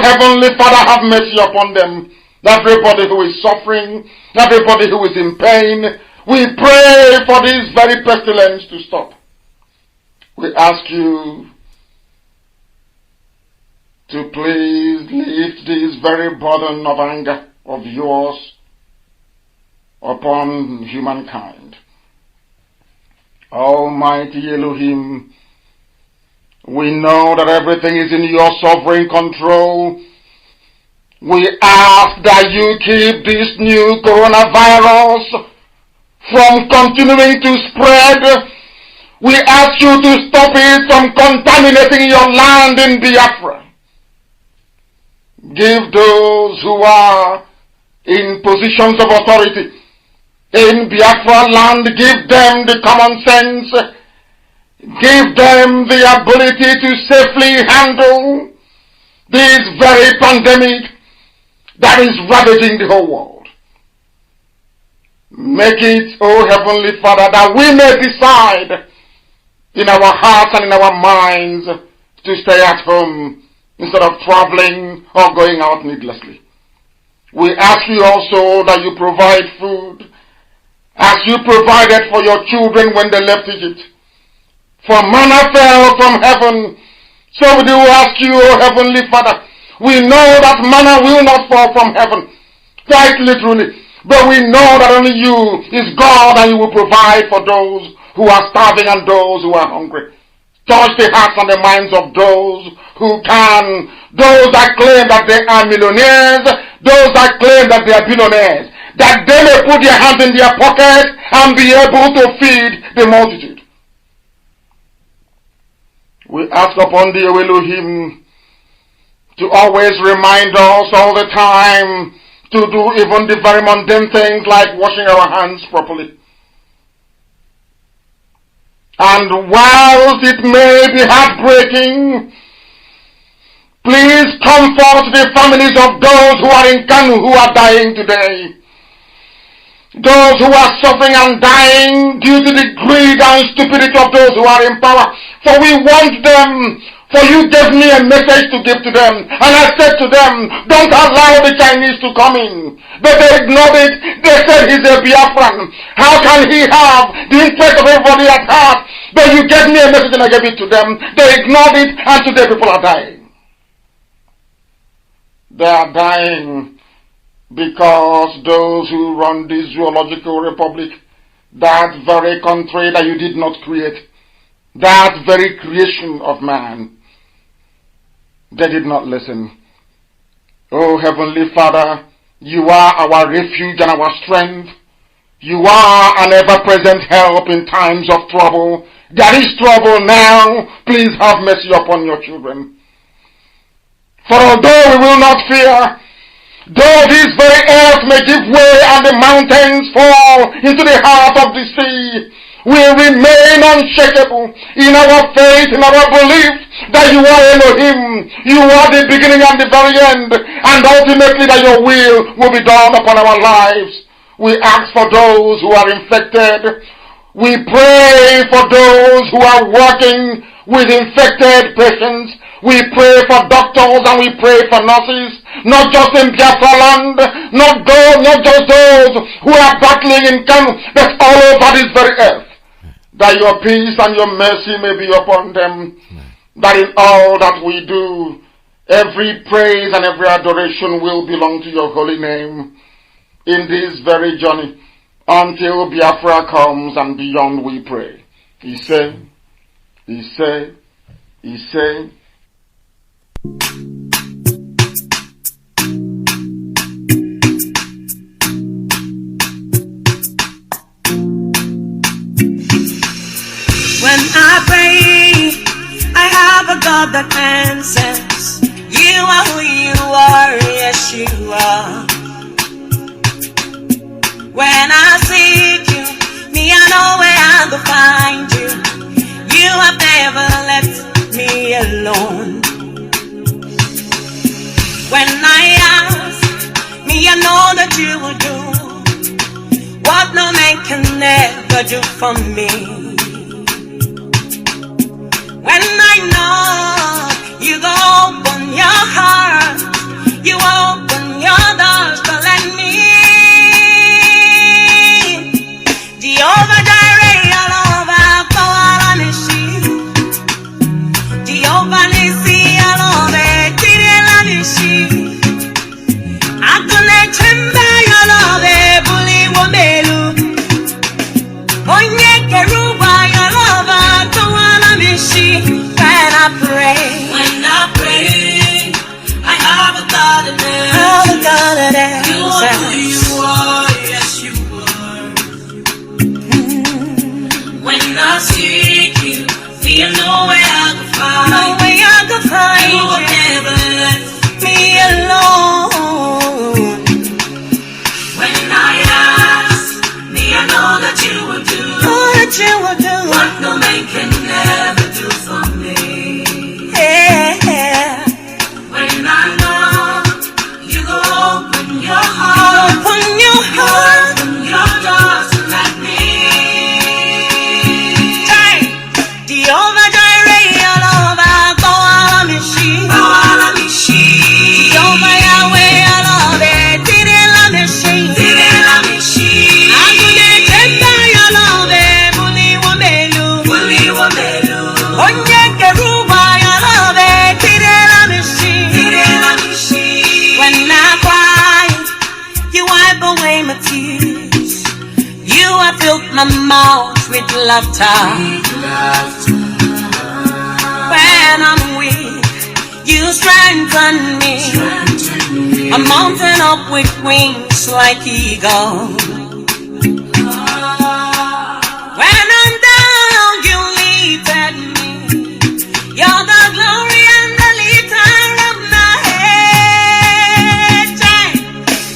Heavenly Father, have mercy upon them. Everybody who is suffering, everybody who is in pain, we pray for this very pestilence to stop. We ask you to please lift this very burden of anger of yours upon humankind. Almighty Elohim, we know that everything is in your sovereign control. We ask that you keep this new coronavirus from continuing to spread. We ask you to stop it from contaminating your land in Biafra. Give those who are in positions of authority in Biafra land, give them the common sense, give them the ability to safely handle this very pandemic that is ravaging the whole world. Make it, oh Heavenly Father, that we may decide in our hearts and in our minds to stay at home instead of traveling or going out needlessly. We ask you also that you provide food as you provided for your children when they left Egypt. For manna fell from heaven. So we do ask you, O Heavenly Father, we know that manna will not fall from heaven, quite literally, but we know that only you is God and you will provide for those who are starving and those who are hungry. Touch the hearts and the minds of those who can, those that claim that they are millionaires, those that claim that they are billionaires, that they may put their hands in their pocket and be able to feed the multitude. We ask upon the Elohim to always remind us all the time to do even the very mundane things like washing our hands properly. And whilst it may be heartbreaking, please comfort the families of those who are in Kanu who are dying today. Those who are suffering and dying due to the greed and stupidity of those who are in power. For we want them. For you gave me a message to give to them. And I said to them, don't allow the Chinese to come in. But they ignored it. They said he's a Biafran. How can he have the interest of everybody at heart? But you gave me a message and I gave it to them. They ignored it and today people are dying. They are dying because those who run this zoological republic, that very country that you did not create, that very creation of man, they did not listen. Oh Heavenly Father, you are our refuge and our strength. You are an ever-present help in times of trouble. There is trouble now. Please have mercy upon your children. For although we will not fear, though this very earth may give way and the mountains fall into the heart of the sea, we remain unshakable in our faith, in our belief that you are Elohim. You are the beginning and the very end, and ultimately that your will be done upon our lives. We ask for those who are infected. We pray for those who are working with infected patients. We pray for doctors and we pray for nurses, not just in Biafra land, not just those who are battling in Kanu, but all over this very earth. That your peace and your mercy may be upon them. That in all that we do, every praise and every adoration will belong to your holy name. In this very journey, until Biafra comes and beyond we pray. He said. When I pray, I have a God that answers. You are who you are, yes you are. When I seek you, me I know where I will find you. You have never left me alone. When I ask, me I know that you will do what no man can never do for me. When I know you go open your heart God that answers. You are who you are, yes you are. When I seek you, feel no way I can find. No way I can find. You will never let me alone. When I ask, me I know that you will do. You will do what no man can never do for me. Yeah. When I know you go open your heart, open your heart, open your doors to let me. Jehovah Jireh, Jehovah Boalamishi, Boalamishi. Jehovah Yahweh, Jehovah Tidelamishi, Tidelamishi. Agune Tenda, Jehovah. When I cry, you wipe away my tears. You have filled my mouth with laughter. When I'm weak, you strengthen me. I'm mounting up with wings like eagle. When I'm down, you lifted me. You're the glory and the lifter of my head.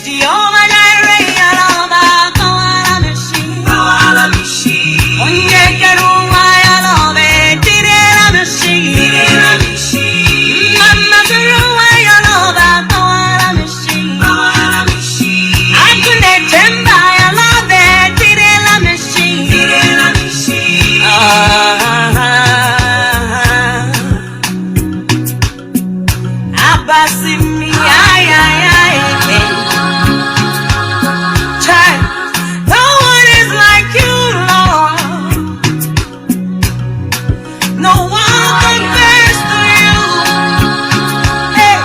Jehovah Jireh, Jehovah Boalamishi, Boalamishi. Onyekeruwa, Jehovah Tidelamishi, Tidelamishi. Mama Zeruwa, Jehovah Boalamishi, Boalamishi. Akune Temba, Jehovah Tidelamishi, Tidelamishi. Abasimi, ay. Child, no one is like you, Lord. No one compares to you. Hey,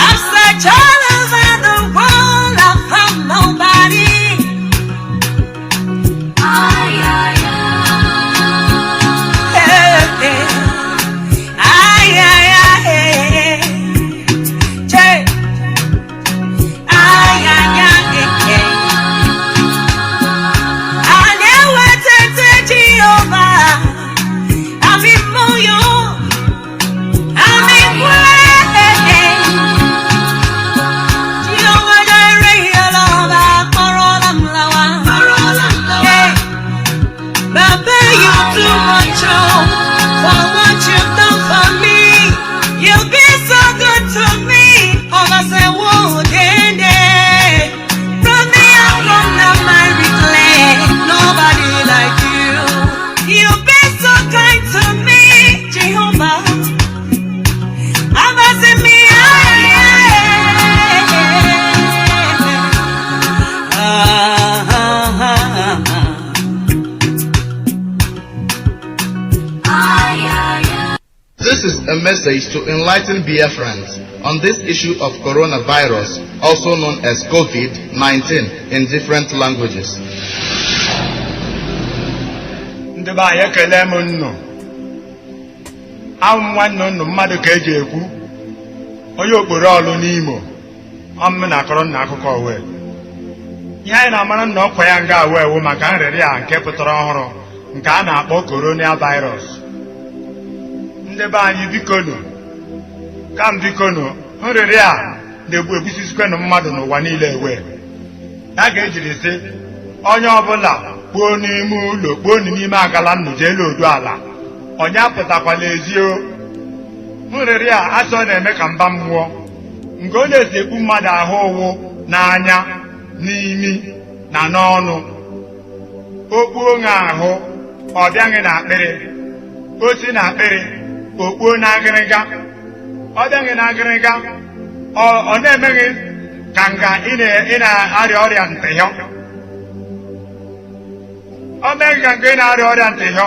I've searched all over the world, I found nobody. This is a message to enlighten Biafrans on this issue of coronavirus, also known as COVID-19 in different languages. Ndeba ekele m nnu nwanne nnu mmadụ ka eji ekwu onye okporo ọlụ n'Imo ọmụ na akọrọ na akụkọ owe ihe anyị na-amara nna ọkwa ya nga awewu maka nrịrị a nke pụtara ọhụrụ nke a na-akpọ coronavirus. Ndị be anyị bikonu ka m bikonu nrịrị a na-egbu egbusisikwenu mmadụ n'ụwa niile ewe ya ga-ejiri sị onye ọbụla kpuo n'ime ụlọ kpuo n'ime agala nnu jee odu ala onye apụtakwala ezio. Nrịrị a asọ na-eme ka mba mmụọ nke ọ na-esi ekpu mmadụ ahụ owu n'anya n'imi na n'ọnụ okpuo ṅa ahụ ọ bịaghị n'akpịrị osi n'akpịrị okpuo n'agịrịga ọ bịaghị n'agịrịga ọ na-emeghị ka nga ị na-arịa ọrịa ntịhịọ ọ meghị ka nga ị na-arịa ọrịa ntịhịọ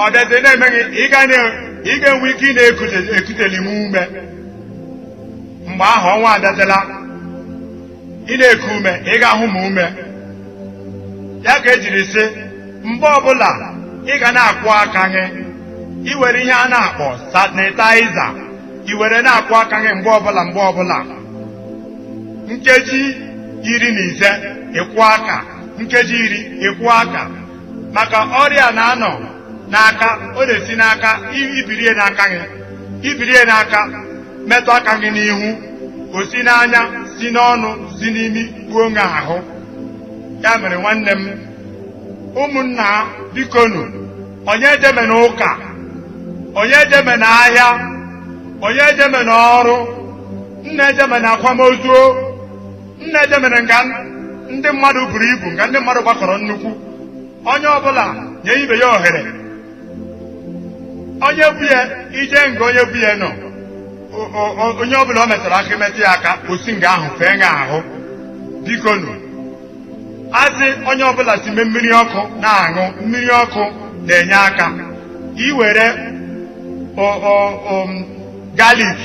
ọ bịazi na-emeghị ị ga-enwe ike ị na-ekuteli m ume mgbe ahụ ọnwa abịazila ị na-eku ume ị ga-ahụ m ume ya ka ejiri sị mgbe ọbụla ị ga na-akwụ aka gị iwere ihe a na-akpọ sanitaiza iwere na-akwụ aka gị mgbe ọbụla nkeji 15 ịkwụ aka, nkeji 10 ịkwụ aka, maka ọrịa na-anọ n'aka, ọ na-esi n'aka ibirie n'aka metụ aka gị n'ihu, o si n'anya, si n'ọnụ, si n'imi gbuo gị ahụ. Ya mere nwanne m, ụmụnna bikonu, onye ejeme n'ụka, onye ejeme n'ahịa, onye ejeme n'ọrụ, nna ejeme n'akwamozu, nna ejeme nga ndị mmadụ buru ibu, nga ndị mmadụ gbakọrọ nnukwu. Onye ọbụla nye ibe ya ohere, onye buye ije nga onye buye nọ, onye ọbụla o metara aka metụ ya aka, osi nga ahụ fee nga ahụ. Bikonu, azị onye ọbụla si mee mmiri ọkụ na-aṅụ, mmiri ọkụ na-enye aka. Iwere galik,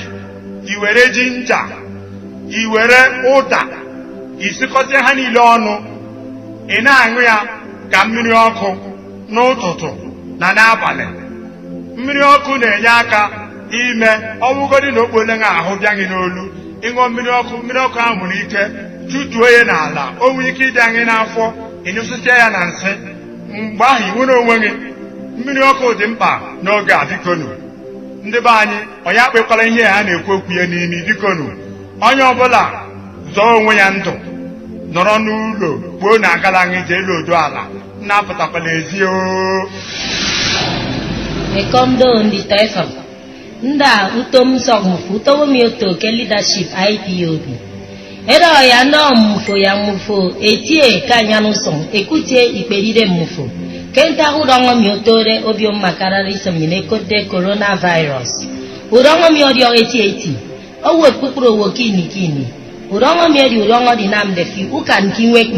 iwere jinja, iwere ụda, isikọta ha niile ọnụ, ị na-aṅụ ya ka mmiri ọkụ n'ụtụtụ na n'abalị. Mmiri ọkụ na-enye aka ime ọbụgodị na okpole nga ahụ bịa gị n'olu. Ịṅụọ mmiri ọkụ ahụ nwere ike tutuo ya n'ala, o nwere ike ịdị anyị n'afọ, ịnyụsịcha ya na nsị, mgbe ahụ ị nwere onwe gị. Mmiri ọkụ dị mkpa n'oge a. Bikonu ndị be anyị, onye akpekwala ihe ha na-ekwu okwu ya n'imi. Bikonu, onye ọbụla zọọ onwe ya ndụ, nọrọ n'ụlọ gboo na agala anyị jee lodo ala, na-apụtakwala ezi. Ekondo ndi taifa nda utom sogmufu utowo mioto ke leadership Ipob era ya no mufo ya mufo etie kanyanu son ekutie iperire mufo kenta urongo miotore obio makarari somine kote coronavirus urongo miodio eti owe pupuro wo kini urongo miodi urongo dinamde fi ukan kinwe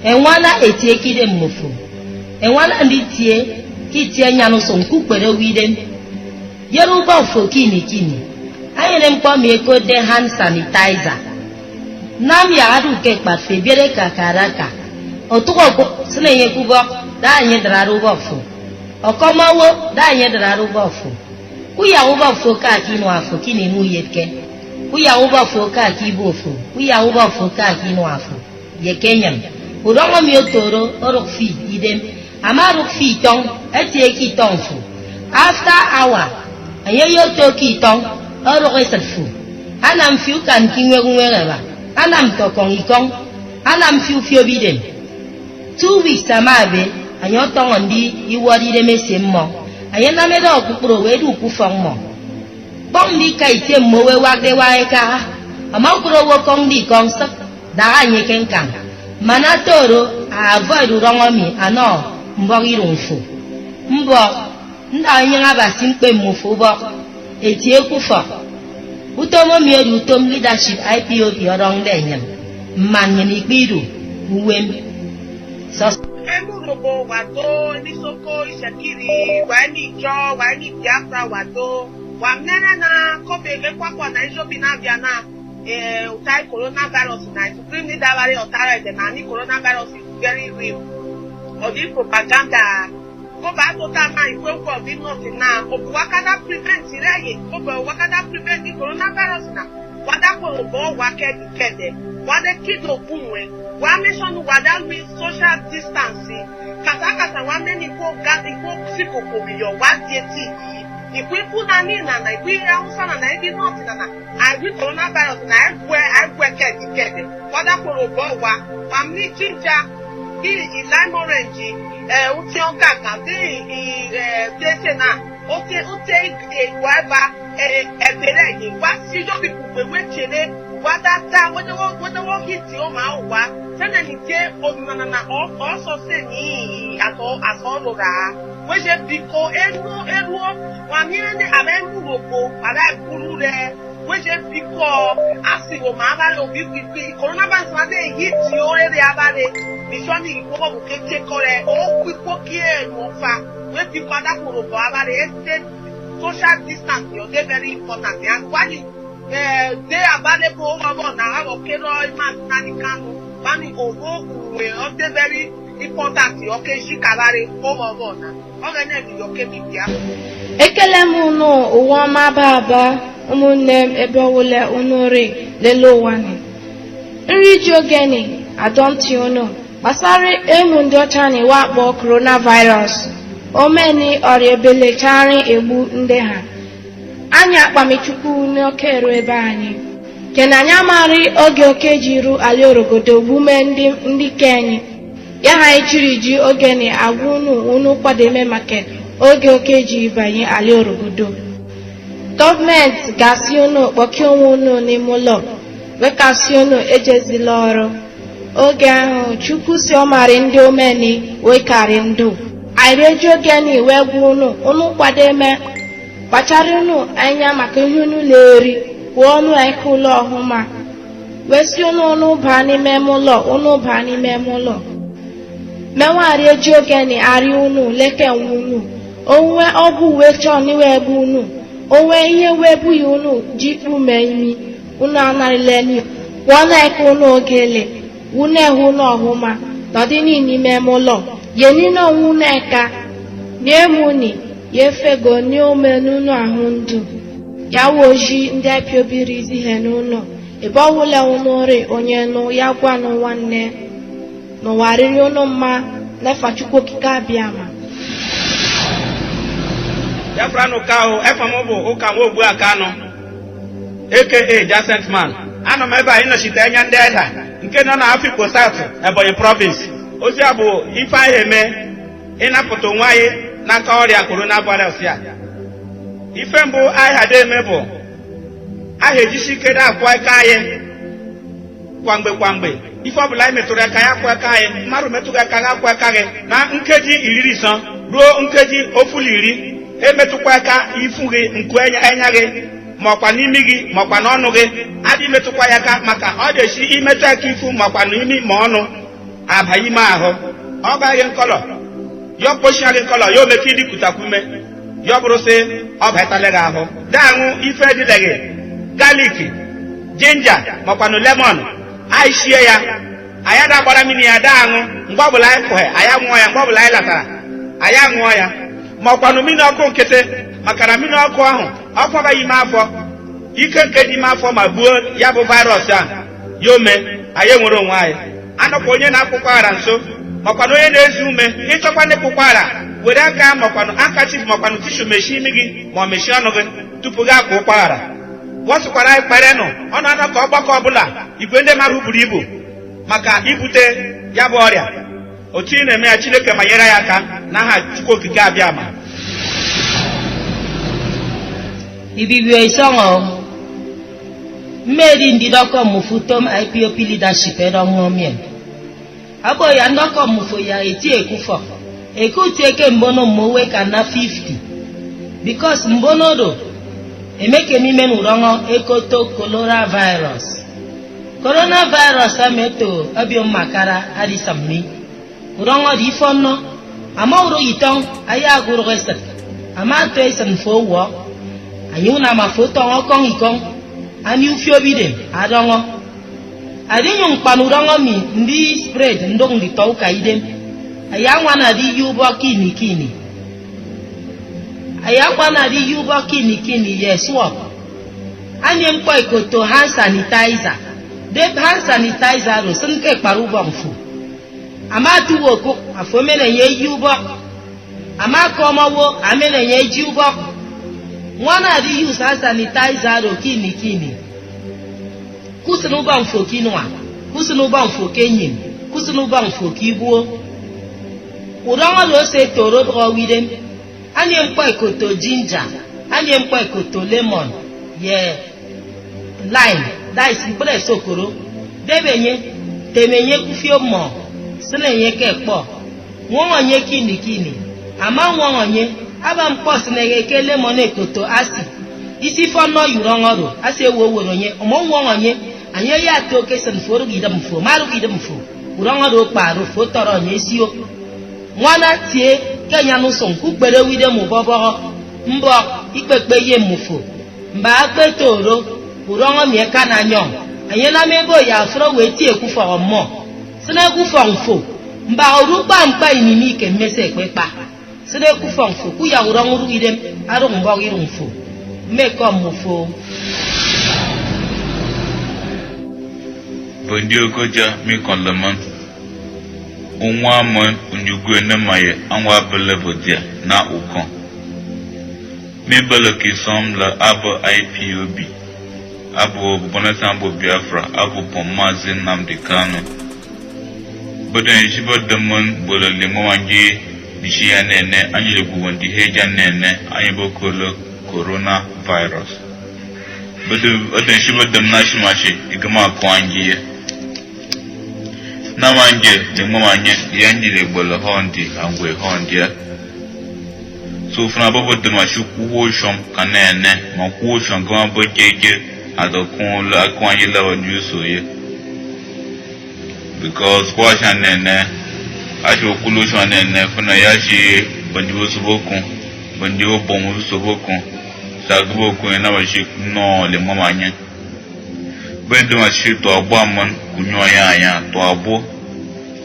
enwana etie kide mufo enwana nditie kitie nyanu son kupere widen Yoruba fo kini ayere mkpọm eko de hand sanitizer nam ya adu ke kpafe biere kakaraka otuko sine kubo da anye dararu bofo okomawo da anye dararu bofo uya uba fo ka kinu afo kini mu yeke uya uba fo ka kibofo uya uba fo ka kinu afo ye Kenyan urongo mi otoro orokfi idem amaru fi tong etie ki tonfo after hour aye yo toki tong oro eselfu anam fiu kan kinwe ngwera anam tokong ikong anam fiu bidem 2 weeks amabe anyo tong ndi iwori de mesemmo aye na me do kupuro we du ku fong mo bong di kai tie mo we wak de wa ka ama kuro wo kong di kong sak da anye kenkan mana toro avoid rongomi ano mbori rumfu mbo nda anya ngabasi mkpe mmufu bo etie kufa utomo mieri utom leadership Ipob orong denyem manye nikbiru uwem sos emurobo wato nisoko ishakiri wani jo wani Biafra wato wamnene na kobe ekwakwa na ishobi na biana utai coronavirus na supreme leader wari otara de na ni coronavirus is very real odi propaganda go back to that man we go be nothing now wakada prevent iraye wakada prevent the coronavirus na wada ko bo waked kede wada kido bunwe wa mission wada with social distancing kata wa many go gat go siko ko yo wa dieti ikwipu na ni na ikwi Hausa na ibi nothing na I with coronavirus na I kede wada ko bo wa family ginger Lime orange uti okaka tese na ote waba ebere yi wa si jo people we chere wa data wo hit o ma wa tena ni je onana also say ni aso lora we je biko enu wa mi ne amemu ropo ara buru re we je biko asiwo ma ba lo bi coronavirus ma dey hit o ere abare misoni ikobo bukeke kore o kwipoki enu fa we bi kwada korobo abare este social distance yo dey very important and why dey available over na abo kero man nani kanu bani ogo we o dey very important yo ke shikabare over na ogene bi yo ke bibia ekele m unu ụwa ọma baba ụmụnne m ebe ọwụla unu ri lele ụwa ni nri ji ogene adọntị unu gbasara emu ndị ọcha na iwe akpọ coronavirus omeni ọrịa ebelechari egbu ndị ha anyị akpamichukwu n'oke eru ebe anyị kena anyị amarị oge oke jiru ali orogodo gbume ndị kenyi ya ha echiri ji ogene agwa unu kwademe maka oge oke ji banye ali orogodo gọọmenti ga-asị unu kpọkie onwe unu n'ime ụlọ wekasị unu ejezila ọrụ oge ahụ chukwu si ọmarị ndị omeni wekarị ndụ anyị eji ogene wee gwa unu kwademe kpachara unu anya maka ihe unu na-eri kwuo ọnụ eke ụlọ ọhụma wesi unu baa n'ime ụlọ menwari eji ogene arị unu leke nwe unu onwe ọbụ uwe chọọ n'iwe ebe unu onwe ihe webughị unu ji kpume imi unu anarịleni kwuo na eke unu ogele unu ehu unu ọhụma nọdị n'ime ụlọ yenine onwe unu eka n'emuni yefego n'ome n'unu ahụ ndụ ya woji ndị apịobiri izi ihe n'ụlọ ebe ọwụla ụnụri onye nụ ya gwanụ nwanne n'ụwarịrị unu mma n'efa Chukwu okike abịama Biafra n'ụka ahụ efa m bụ ụka nwa ogbu aka anọ aka Jacent Man anọ m ebe a ịnọchite anya ndị Elda nke nọ na Afikpo South Ebonyi Province ozi a bụ ife anyị eme ịnapụta onwe anyị n'aka ọrịa coronavirus ya ife mbụ anyị hada eme bụ anyị ejisi ike na-akwụ aka anyị kwamgbe ife ọbụla anyị metụrụ aka ya akwụ aka anyị mmadụ metụghị aka ya akwụ aka gị na nkeji 15 ruo nkeji 10 emetụkwa aka ifu gị nku anya gị maọkwa n'imi gị maọkwa n'ọnụ gị adị metụkwa ya aka maka ọ dị imetụ aka ifu maọkwa n'imi ma ọnụ aba ime ahụ ọ baghị nkọlọ ya kpochia gị nkọlọ ya omeke idipụtakwume ya bụrụ sị ọ batala gị ahụ daanwụ ife dịleghị galik jinja maọkwanụ lemon anyị shie ya anyị ga-agbara mmiri ya daanwụ mgbe ọbụla anyị pụghị anyị aṅụọ ya mgbe ọbụla anyị latara anyị aṅụọ ya maọkwanụ mmiri ọkụ nkịtị maka na mmiri ọkụ ahụ ọkụ abaghị ime afọ ike nke dị ime afọ ma gbuo ya bụ virus a ya ome anyị enwere onwe anyị anọkwa onye na-akpụkwa ara nso makwanụ onye na-ezu ume ịchọkwa ndị kpụkwa ara were aka makwanụ akachif makwanụ tishu mechie imi gị ma ọ mechie ọnụ gị tupu gị akwa ụkwara wọsịkwara anyị kperenụ ọ na-anọ ka ọgbakọ ọbụla igwe ndị mmadụ buru ibu maka ibute ya bụ ọrịa otu ị na-eme ya Chineke ma nyere ya aka n'aha Chukwu okike abịama ibibio isongo mmeri ndidoko mufutom IPOP leadership edongomien abo ya ndoko mufo ya eti ekufo ekuti eke mbono mmowe kana 50 because mbono do emeke mime nurongo ekoto coronavirus ameto abio makara adisamni urongo di fonno ama uro itong aya guru reset ama to esen fo wo anyuna mafoto okong ikong ani ufiobide adongo adinyo panurongo mi ndi spread ndong di tauka idem ayangwa na di yubo kini ayangwa na di yubo kini yeswo ani mpo ikoto hand sanitizer de hand sanitizer ro sunke parubo mfu ama tuwo ko afomene ye yubo ama komawo amene ye jubo mwana di use hand sanitizer ro kini kusunu ba mfo kinwa kusunu ba mfo kenyin kusunu ba mfo kibuo urongo lo se toro dro widem ani mpo ikoto ginger ani mpo ikoto lemon ye lime dais bre sokoro debenye temenye kufio mo sinenye kepo wonye kini ama wonye aba mpo sinege ke lemon ikoto asi isi fono yurongo ro ase woworonye omo wonye anye ya to ke sen foru gidam fo maru gidam fo urongo ro paru fo toro nye sio mwana tie kenya no son ku gbere wide mu bobo mbo ikpepe ye mufo mba agbe toro urongo mi ka na nyo anye na mebo ya fro we tie ku fo mo sene ku fo mfo mba oru pa mpa inimi ke mese pepa sene ku fo mfo ku ya urongo ru gidem aru mbo giru mfo me ko mfo Bondio Goja Mikonlaman Unwaman Unyugu Nemaye Anwa Belevodia na Ukon Mibeleki Somla Abo Ipob Abo Bonatambo Biafra Abo Mazi Namdekano Boden Shiba Demon Bola Limowanji Dishia Nene Anyilebu Wandi Heja Nene Anyibokolo Coronavirus Boden Shiba Dem Nashimashi Igama Kwanji Namanje Limowanye Yanjile Bola Hondi Angwe Hondia So from above the Mashuku Wosham Canene, Makusham Gambo Jake, Adokun La Quangela Juso. Because Washan and Ashokulusan and Funayashi, Bandu Sobokun, Bandu Bomu Sobokun, Sagoku and Awashik no Limomanya. Bendu Maship to a woman, Kunyoya, to a bo,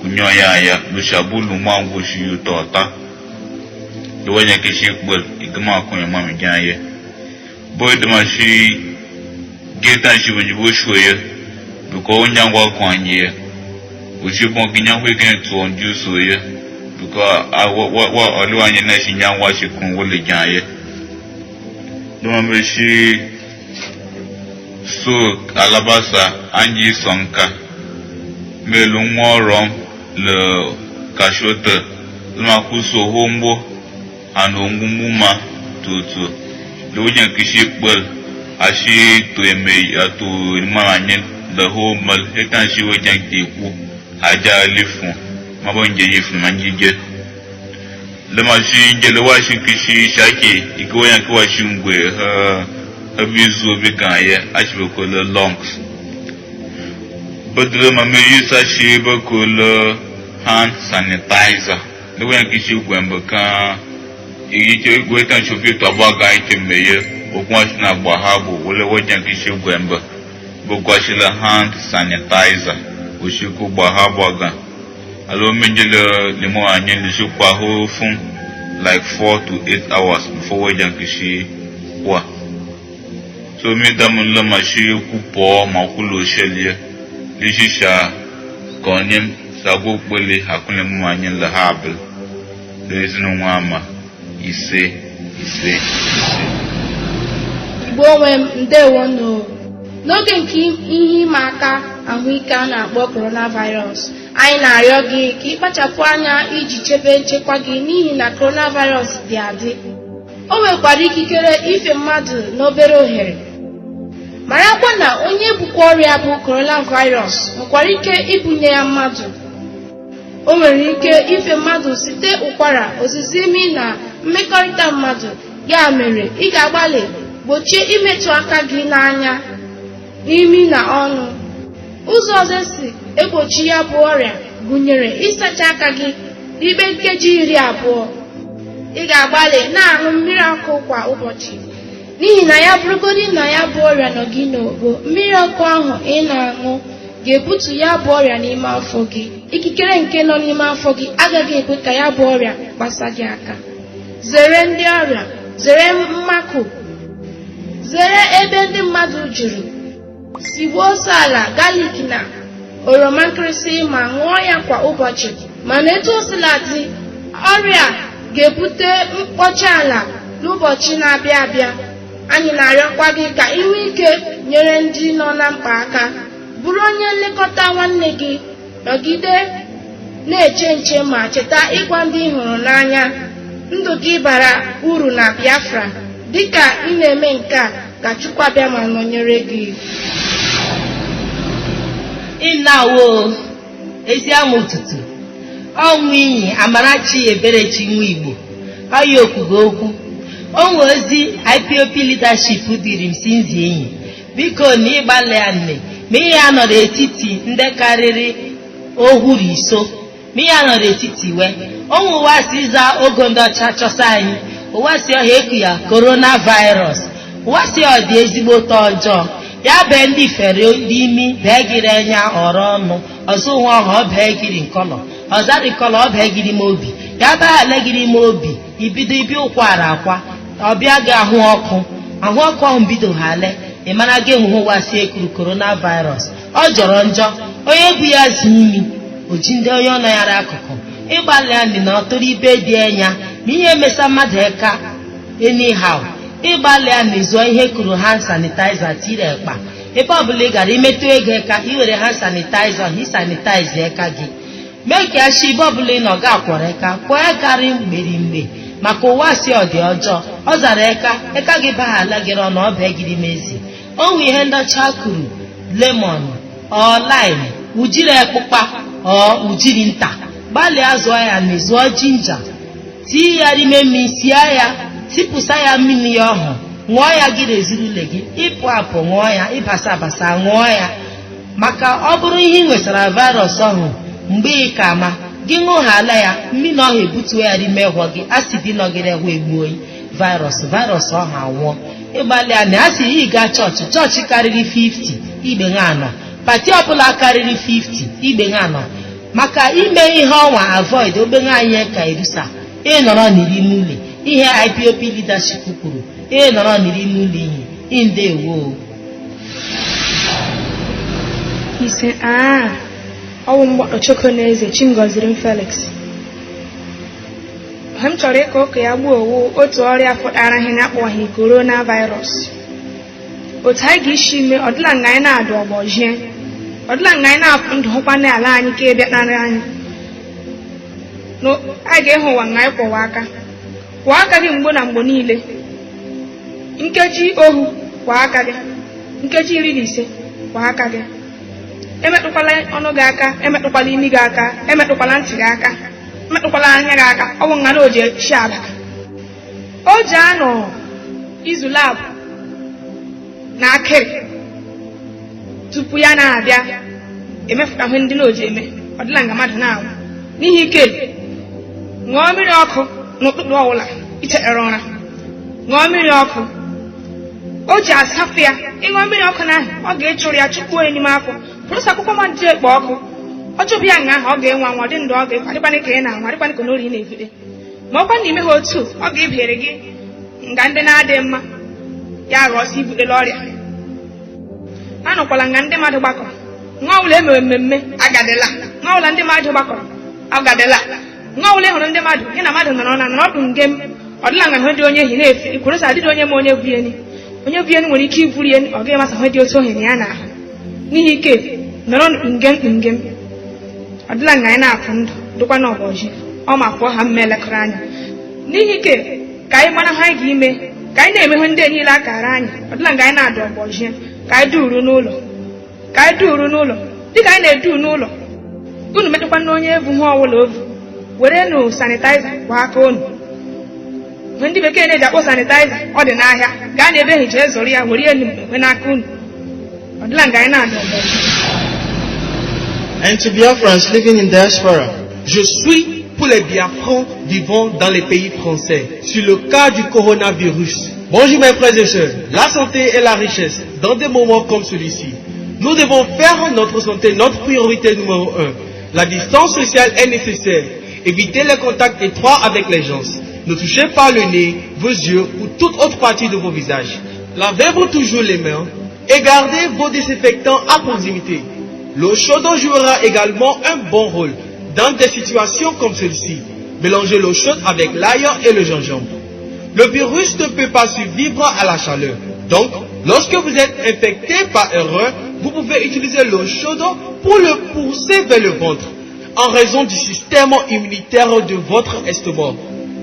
Kunyoya, Lushabulu Mangushi Tota. The way I can shake well, Igama Koya Mammy Jaya. Boy, the machine get that she when you wish for you, because young walk 1 year, which you won't get young weekend to undo so ye, because I what only one nation young watch you can will Jaya. The machine so Alabasa, Angie Sonka, Melum Morom, Le Cashota, Makuso Hombo. And Ongumuma to the William Kishipwell, Ashi to a may to Maranyan, the whole Malhetan she was young people, Haja Lifun, Mabonja from Manjija. The machine, the washing Kishi Shaki, Ikoyan Kwashungwe, her views will be Gaya, as we call the longs. But the Mamma she will call hand sanitizer. The way Kishi Wembaka. Iyke gweta chofi to abaga ite meye okwashina gbahabu wole wojan kishi gwemba bogwashila hand sanitizer ushiku gbahabu aga alo menjele limo anyen lishu kwa ho fun like 4 to 8 hours before wojan kishi kwa so mi damulla mashi kupo makulo shelie lishisha konim sago kwele hakune mu anyen la habl there is no mama Ise. Igbo onwe m ndewo n'oge nke ihe ịma aka ahụike a na-akpọ coronavirus anyị na-arịọ gị ka ịkpachapụ anya iji chebe nchekwa gị n'ihi na coronavirus dị adị o nwekwara ikikere ife mmadụ n'obere ohere marakwa na onye bukwa ọrịa bụ coronavirus nwekwara ike ibunye ya mmadụ o nwere ike ife mmadụ site ụkwara ozizi imi na mmekọrịta mmadụ ya mere ị ga-agbalị gbochie imetụ aka gị n'anya n'imi na ọnụ ụzọ ọzọ si egbochi ya bụ ọrịa gụnyere ịsacha aka gị n'ime nkeji 20 ị ga-agbalị na-aṅụ mmiri ọkụ kwa ụbọchị n'ihi na ya bụrụgodị na ya bụ ọrịa nọ gị n'ogo mmiri ọkụ ahụ ị na-aṅụ ga-ebutu ya bụ ọrịa n'ime afọ gị ikikere nke nọ n'ime afọ gị agaghị ekwe ka ya bụ ọrịa gbasa gị aka zere ndị ọrịa zere mmakụ zere ebe ndị mmadụ juru sigbuo ose ala galik na oroma nkịrịsị ma ṅụọ ya kwa ụbọchị mana etu o sila dị ọrịa ga-ebute mkpọcha ala n'ụbọchị na-abịa abịa anyị na-arịọkwa gị ka ị nwee ike nyere ndị nọ na mkpa aka bụrụ onye nlekọta nwanne gị nọgide na-eche nche ma cheta ịgwa ndị ị hụrụ n'anya ndụ gị bara uru na Biafra dịka ị na-eme nke a ka Chukwu abịa ma nọnyere gị ịnawo ezi ama ụtụtụ ọnwụ iyi Amarachi Eberechi nwa Igbo ọya okwugo okwu onwe ozi IPOB leadership dịrị m si nzi enyi biko na ịgbalị ya nne ma ihe a nọrọ etiti ndị karịrị ohuru iso ma ihe a nọrọ etiti we onwe ụwa si ịza ogo ndị ọcha chọsa anyị ụwa si ọha eku ya coronavirus ụwa si ọ dị ezigbo ụtọ ọjọọ ya bee ndị fere n'imi bee gịrị anya ọrụ ọnụ ọzọ nwa ọha ọ bee gịrị nkọlọ ọzarị kọlọ ọ bee gịrị m obi ya baghale gịrị m obi ibido ibi ụkwara akwa ọbịa gị ahụ ọkụ ahụ bido hale ịmara gị enweghị ụwa si ekuru coronavirus ọ jọrọ njọ onye bụ ya zi imi oji ndị onye ọ nọghara akụkụ ịgbalị andị na ọtụrụ ibe dị enya ma ihe mesa mmadụ eka anyhow ịgbalị a na-ezuo ihe kuru hand sanitizer tiri ekpa ebe ọbụla ị gara imetụ ego eka iwere hand sanitizer sanitize eka gị mee ka ya shi ibe ọbụla ị nọ ga akwọrọ eka kwụọ ya karị mgbe maka ụwa si ọ dị ọjọọ ọ zara eka gị baghala gịrị ọnụ ọbịa gịrị mezi onwe ihe ndọcha kuru lemon ọ lime ujiri ekpụkpa ọ ujiri nta gbalịa zụọ ya na zụọ jinja tii ya n'ime mmiri sie ya tipụsa ya mmiri ya ọhụụ ṅụọ ya gị rezirule gị ịpụ apụ ṅụọ ya ịbasa abasa ṅụọ ya maka ọ bụrụ ihe ị nwetara virus ọhụụ mgbe ị ka ma gị ṅụhala ya mmiri ọhụụ ebutuo ya n'ime hụọ gị asidi nọgide hụ egbuo virus ọhụụ anwụọ ịgbalịa na asị ị ga chọọchị karịrị 50 igbe anọ pati ọbụla karịrị 50 igbe anọ maka ime ihe ọnwa avoid ogbenye anyị ka erusa ịnọrọ n'iri n'ụlọ ihe IPOB leadership kwuru ịnọrọ n'iri n'ụlọ ihe ndewo ise ọwụ mgbakọ choko na eze Chingoziri m Felix m chọrọ ịka ụka ya gbuo owu otu ọrịa fụtara ihe na-akpọghị coronavirus otu anyị ga-esi mee ọdịla nga anyị na-adụ ọgbọjie ọdịla nga anyị na-apụ ndụ hụkwa n'ala anyị ka ịbịaknara anyị anyị ga-ehụ ụwa nga anyị kwọwa aka gị mgbe na mgbe niile nkeji ohu kwa aka gị nkeji 15 kwa aka gị emetụkwala ọnụ gị aka emetụkwala imi gị aka emetụkwala ntị gị aka emetụkwala anya gị aka ọ bụ nga na oji shi alaka o ji anọ izu labụ na akịrị tupu ya na-abịa emefụta ihe ndị na-oji eme ọdịla nga mmadụ na-anwụ n'ihi ike ṅụọ mmiri ọkụ n'ụtụtụ ọbụla ichetere ụra ṅụọ mmiri ọkụ o ji asafụ ya ịṅụọ mmiri ọkụ na ahụ ọ ga-echụrụ ya chụpụ onye n'ime afọ pụrụsa akwụkwọ mmadụ ji ekpo ọkụ ọ chụpụ ya nga ahụ ọ ga-enwe anwa dị ndụ ọ ga-ekwe adịkwana ka ị na-anwa adịkwana ka n'ori na-evide ma ọkwa na ime ha otu ọ ga-ebiere gị nga ndị na-adịghị mma ya ghọọsị ibutela ọrịa anọkwala nga ndị mmadụ gbakọrọ nwa ọbụla emewe mmemme agadela nwa ọbụla ndị mmadụ gbakọrọ agadela nwa ọbụla ịhụrụ ndị mmadụ gị na mmadụ nọrọ na ọdụ nge m ọdịla nga hụ dị onye ehi na-efe ikwuru sa adịdị onye ma onye bueni nwere ike iburi eni ọ gaghị masa hụ dị otu ohe na ya na-ahụ n'ihi ike nọrọ mkpungem ọdịla nga anyị na-apụ ndụ dịkwa n'ọbọji ọ ma pụọ ha mma elekọrọ anya n'ihi ike ka anyị mara ha anyị ga-ime ka anyị na-emehụ ndị niile akara anyị ọdịla nga anyị na-adụ ọbọji ka anyị duru n'ụlọ dịka anyị na-edu n'ụlọ unu metụkwa na onye evu ha ọwụla ovu were nụ sanitaiza kwa aka unu mgbe ndị bekee na-eji akpọ sanitaiza ọ dị n'ahịa gaa na ebe ehicha ezoro ya were elu mgbe n'aka unu ọdịla nga anyị na-adụ ọbọji. And to Biafrans living in diaspora, je suis pour les Biafrans vivant dans les pays français sur le cas du coronavirus. Bonjour mes frères et sœurs, la santé est la richesse. Dans des moments comme celui-ci, nous devons faire notre santé notre priorité numéro 1. La distance sociale est nécessaire. Évitez les contacts étroits avec les gens. Ne touchez pas le nez, vos yeux ou toute autre partie de vos visages. Lavez-vous toujours les mains et gardez vos désinfectants à proximité. L'eau chaude jouera également un bon rôle dans des situations comme celle-ci. Mélangez l'eau chaude avec l'ail et le gingembre. Le virus ne peut pas survivre à la chaleur. Donc, lorsque vous êtes infecté par erreur, vous pouvez utiliser l'eau chaude pour le pousser vers le ventre, en raison du système immunitaire de votre estomac.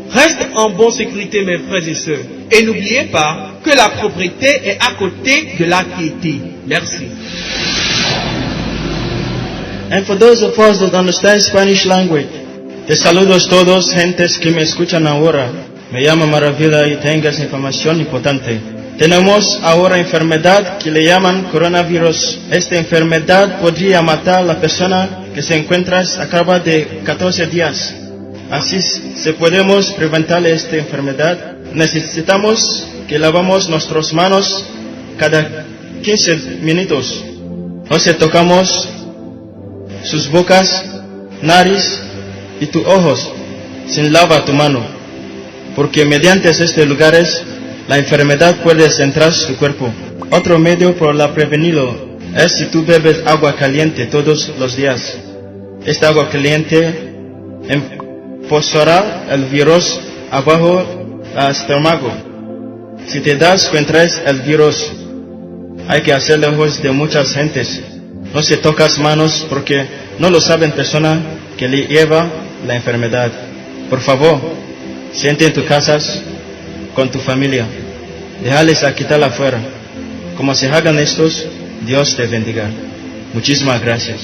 Reste en bonne sécurité mes frères et sœurs. Et n'oubliez pas que la propriété est à côté de la piété. Merci. And for those of us that understand Spanish language, te saludos todos, gentes que me escuchan ahora. Me llamo Maravilla y tengas información importante. Tenemos ahora enfermedad que le llaman coronavirus. Esta enfermedad podría matar a la persona que se encuentra a cabo de 14 días. Así, si podemos prevenir esta enfermedad, necesitamos que lavamos nuestras manos cada 15 minutos. No se tocamos sus bocas, nariz y tus ojos sin lavar tu mano, porque mediante estos lugares la enfermedad puede entrar en tu cuerpo. Otro medio para prevenirlo es si tú bebes agua caliente todos los días. Esta agua caliente impulsará el virus abajo al estómago. Si te das cuenta el virus, hay que hacer lejos de muchas gentes. No se tocas manos porque no lo saben personas que le lleva la enfermedad. Por favor, siente en tus casas con tu familia. Déjales a quitarla afuera. Como se hagan estos, Dios te bendiga. Muchísimas gracias.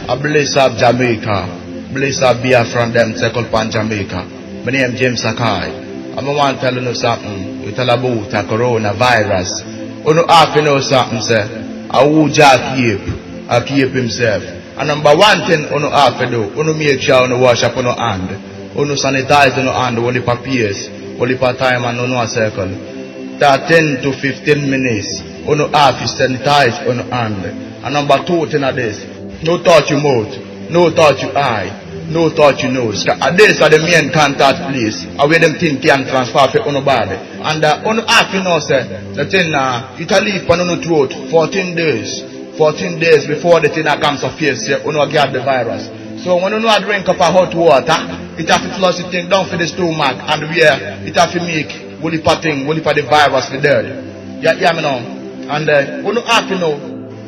I bless up Jamaica. Bless up Biafra and them second pan Jamaica. My name is James Sakai. I'm want to tell you something. You tell about the coronavirus. You know half you know something, sir. I will keep himself. And number one thing you know half you do. You know make sure you wash up on your hand. You know sanitize on your hand. Only papers. Only part time and no circle. That 10 to 15 minutes. You know half you sanitize on your hand. And number two thing is this. No touch your mouth, no touch your eye, no touch your nose. This are the main contact place. Where them thing can transfer for nobody. And on half you know say the thing it a leave on your throat 14 days. 14 days before the thing comes to face you know get the virus. So when you know drink up a hot water, it have to flush the thing down for the stomach and where it have to make woolly thing, woolly for the virus for there. Yeah, me know. And when you have to know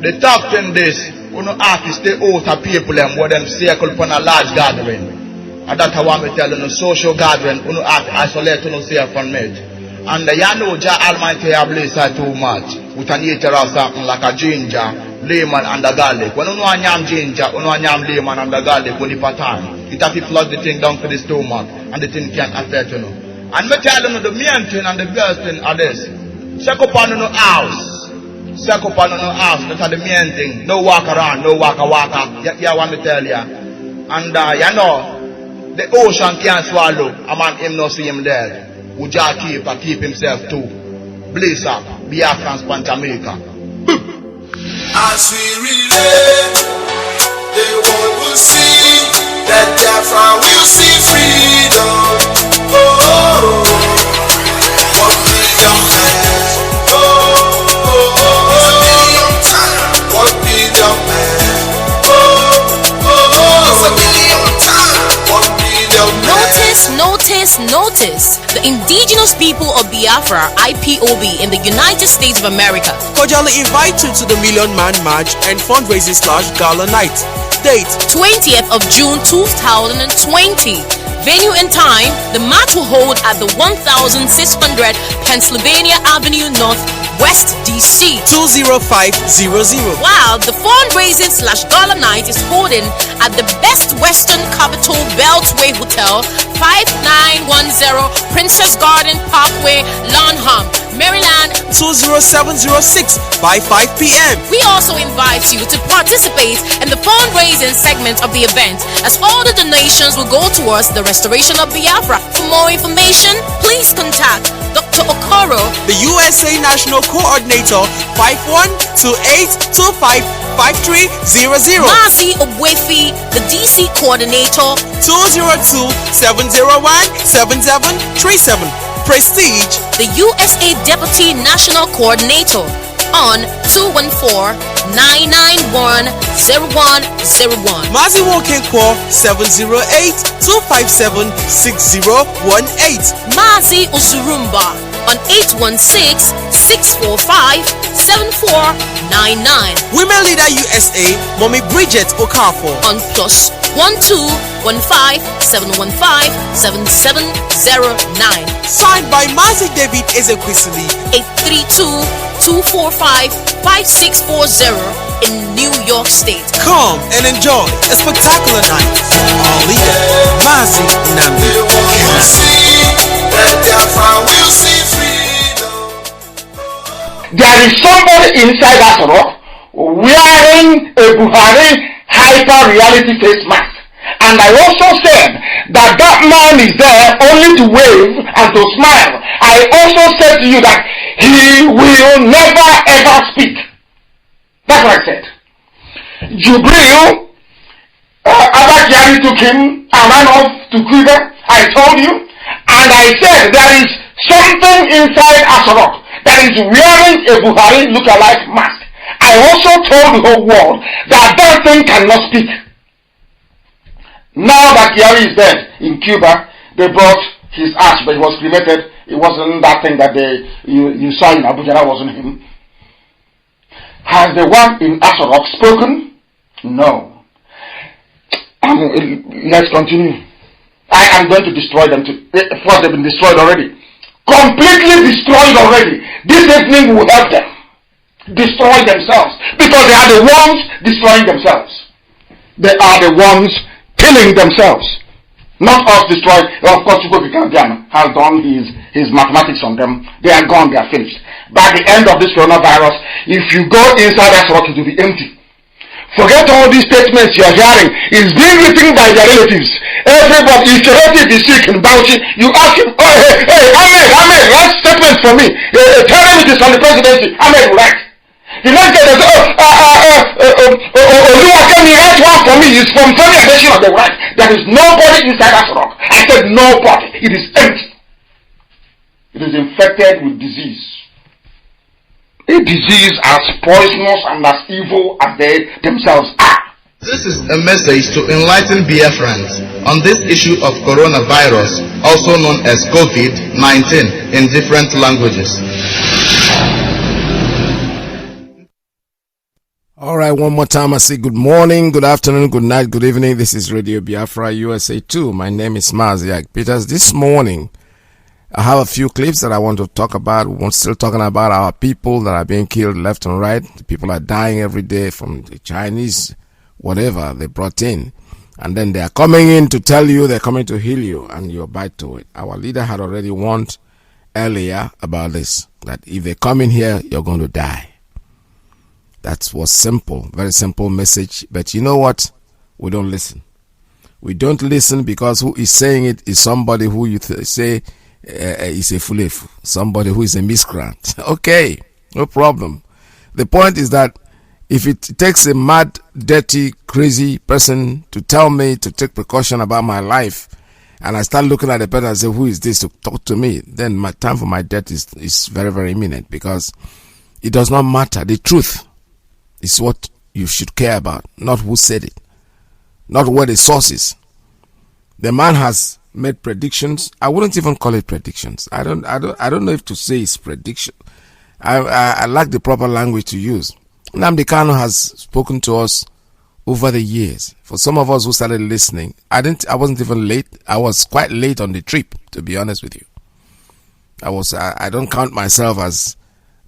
the top 10 days. You know, have to stay out of people and where them circle upon a large gathering. And that's how I'm telling you, social gathering, you know, have to isolate you know, safe from it. And you know, Jah Almighty have blessed her too much with a nature of something like a ginger, lemon, and the garlic. When you know a yam ginger, you know a yam lemon and the garlic, when you time, it has to flush the thing down to the stomach, and the thing can't affect you know. And me telling you, the main thing and the best thing are this: check up on your house. Suck up on no house, that's the main thing. No walk around, no waka. Yeah, want me tell ya. And you know, the ocean can't swallow. A man him no see him dead. Would ya keep himself too. Blaze up, Biafra and Jamaica. As we relate, the world will see that Biafra will see freedom. Oh, 1 million hands. Notice, the indigenous people of Biafra, IPOB, in the United States of America cordially invite you to the Million Man March and fundraising / Gala Night. Date 20th of June 2020. Venue and time, the march will hold at the 1600 Pennsylvania Avenue North, West DC 20500. While the fundraising / Gala Night is holding at the Best Western Capital Beltway Hotel, 5910 Princess Garden Parkway, Lanham, Maryland 20706 by 5 p.m. We also invite you to participate in the fundraising segment of the event, as all the donations will go towards the restoration of Biafra. For more information, please contact Dr. Okoro, the USA National Coordinator, 5128255300. Mazi Obwefi, the DC Coordinator, 202-701-7737. Prestige, the USA Deputy National Coordinator, on 214-991-0101. Mazi Wokenkwo, 708-257-6018. Mazi Usurumba on 816-645-7499. Women Leader USA, Mommy Bridget Okafor on +12-15-715-7709. Signed by Mazi David Ezekwesili, 832-245-5640 in New York State. Come and enjoy a spectacular night. Our leader, Mazi Nnamdi. There is somebody inside that rock wearing a Buhari hyper reality face mask. And I also said that that man is there only to wave and to smile. I also said to you that he will never ever speak. That's what I said. Jubril, Abakiari took him and ran off to Cuba. I told you. And I said there is something inside Asorok that is wearing a Buhari look-alike mask. I also told the whole world that that thing cannot speak. Now that Kyari is dead in Cuba, they brought his ash, but he was cremated. It wasn't that thing that you saw in Abuja. That wasn't him. Has the one in Asarok spoken? No. Let's continue. I am going to destroy them. First, they've been destroyed already. Completely destroyed already. This evening will help them destroy themselves, because they are the ones destroying themselves. They are the ones killing themselves, not us destroying. Of course, Chukwuka has done his mathematics on them. They are gone. They are finished. By the end of this coronavirus, if you go inside that rock, it will be empty. Forget all these statements you are hearing. It's being written by their relatives. Everybody, if your relative is sick in Bauchi, you ask him, oh, hey, Ahmed, write statement for me. Tell him it is on the presidency. Ahmed will write. The next day they say, Oluwakemi, write one for me. It's from Femi Adesina. They write. There is nobody inside that rock. I said nobody. It is empty. It is infected with disease. A disease as poisonous and as evil as they themselves are. This is a message to enlighten Biafrans on this issue of coronavirus, also known as COVID-19 in different languages. All right, one more time I say good morning, good afternoon, good night, good evening. This is Radio Biafra USA 2. My name is Mazi Peters. This morning, I have a few clips that I want to talk about. We're still talking about our people that are being killed left and right. People are dying every day from the Chinese, whatever they brought in. And then they are coming in to tell you they're coming to heal you, and you bite to it. Our leader had already warned earlier about this, that if they come in here, you're going to die. That was simple, very simple message. But you know what? We don't listen. We don't listen because who is saying it is somebody who you say is a fulefu, somebody who is a miscreant. Okay, no problem. The point is that if it takes a mad, dirty, crazy person to tell me to take precaution about my life, and I start looking at the person and say, who is this to talk to me? Then my time for my death is very, very imminent, because it does not matter. The truth is what you should care about, not who said it, not what the source is. The man has made predictions. I wouldn't even call it predictions. I don't know if to say it's prediction. I lack the proper language to use. Nnamdi Kanu has spoken to us over the years. For some of us who started listening, I wasn't even late. I was quite late on the trip, to be honest with you. I don't count myself as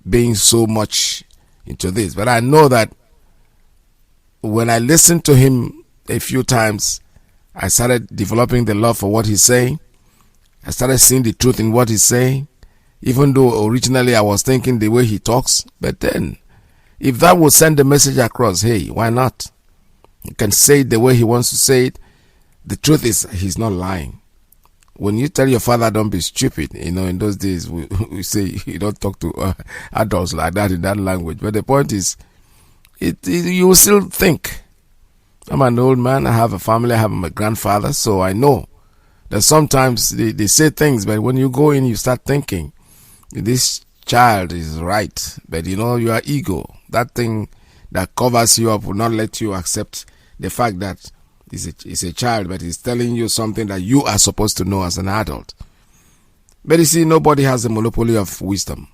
being so much into this, but I know that when I listened to him a few times, I started developing the love for what he's saying. I started seeing the truth in what he's saying, even though originally I was thinking the way he talks. But then, if that will send the message across, hey, why not? He can say it the way he wants to say it. The truth is, he's not lying. When you tell your father, don't be stupid, in those days, we say you don't talk to adults like that in that language. But the point is, you will still think. I'm an old man, I have a family, I have my grandfather, so I know that sometimes they say things, but when you go in, you start thinking, this child is right, but your ego, that thing that covers you up will not let you accept the fact that it's a child, but he's telling you something that you are supposed to know as an adult. But you see, nobody has the monopoly of wisdom.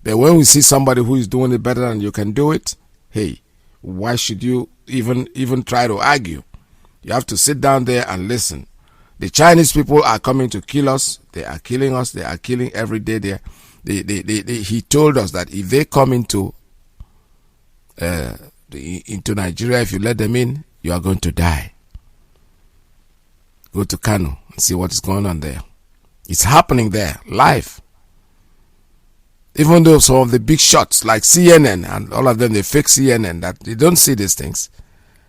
But when we see somebody who is doing it better than you can do it, hey, why should you even try to argue? You have to sit down there and listen. The Chinese people are coming to kill us. They are killing us. They are killing every day. He told us that if they come into Nigeria, if you let them in, you are going to die. Go to Kano and see what is going on there. It's happening there, live. Even though some of the big shots like CNN and all of them, they fake CNN, that they don't see these things.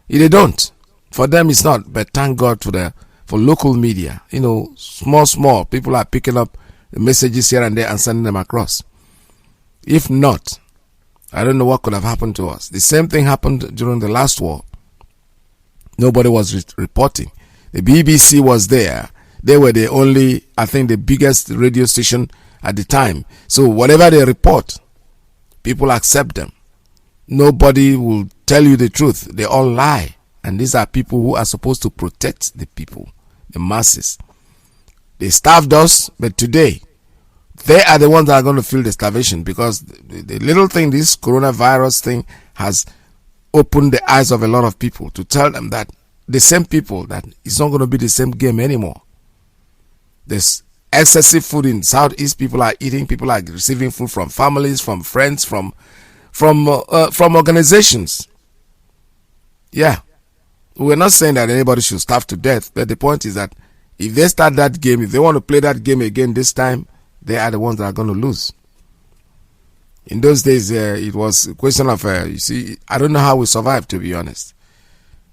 They don't. For them, it's not. But thank God for local media. Small people are picking up the messages here and there and sending them across. If not, I don't know what could have happened to us. The same thing happened during the last war. Nobody was reporting. The BBC was there. They were the only, I think, the biggest radio station at the time. So whatever they report, people accept them. Nobody will tell you the truth. They all lie. And these are people who are supposed to protect the people, the masses. They starved us, but today, they are the ones that are going to feel the starvation, because the little thing, this coronavirus thing, has opened the eyes of a lot of people to tell them that the same people, that it's not going to be the same game anymore. There's excessive food in Southeast. People are eating. People are receiving food from families, from friends, from organizations. Yeah. We're not saying that anybody should starve to death, but the point is that if they start that game, if they want to play that game again this time, they are the ones that are going to lose. In those days, it was a question of, you see, I don't know how we survived, to be honest.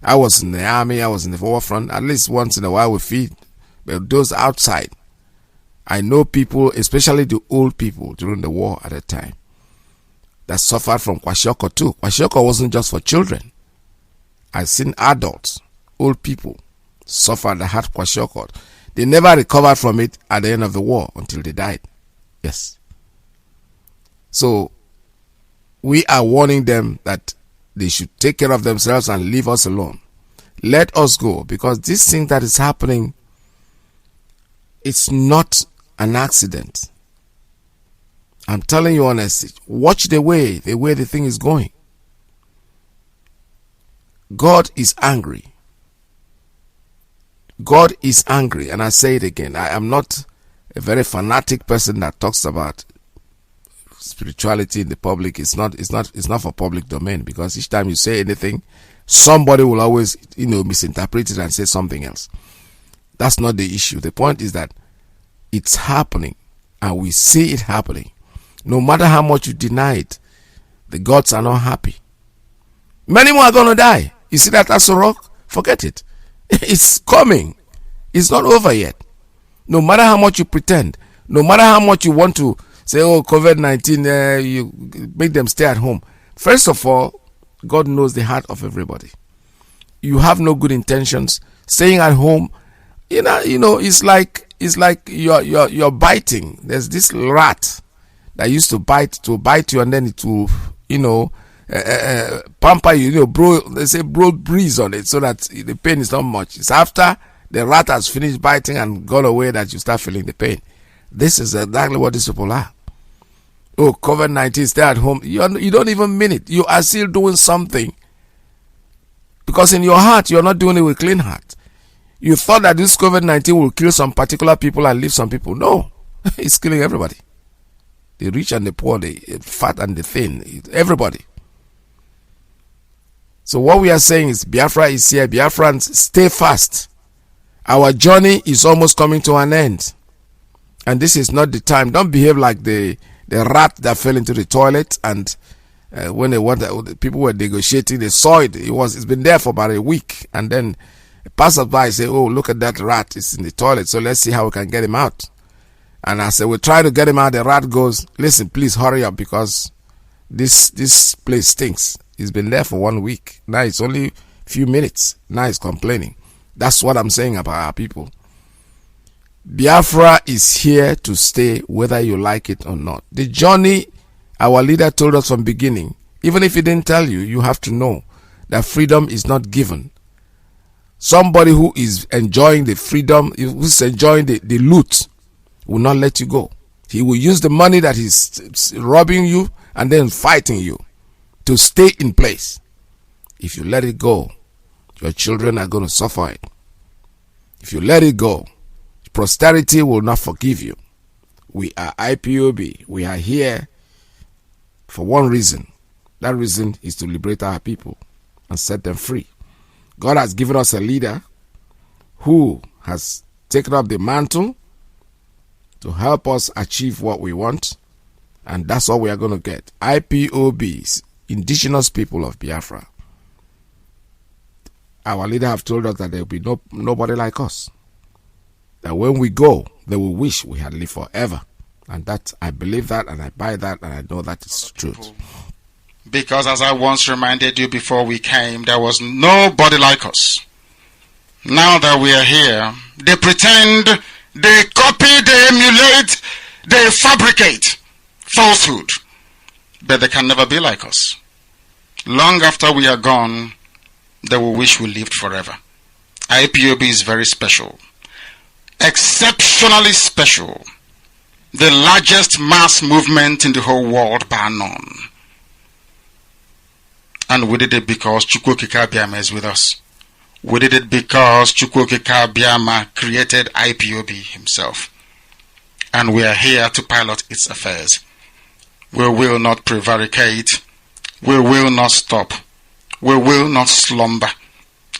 I was in the army, I was in the forefront. At least once in a while we feed. But those outside, I know people, especially the old people during the war at the time, that suffered from kwashiorkor too. Kwashiorkor wasn't just for children. I've seen adults, old people, suffer that had kwashiorkor. They never recovered from it at the end of the war until they died. Yes. So, we are warning them that they should take care of themselves and leave us alone. Let us go, because this thing that is happening, it's not an accident. I'm telling you honestly, watch the way the thing is going. God is angry. God is angry, and I say it again. I am not a very fanatic person that talks about spirituality in the public. It's not for public domain, because each time you say anything, somebody will always, misinterpret it and say something else. That's not the issue. The point is that it's happening, and we see it happening. No matter how much you deny it, the gods are not happy. Many more are going to die. You see that as a rock? Forget it. It's coming. It's not over yet. No matter how much you pretend, no matter how much you want to say, oh, COVID-19, you make them stay at home. First of all, God knows the heart of everybody. You have no good intentions. Staying at home, it's like you're biting. There's this rat that used to bite you, and then it will, pamper you, they say blow breeze on it so that the pain is not much. It's after the rat has finished biting and gone away that you start feeling the pain. This is exactly what these people are. Oh, COVID-19, stay at home. You don't even mean it. You are still doing something, because in your heart, you're not doing it with clean heart. You thought that this COVID-19 will kill some particular people and leave some people. No, it's killing everybody. The rich and the poor, the fat and the thin, everybody. So what we are saying is, Biafra is here. Biafrans, stay fast. Our journey is almost coming to an end. And this is not the time. Don't behave like the rat that fell into the toilet, and when people were negotiating, they saw it. It's been there for about a week, and then a passerby say, oh, look at that rat. It's in the toilet. So let's see how we can get him out. And I said, we try to get him out. The rat goes, listen, please hurry up, because this place stinks. It's been there for 1 week. Now it's only a few minutes. Now it's complaining. That's what I'm saying about our people. Biafra is here to stay, whether you like it or not. The journey, our leader told us from beginning, even if he didn't tell you, you have to know that freedom is not given. Somebody who is enjoying the freedom, who's enjoying the loot, will not let you go. He will use the money that he's robbing you and then fighting you to stay in place. If you let it go, your children are going to suffer it. If you let it go, posterity will not forgive you. We are IPOB. We are here for one reason. That reason is to liberate our people and set them free. God has given us a leader who has taken up the mantle to help us achieve what we want, and that's what we are going to get. IPOBs, indigenous people of Biafra. Our leader have told us that there will be nobody like us. That when we go, they will wish we had lived forever. And that, I believe that, and I buy that, and I know that it's true. Because as I once reminded you before we came, there was nobody like us. Now that we are here, they pretend, they copy, they emulate, They fabricate falsehood, but they can never be like us. Long after we are gone, they will wish we lived forever. IPOB is very special, exceptionally special, the largest mass movement in the whole world bar none. And we did it because Chukwokika Biama is with us. We did it because Chukwokika Biama created IPOB himself. And we are here to pilot its affairs. We will not prevaricate. We will not stop. We will not slumber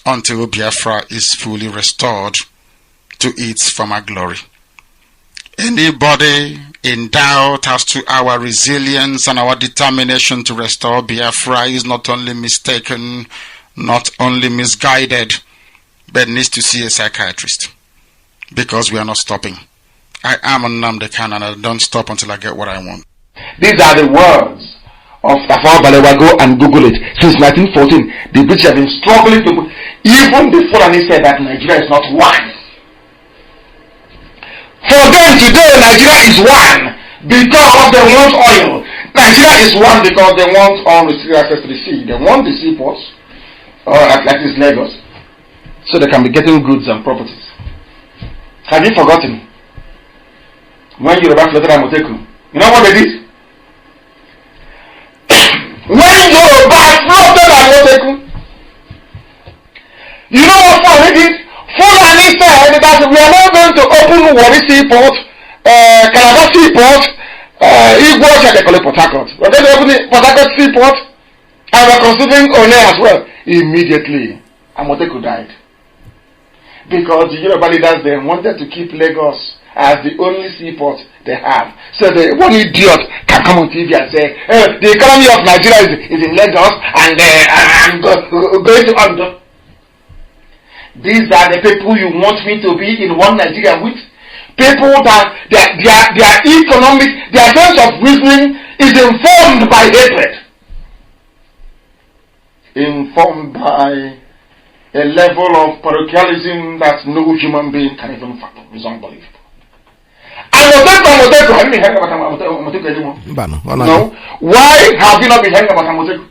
until Biafra is fully restored to its former glory. Anybody in doubt as to our resilience and our determination to restore Biafra is not only mistaken, not only misguided, but needs to see a psychiatrist. Because we are not stopping. I am a Nnamdi Kanu and I don't stop until I get what I want. These are the words of Tafawa Balewa. Go and Google it. Since 1914, the British have been struggling to... Even the Fulani said that Nigeria is not one. For them today, Nigeria is one because they want oil. Nigeria is one because they want unrestricted access to the sea. They want the seaports, like this Lagos, so they can be getting goods and properties. Have you forgotten? When Yoruba flooded Amoteku, you know what they did? When Yoruba flooded Amoteku, you know what Fulani did? Fulani said that we are not going to open Warri Seaport, Calabar Seaport, Igbo, they call it Port Harcourt. We're going to open the Port Harcourt Seaport, and we're considering One as well. Immediately, Amoteku died. Because the Yoruba leaders then wanted to keep Lagos as the only seaport they have. So the one idiot can come on TV and say, the economy of Nigeria is in Lagos and going to Ondo. These are the people you want me to be in one Nigeria with? People that their economic, their sense of reasoning is informed by hatred. Informed by a level of parochialism that no human being can even fathom. It's unbelievable. Amoteku, have you been hearing about Amoteku anymore? No. Why have you not been hearing about Amoteku?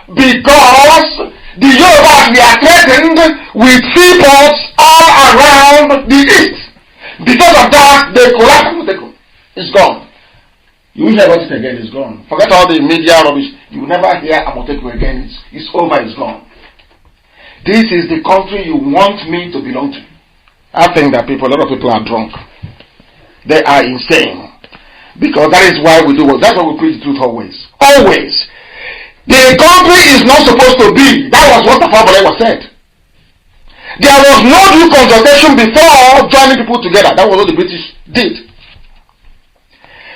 Because the Yorubas were threatened with seaports all around the east. Because of that, they collapsed Amoteku. It's gone. You will hear about it again, it's gone. Forget all the media rubbish. You will never hear Amoteku again. It's over, it's gone. This is the country you want me to belong to. I think that a lot of people are drunk. They are insane. Because that is why we do what. That's why we preach the truth always. Always. The country is not supposed to be. That was what Tafawa Balewa said. There was no due consultation before joining people together. That was what the British did.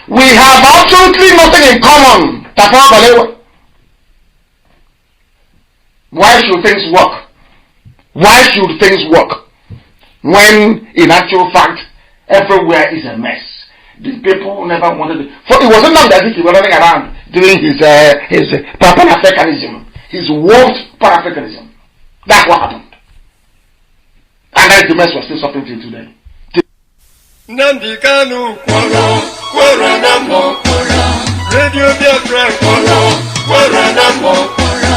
We have absolutely nothing in common. Tafawa Balewa. Why should things work? Why should things work? When in actual fact everywhere is a mess. The people never wanted it. For it wasn't that he was running around doing his Pan-Africanism, his warped Pan-Africanism. That's what happened. And that is the mess we're still suffering till today. Nnamdi Kanu kwara nambo Radio Biafra kwara nambo kwara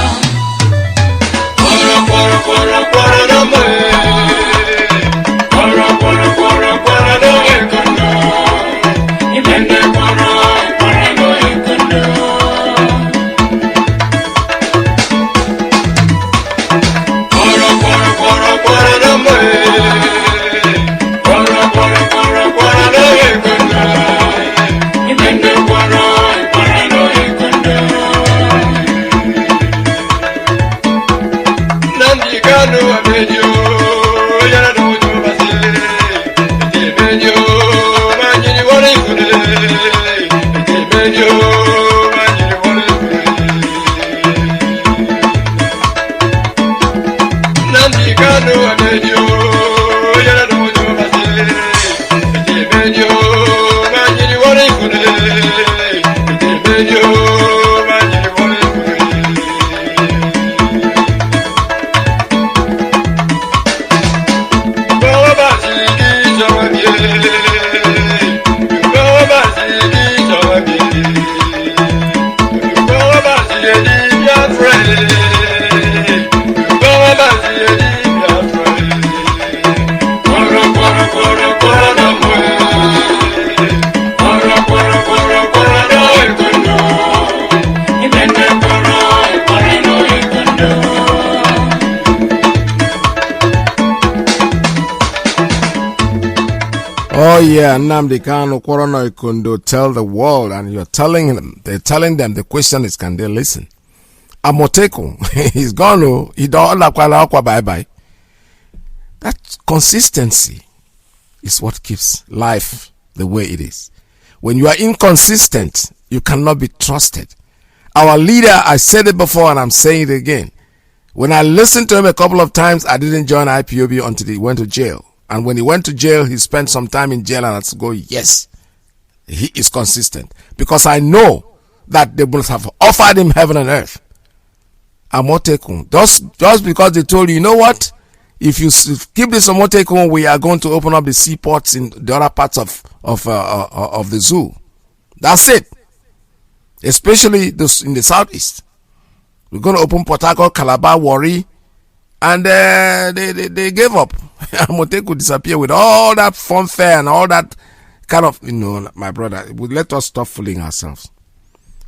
nambo yeah, Nnamdi Kanu, Kworono Ikondo, tell the world, and you're telling them, they're telling them, the question is, can they listen? Amoteko, he's gone, oh, he don't bye bye. That consistency is what keeps life the way it is. When you are inconsistent, you cannot be trusted. Our leader, I said it before and I'm saying it again. When I listened to him a couple of times, I didn't join IPOB until he went to jail. And when he went to jail, he spent some time in jail, and I had to go, yes, he is consistent. Because I know that they must have offered him heaven and earth. Amotekun. Just because they told you, you know what? If you keep this Amotekun, we are going to open up the seaports in the other parts of the zoo. That's it. Especially in the southeast. We're going to open Port Harcourt, Calabar, Warri, and they gave up. Amotekun could disappear with all that fanfare and all that kind of, my brother. Let us stop fooling ourselves.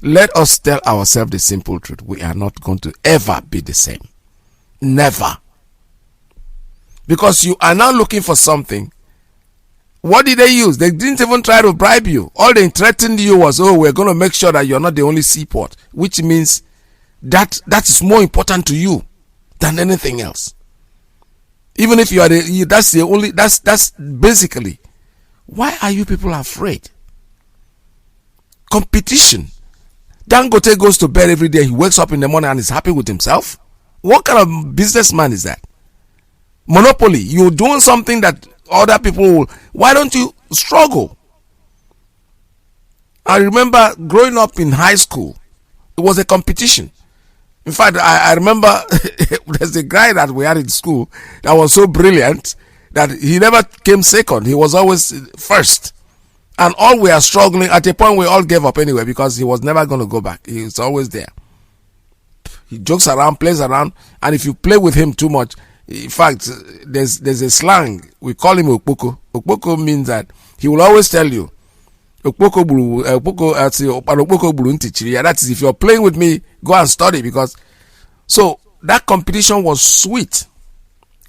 Let us tell ourselves the simple truth. We are not going to ever be the same. Never. Because you are now looking for something. What did they use? They didn't even try to bribe you. All they threatened you was, oh, we're going to make sure that you're not the only seaport, which means that is more important to you than anything else. Even if you are that's basically, why are you people afraid? Competition. Dangote goes to bed every day, he wakes up in the morning and is happy with himself. What kind of businessman is that? Monopoly. You're doing something that other people will. Why don't you struggle? I remember growing up in high school, it was a competition. In fact, I remember there's a guy that we had in school that was so brilliant that he never came second. He was always first. And all we are struggling, at a point we all gave up anyway, because he was never going to go back. He was always there. He jokes around, plays around, and if you play with him too much, in fact, there's a slang, we call him Okpoko. Okpoko means that he will always tell you, that is, if you're playing with me, go and study. Because so that competition was sweet,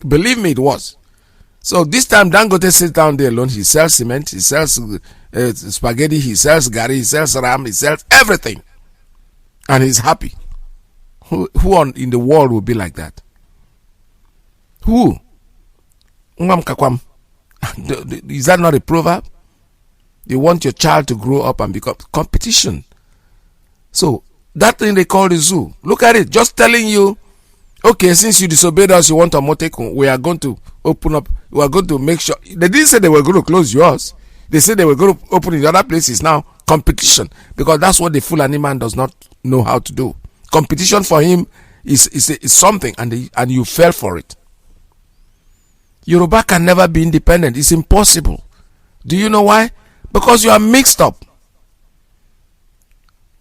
believe me, it was. So this time Dangote sits down there alone. He sells cement, he sells spaghetti, he sells gari, he sells ram, he sells everything, and he's happy. Who in the world will be like that? Who? Is that not a proverb? You want your child to grow up and become competition. So that thing they call the zoo. Look at it. Just telling you, okay, since you disobeyed us, you want a Amotekun, we are going to open up. We are going to make sure. They didn't say they were going to close yours. They said they were going to open in the other places. Now competition, because that's what the Fulani man does not know how to do. Competition for him is something, and you fell for it. Yoruba can never be independent. It's impossible. Do you know why? Because you are mixed up.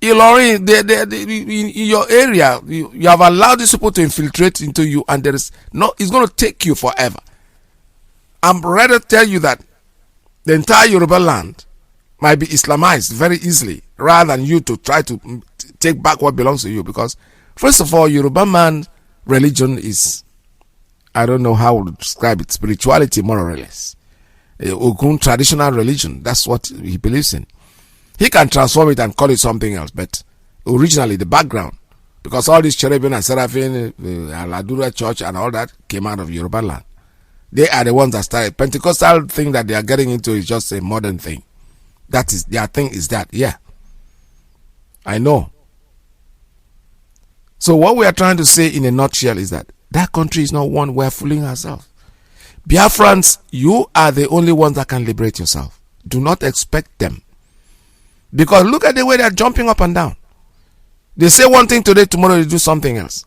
Ilori, in your area, you have allowed these people to infiltrate into you, and it's going to take you forever. I'm ready to tell you that the entire Yoruba land might be Islamized very easily, rather than you to try to take back what belongs to you. Because, first of all, Yoruba man religion is, I don't know how to describe it, spirituality more or less. Ogun traditional religion, that's what he believes in. He can transform it and call it something else, but originally the background, because all these cherubim and seraphim, Aladura church and all that came out of Yoruba land. They are the ones that started. Pentecostal thing that they are getting into is just a modern thing. That is, their thing is that, yeah. I know. So what we are trying to say in a nutshell is that country is not one we are fooling ourselves. Biafrans, you are the only ones that can liberate yourself. Do not expect them. Because look at the way they are jumping up and down. They say one thing today, tomorrow they do something else.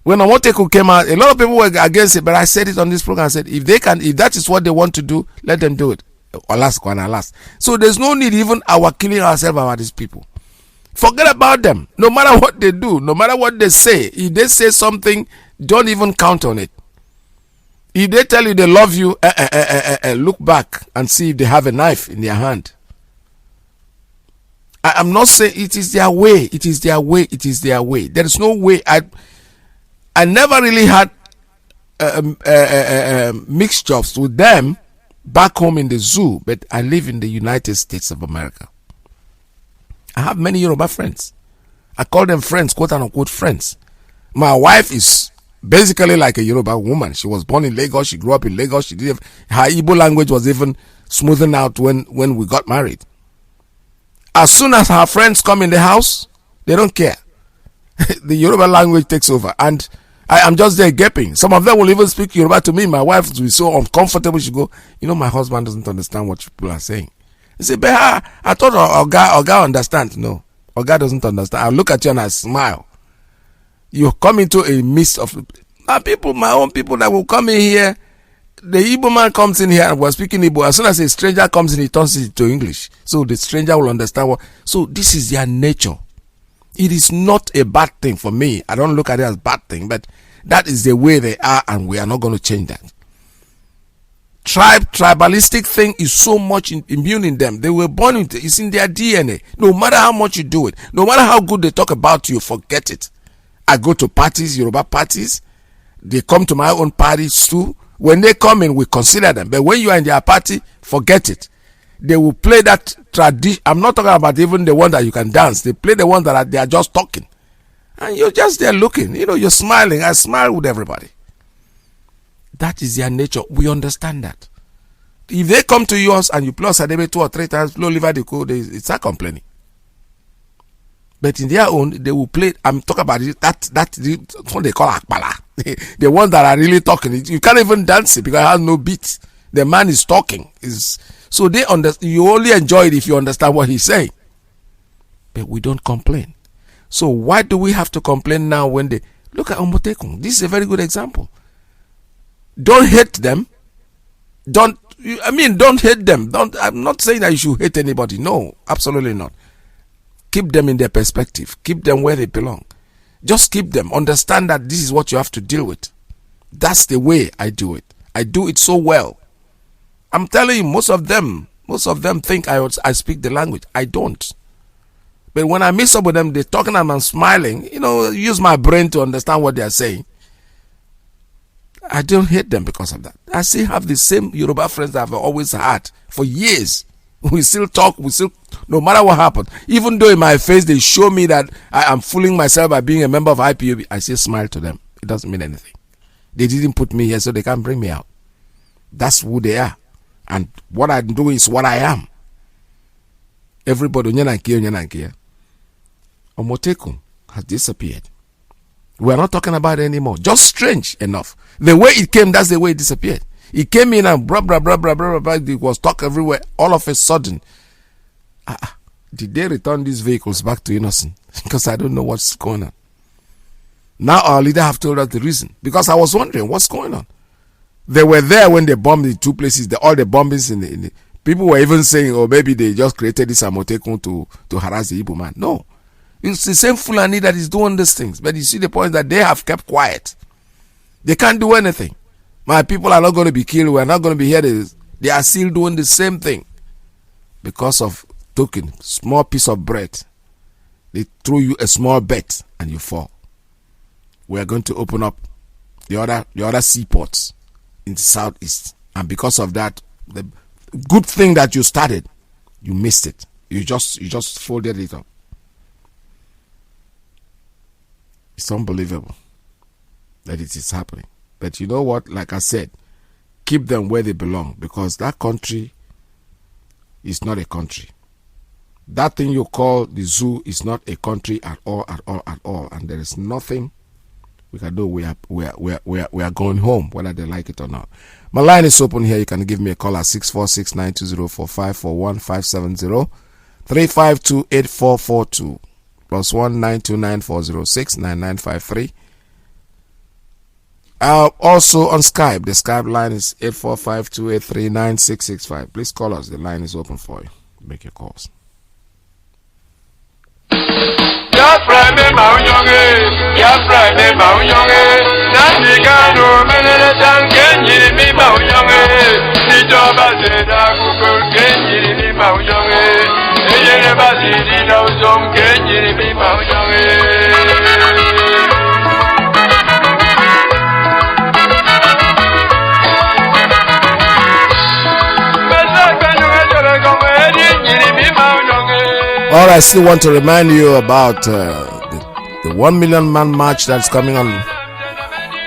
When Amotekun came out, a lot of people were against it, but I said it on this program. I said, if that is what they want to do, let them do it. Alas. So there's no need even our killing ourselves about these people. Forget about them. No matter what they do, no matter what they say, if they say something, don't even count on it. If they tell you they love you, look back and see if they have a knife in their hand. I'm not saying it is their way. It is their way. It is their way. There is no way. I never really had mixtures with them back home in the zoo, but I live in the United States of America. I have many Yoruba friends. I call them friends, quote unquote friends. My wife is basically like a Yoruba woman. She was born in Lagos. She grew up in Lagos. Her Igbo language was even smoothing out when we got married. As soon as her friends come in the house, they don't care. The Yoruba language takes over. And I am just there gaping. Some of them will even speak Yoruba to me. My wife will be so uncomfortable. She go, my husband doesn't understand what people are saying. I say, but I thought Oga understands. No, Oga doesn't understand. I look at you and I smile. You come into a midst of people, my own people that will come in here. The Igbo man comes in here and we're speaking Igbo. As soon as a stranger comes in, he turns it to English. So the stranger will understand what. So this is their nature. It is not a bad thing for me. I don't look at it as a bad thing, but that is the way they are, and we are not going to change that. Tribalistic thing is so much immune in them. They were born with it. It's in their DNA. No matter how much you do it, no matter how good they talk about you, forget it. I go to parties, Yoruba parties. They come to my own parties too. When they come in, we consider them. But when you are in their party, forget it. They will play that tradition. I'm not talking about even the one that you can dance. They play the one that they are just talking. And you're just there looking. You're smiling. I smile with everybody. That is their nature. We understand that. If they come to yours and you play Sadebe 2 or 3 times, blow liver the code, they start complaining. But in their own, they will play. I'm talking about it. That's what they call akbala. The ones that are really talking. You can't even dance it because it has no beat. The man is talking. So they understand. You only enjoy it if you understand what he's saying. But we don't complain. So why do we have to complain now when they look at Omotekun? This is a very good example. Don't hate them. Don't hate them. I'm not saying that you should hate anybody. No, absolutely not. Keep them in their perspective. Keep them where they belong. Just keep them. Understand that this is what you have to deal with. That's the way I do it. I do it so well. I'm telling you, most of them think I speak the language. I don't. But when I meet up with them, they're talking and I'm smiling. Use my brain to understand what they're saying. I don't hate them because of that. I still have the same Yoruba friends that I've always had for years. We still talk. No matter what happens. Even though in my face they show me that I am fooling myself by being a member of IPOB, I still smile to them. It doesn't mean anything. They didn't put me here so they can't bring me out. That's who they are. And what I do is what I am. Everybody, Omotekun has disappeared. We are not talking about it anymore. Just strange enough. The way it came, that's the way it disappeared. It came in and blah, blah, blah, blah, blah, blah. It was talk everywhere. All of a sudden, did they return these vehicles back to innocent? Because I don't know what's going on. Now our leader have told us the reason. Because I was wondering what's going on. They were there when they bombed the 2 places. All the bombings in the people were even saying, maybe they just created this Amotekun to harass the Igbo man. No. It's the same Fulani that is doing these things. But you see the point that they have kept quiet. They can't do anything. My people are not going to be killed. We're not going to be here. They are still doing the same thing. Because of token, small piece of bread. They throw you a small bet and you fall. We are going to open up the other seaports in the southeast. And because of that, the good thing that you started, you missed it. You just folded it up. It's unbelievable that it is happening. But you know what? Like I said, keep them where they belong, because that country is not a country. That thing you call the zoo is not a country at all. And there is nothing we can do. We are going home, whether they like it or not. My line is open here. You can give me a call at 646-920-4541 570-352-8442 +1 929 9953. Also on Skype. The Skype line is 845-283-9665. Please call us. The line is open for you. Make your calls. Biafra me maunyonge, Biafra me maunyonge. Nasi kanu menene tangenyi mi maunyonge. Nijoba zeda kuko genyi mi maunyonge. Eyene basidi na uzom genyi mi maunyonge. Lord, I still want to remind you about the 1 million man march that's coming on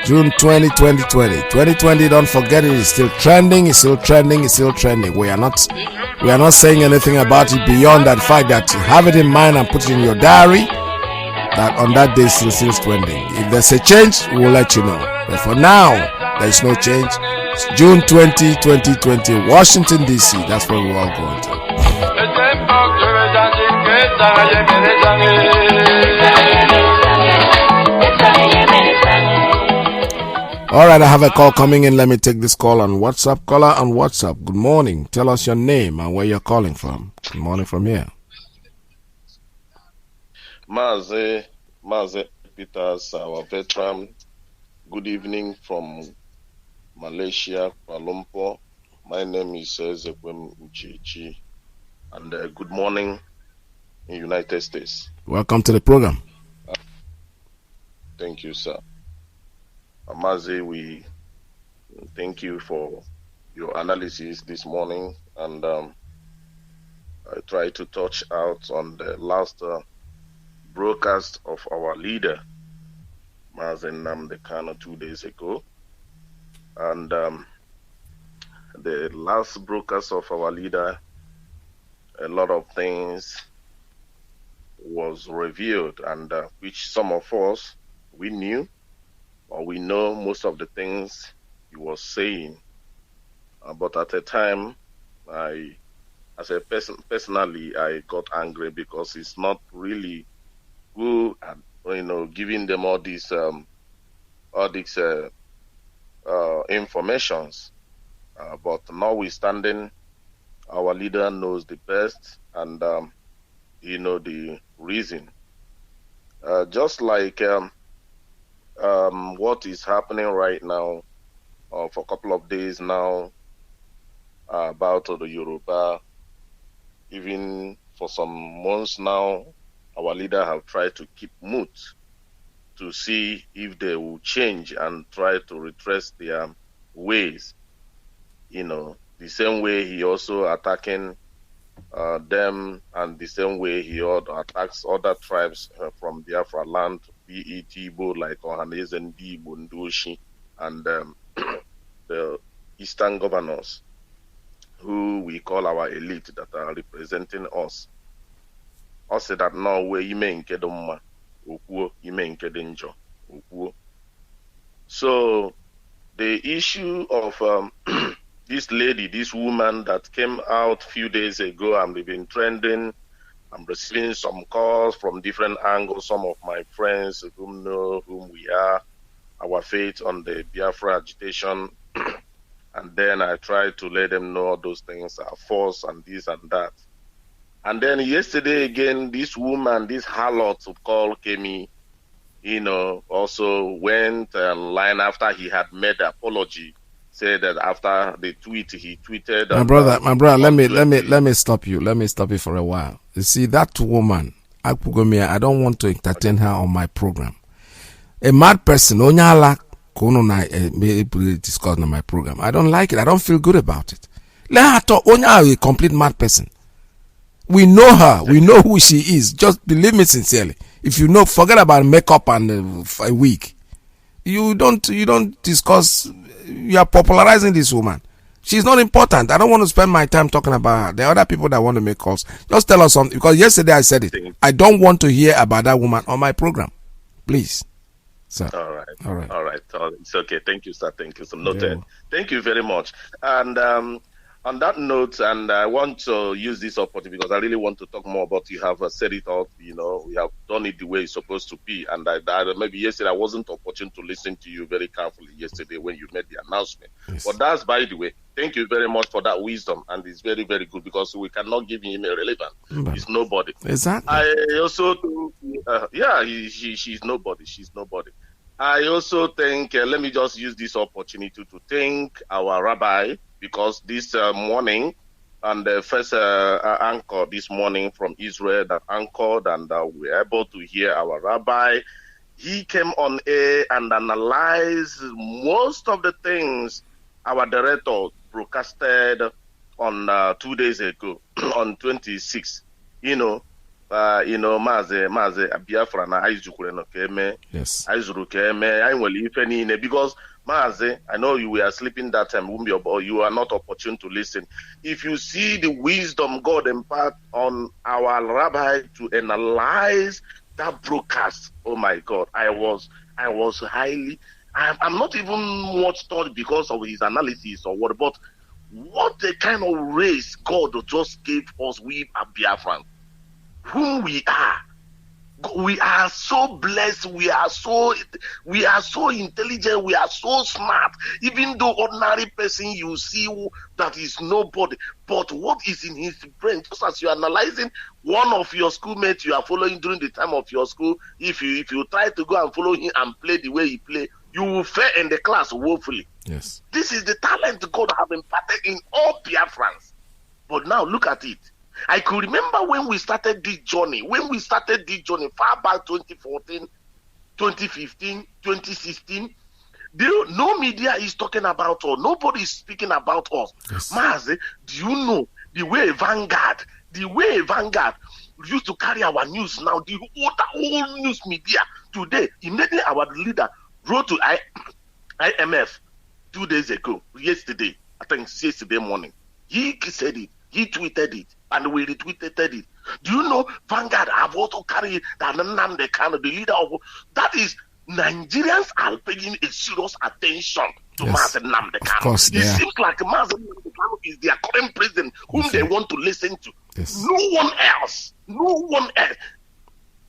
June 20, 2020. 2020, don't forget it, is still trending, it's still trending, it's still trending. We are not saying anything about it beyond that fact that you have it in mind and put it in your diary that on that day still trending. If there's a change, we'll let you know. But for now, there is no change. It's June 20, 2020, Washington, D.C. That's where we're all going to. All right, I have a call coming in. Let me take this call on WhatsApp. Caller on WhatsApp. Good morning. Tell us your name and where you're calling from. Good morning from here. Mazi Peters, our veteran. Good evening from Malaysia, Kuala Lumpur. My name is Ezekwem Uchichi, and good morning in United States. Welcome to the program. Thank you, sir. Mazi, we thank you for your analysis this morning, and I try to touch out on the last broadcast of our leader, Mazi Nnamdi Kanu, 2 days ago. And the last broadcast of our leader, a lot of things was revealed, and which some of us, we knew, or we know most of the things he was saying. But at the time, personally, I got angry because it's not really good at, giving them all these informations. But notwithstanding, our leader knows the best, and he know the reason. Just like what is happening right now, for a couple of days now, about the Yoruba, even for some months now, our leader have tried to keep mute to see if they will change and try to retrace their ways. The same way he also attacking them, and the same way he attacks other tribes from Biafra land, be it Igbo like Ohanese and Igbo, Ndoshi, and the Eastern governors, who we call our elite that are representing us. I say that no way ime nke dị mma, okwuo, ime nke dị njọ, okwuo. So the issue of this lady, this woman that came out a few days ago, and we've been trending. I'm receiving some calls from different angles. Some of my friends who know whom we are, our faith on the Biafra agitation. And then I try to let them know those things are false and this and that. And then yesterday again, this woman, this harlot called Kemi, also went online after he had made the apology. Said that after the tweet he tweeted. My brother, let me stop you. Let me stop you for a while. You see, that woman, Akpugomia, I don't want to entertain her on my program. A mad person, Onyala discuss on my program. I don't like it. I don't feel good about it. Let her talk. Onyala, a complete mad person. We know her. We know who she is. Just believe me sincerely. If you know, forget about makeup and a wig. You don't discuss. You are popularizing this woman. She's not important. I don't want to spend my time talking about her. There are other people that want to make calls. Just tell us something. Because yesterday I said it. I don't want to hear about that woman on my program. Please. Sir. All right. It's okay. Thank you, sir. Thank you. So noted. Thank you very much. And on that note, and I want to use this opportunity because I really want to talk more about, you have said it all, we have done it the way it's supposed to be. And I maybe yesterday I wasn't opportune to listen to you very carefully yesterday when you made the announcement. Yes. But that's, by the way, thank you very much for that wisdom. And it's very, very good because we cannot give him irrelevant. He's nobody. Exactly. I also, she's nobody. She's nobody. I also think, let me just use this opportunity to thank our rabbi, because this morning, and the first anchor this morning from Israel that anchored, and we were able to hear our rabbi. He came on air and analyzed most of the things our director broadcasted on 2 days ago, on 26. Mazi Biafra na Aizukure no Keme. Yes. Aizuru Keme, I will leave any because Mazi, I know you were sleeping that time, or you are not opportune to listen. If you see the wisdom God impart on our rabbi to analyze that broadcast, oh my God, I was highly. I'm not even much thought because of his analysis or what, but what the kind of race God just gave us, we are Biafran, whom we are. We are so blessed. We are so intelligent. We are so smart. Even though ordinary person you see that is nobody, but what is in his brain? Just as you are analyzing one of your schoolmates you are following during the time of your school, if you try to go and follow him and play the way he play, you will fail in the class woefully. Yes. This is the talent God have imparted in all Biafrans. But now look at it. I could remember when we started this journey, far back 2014, 2015, 2016, no media is talking about us. Nobody is speaking about us. Yes. Mazi, do you know the way Vanguard used to carry our news now, the whole news media today, immediately our leader wrote to IMF 2 days ago, yesterday, I think yesterday morning. He said it, he tweeted it, and we retweeted it. Do you know Vanguard have also carried that Nnamdi Kanu, the leader of that is Nigerians are paying a serious attention to Mazi Nnamdi Kanu. Of course, it seems like Mazi Nnamdi Kanu is their current president whom they want to listen to. Yes. No one else.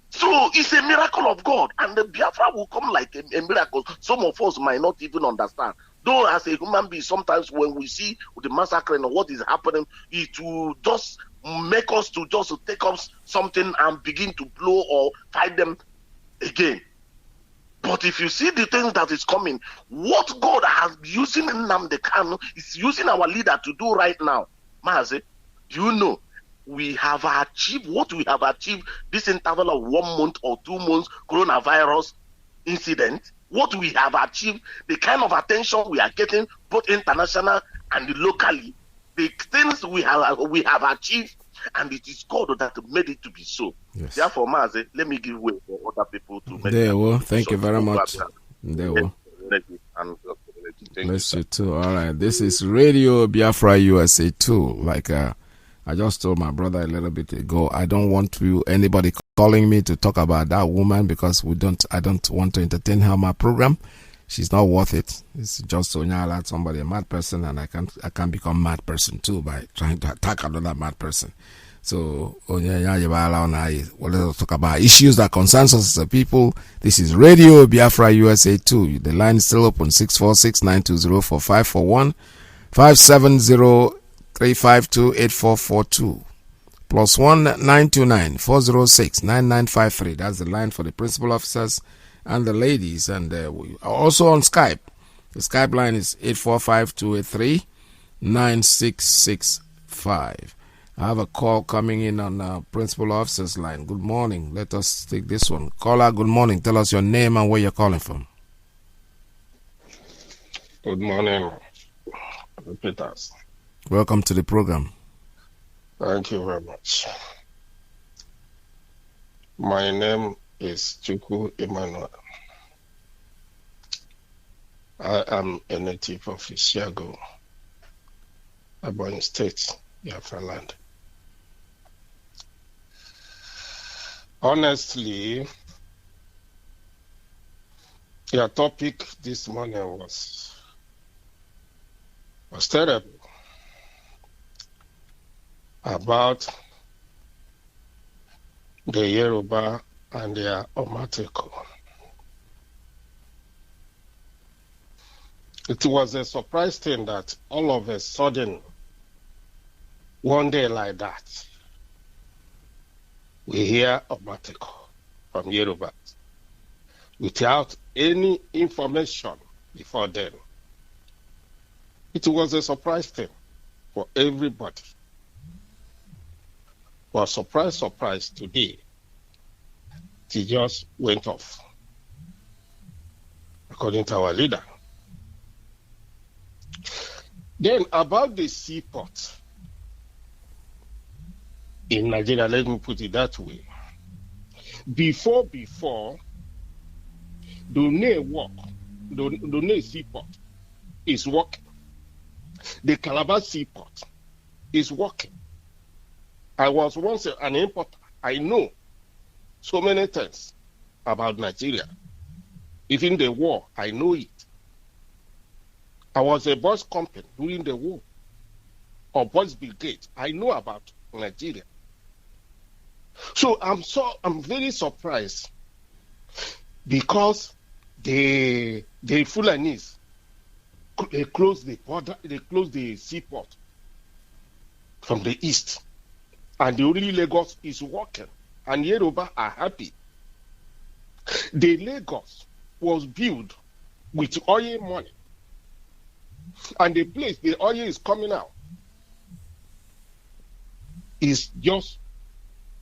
So it's a miracle of God, and the Biafra will come like a miracle. Some of us might not even understand. Though as a human being, sometimes when we see the massacre and what is happening, it will just make us to just take up something and begin to blow or fight them again. But if you see the things that is coming, what God has using Nnamdi Kanu is using our leader to do right now. Mazi, do you know we have achieved what we have achieved this interval of 1 month or 2 months coronavirus incident? What we have achieved, the kind of attention we are getting, both international and locally, the things we have achieved, and it is God that made it to be so. Yes. Therefore, Mazi, let me give way for other people to make There it. will. Thank you very much. There will. Thank Bless you too. All right. This is Radio Biafra USA 2. Like I just told my brother a little bit ago, I don't want anybody calling me to talk about that woman because I don't want to entertain her on my program. She's not worth it. It's just to nyala somebody a mad person, and I can become mad person too by trying to attack another mad person. So let us talk about issues that concerns us as a people. This is Radio Biafra USA 2. The line is still open 646-920-4541 570-352-8442 +1 929 406 9953. That's the line for the principal officers and the ladies, and we are also on Skype. The Skype line is 845-283-9665. I have a call coming in on principal officer's line. Good morning. Let us take this one. Caller, good morning. Tell us your name and where you're calling from. Good morning, Peters. Welcome to the program. Thank you very much. My name is Chukwu Emmanuel. I am a native of Isiago, Ebonyi State, Biafra land. Honestly, your topic this morning was terrible. About the Yoruba and their Omateko. It was a surprise thing that all of a sudden, one day like that, we hear Omateko from Yoruba without any information before then. It was a surprise thing for everybody. But surprise, today, it just went off, according to our leader. Then about the seaport, in Nigeria, let me put it that way. Before, the seaport is working. The Calabar seaport is working. I was once an importer. I know so many things about Nigeria. Even the war, I know it. I was a bus company during the war, or bus brigade. I know about Nigeria. So I'm very surprised because the Fulanese, they closed the border, they closed the seaport from the east, and the only Lagos is working, and Yoruba are happy. The Lagos was built with oil money, and the place the oil is coming out is just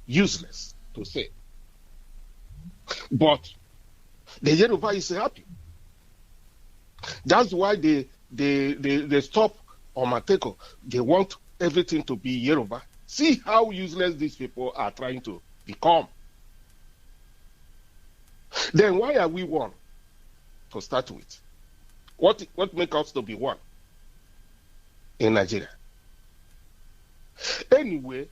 useless to say. But the Yoruba is happy. That's why they stop Omateko. They want everything to be Yoruba. See how useless these people are trying to become. Then why are we one to start with? What makes us to be one in Nigeria? Anyway,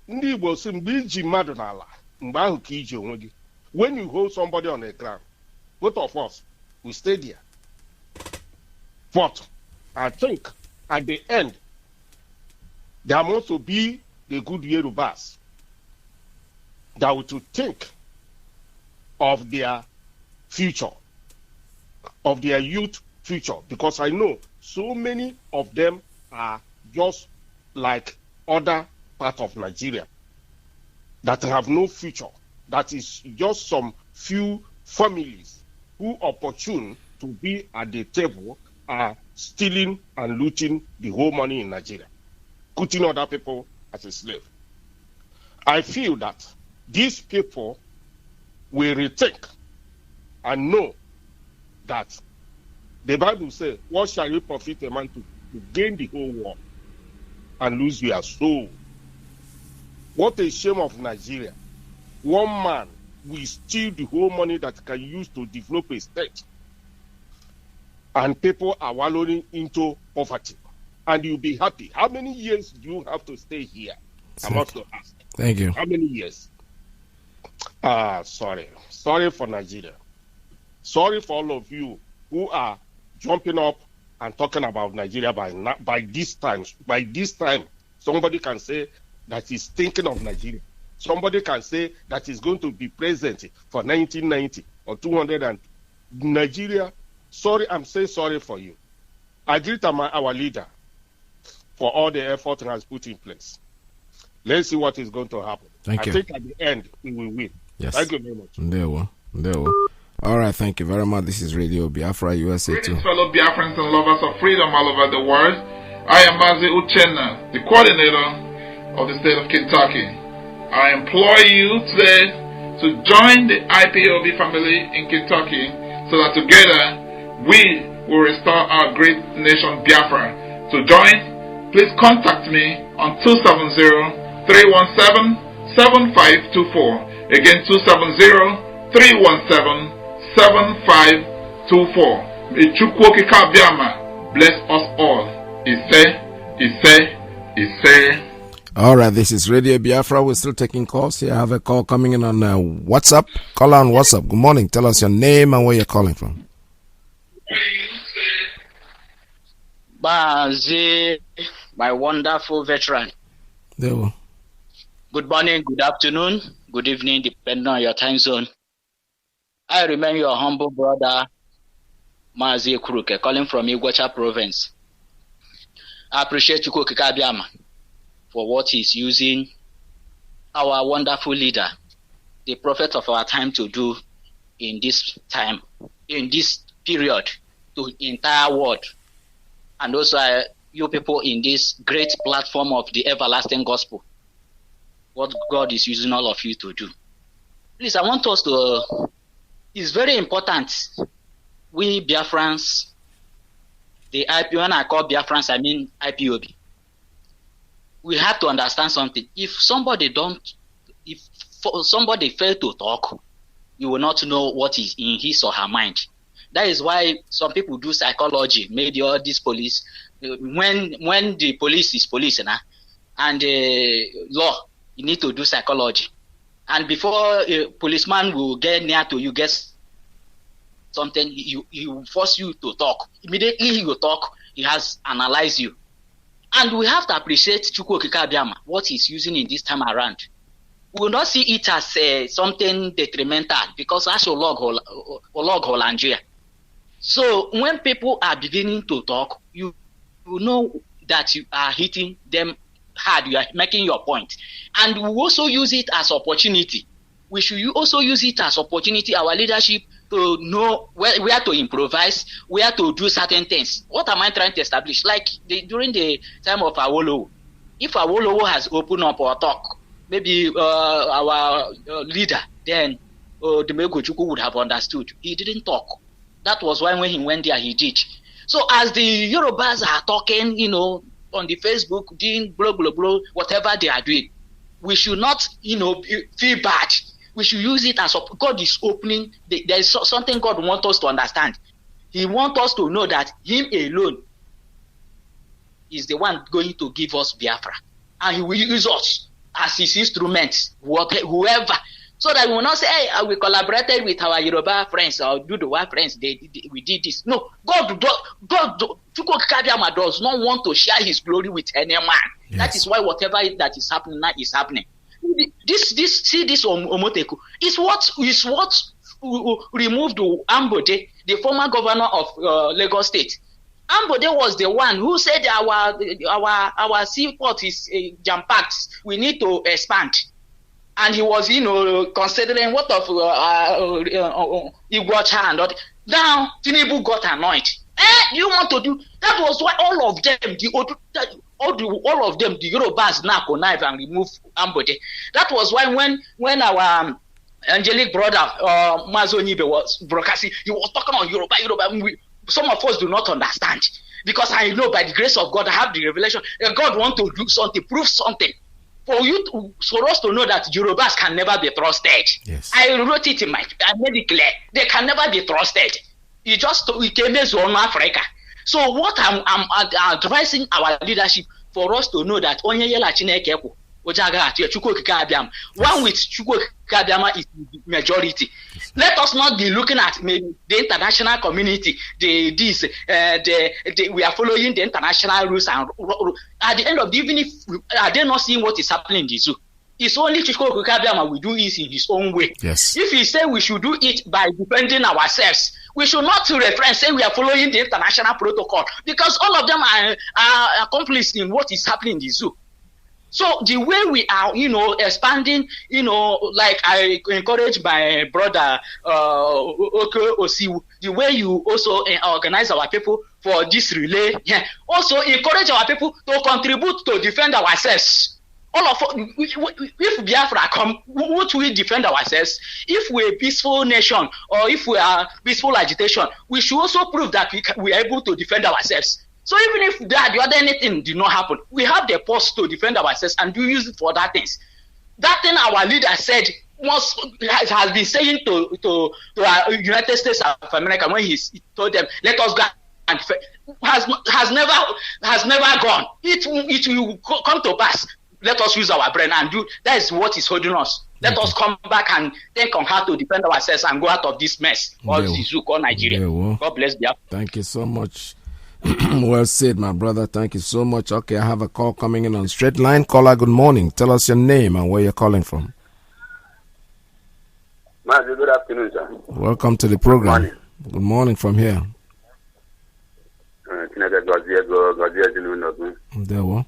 ndị Igbo sị mgbe iji mmadụ n'ala mgbe ahụ ka iji onwe gị. When you hold somebody on the ground, both of us we stay there. But I think at the end there must be the good Yorubas that will think of their future, of their youth future, because I know so many of them are just like other part of Nigeria that have no future. That is just some few families who opportune to be at the table are stealing and looting the whole money in Nigeria, putting other people as a slave. I feel that these people will rethink and know that the Bible says, what shall it profit a man to gain the whole world and lose your soul? What a shame of Nigeria. One man will steal the whole money that can use to develop a state. And people are wallowing into poverty. And you'll be happy. How many years do you have to stay here? I must ask. Thank you. How many years? Sorry. Sorry for Nigeria. Sorry for all of you who are jumping up and talking about Nigeria by this time. By this time, somebody can say that he's thinking of Nigeria. Somebody can say that he's going to be president for 1990 or 200 and Nigeria. Sorry, I'm saying sorry for you. I greet our leader for all the effort he has put in place. Let's see what is going to happen. Thank you. I think at the end, we will win. Yes. Thank you very much. There we. All right, thank you very much. This is Radio Biafra, USA 2. Greetings, fellow Biafrans and lovers of freedom all over the world. I am Mazi Uchenna, the coordinator of the state of Kentucky. I implore you today to join the IPOB family in Kentucky so that together we will restore our great nation Biafra. To join, please contact me on 270-317-7524. Again, 270-317-7524. May Chukwu Kikabiama bless us all. Ise. All right, this is Radio Biafra. We're still taking calls here. I have a call coming in on WhatsApp. Call on WhatsApp. Good morning. Tell us your name and where you're calling from. Mazi, my wonderful veteran. There we. Good morning, good afternoon, good evening, depending on your time zone. I remain your humble brother, Mazi Kuruke, calling from Iguacha province. I appreciate Chukwu Kikabiama for what he's using our wonderful leader, the prophet of our time, to do in this time, in this period, to the entire world. And also you people in this great platform of the everlasting gospel. What God is using all of you to do. Please, I want us to, it's very important, we Biafrans, when I call Biafrans, I mean IPOB. we have to understand something. If somebody fail to talk, you will not know what is in his or her mind. That is why some people do psychology, maybe all these police. When the police is police and law, you need to do psychology. And before a policeman will get near to you, get something, he will force you to talk. Immediately he will talk, he has analyzed you. And we have to appreciate Chukwu Okike Abiama, what he's using in this time around. We will not see it as something detrimental because that's a log Nigeria. So when people are beginning to talk, you know that you are hitting them hard, you are making your point. And we also use it as opportunity. We should also use it as opportunity, our leadership, to know where to improvise, where to do certain things. What am I trying to establish? Like during the time of Awolowo, if Awolowo has opened up or talk, maybe our leader, then Dumego Chukwu would have understood. He didn't talk. That was why when he went there, he did. So as the Yorubas are talking, on the Facebook, doing blah, blah, blah, whatever they are doing, we should not, feel bad. We should use it as God is opening. There is something God wants us to understand. He wants us to know that Him alone is the one going to give us Biafra. And He will use us as His instruments, whoever. So that we will not say, hey, we collaborated with our Yoruba friends or Duduwa friends, we did this. No, God Chukwu Okike Abiama does not want to share His glory with any man. Yes. That is why whatever that is happening now is happening. This Omoteku is what removed Ambode, the former governor of Lagos State. Ambode was the one who said our seaport is jam-packed. We need to expand. And he was, considering what of Iguacha and all. Now, Tinubu got annoyed. You want to do? That was why all of them, the Yorubas now connive and remove Ambode. That was why when our angelic brother Mazi was broadcasting, he was talking on Yoruba. Some of us do not understand, because I know by the grace of God I have the revelation that God wants to do something, prove something. For us to know that Yorubas can never be trusted. Yes. I wrote it I made it clear. They can never be trusted. We came on Africa. So what I'm advising our leadership, for us to know that one with Chukwu Okike Abiama is the majority. Let us not be looking at maybe the international community. We are following the international rules, and at the end of the evening, are they not seeing what is happening in the zoo? It's only Chukwu Okike Abiama will do it in his own way. Yes. If he say we should do it by defending ourselves, we should not reference say we are following the international protocol, because all of them are accomplices in what is happening in the zoo. So the way we are, expanding, like I encourage my brother Oke Osiwu, the way you also organize our people for this relay, also encourage our people to contribute to defend ourselves. All of if Biafra come, would we defend ourselves? If we're a peaceful nation, or if we are peaceful agitation, we should also prove that we are able to defend ourselves. So even if the other anything did not happen, we have the post to defend ourselves and do use it for that things. That thing our leader said has been saying to our United States of America when he told them, let us go, and has never gone. It will come to pass. Let us use our brain and do. That is what is holding us. Let us come back and think on how to defend ourselves and go out of this mess. All this Zook, all Nigeria. God bless you. Thank you so much. Well said, my brother. Thank you so much. Okay, I have a call coming in on straight line. Caller, good morning. Tell us your name and where you're calling from. Mazi, good afternoon, sir. Welcome to the program. Good morning from here. There we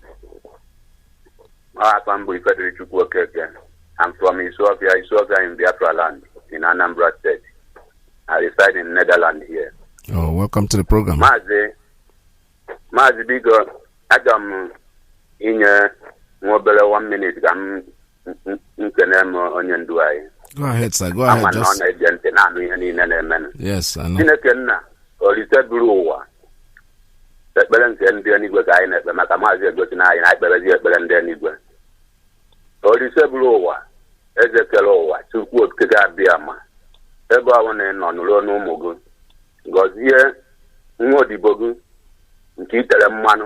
I'm from Iyke in Biafra land, in Anambra State. I reside in Netherlands here. Oh, welcome to the program. Mazi Bigo, Adam in mobile 1 minute. Go ahead, sir. Go ahead. Yes, I know. ekpere nke ndị eluigwe ka anyị na-ekpe maka maazị egosi na anyị na-ekperezi ekpere ndị eluigwe. Olise bụrụ ụwa eze kere ụwa Chukwu okike ga-abịa ma ebe ọ bụla ị nọ nụrụ ọnụ ụmụ gị gọzie nwa odibo gị nke itere mmanụ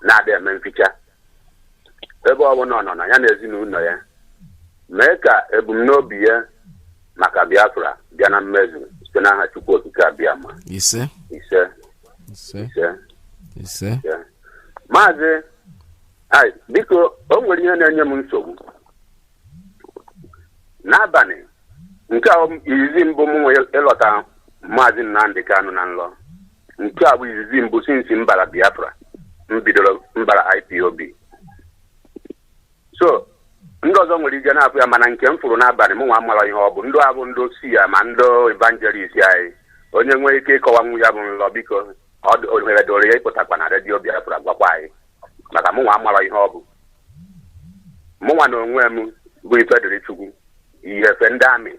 na-adị eme mficha ebe ọ bụla ọ nọ na ya na ezinụlọ ya mee ka ebumnobi ya maka Biafra bịa na mmezu site n'aha Chukwu okike abịa ma ise maazị biko o nwere ihe na-enye m nsogbu n'abalị nke a izizi mbụ m nwe ịlọta maazị Nnamdi Kanu na nlọ nke a bụ izizi mbụ sinsi mbara Biafra m bidoro mbara IPOB so ndị ọzọ nwere ike na-afụ ya mana nke m fụrụ n'abalị m nwa mara ihe ọ bụ ndị abụ ndị osi ya ma ndị evangelist anyị onye nwere ike ịkọwa nwu ya bụ nlọ biko o mere doro ya ịpụtakwa na redio Biafra gwakwa anyị maka m nwa mara ihe ọ bụ mụ nwa na onwe m bụ Ifediri Chukwu ihefe ndị amị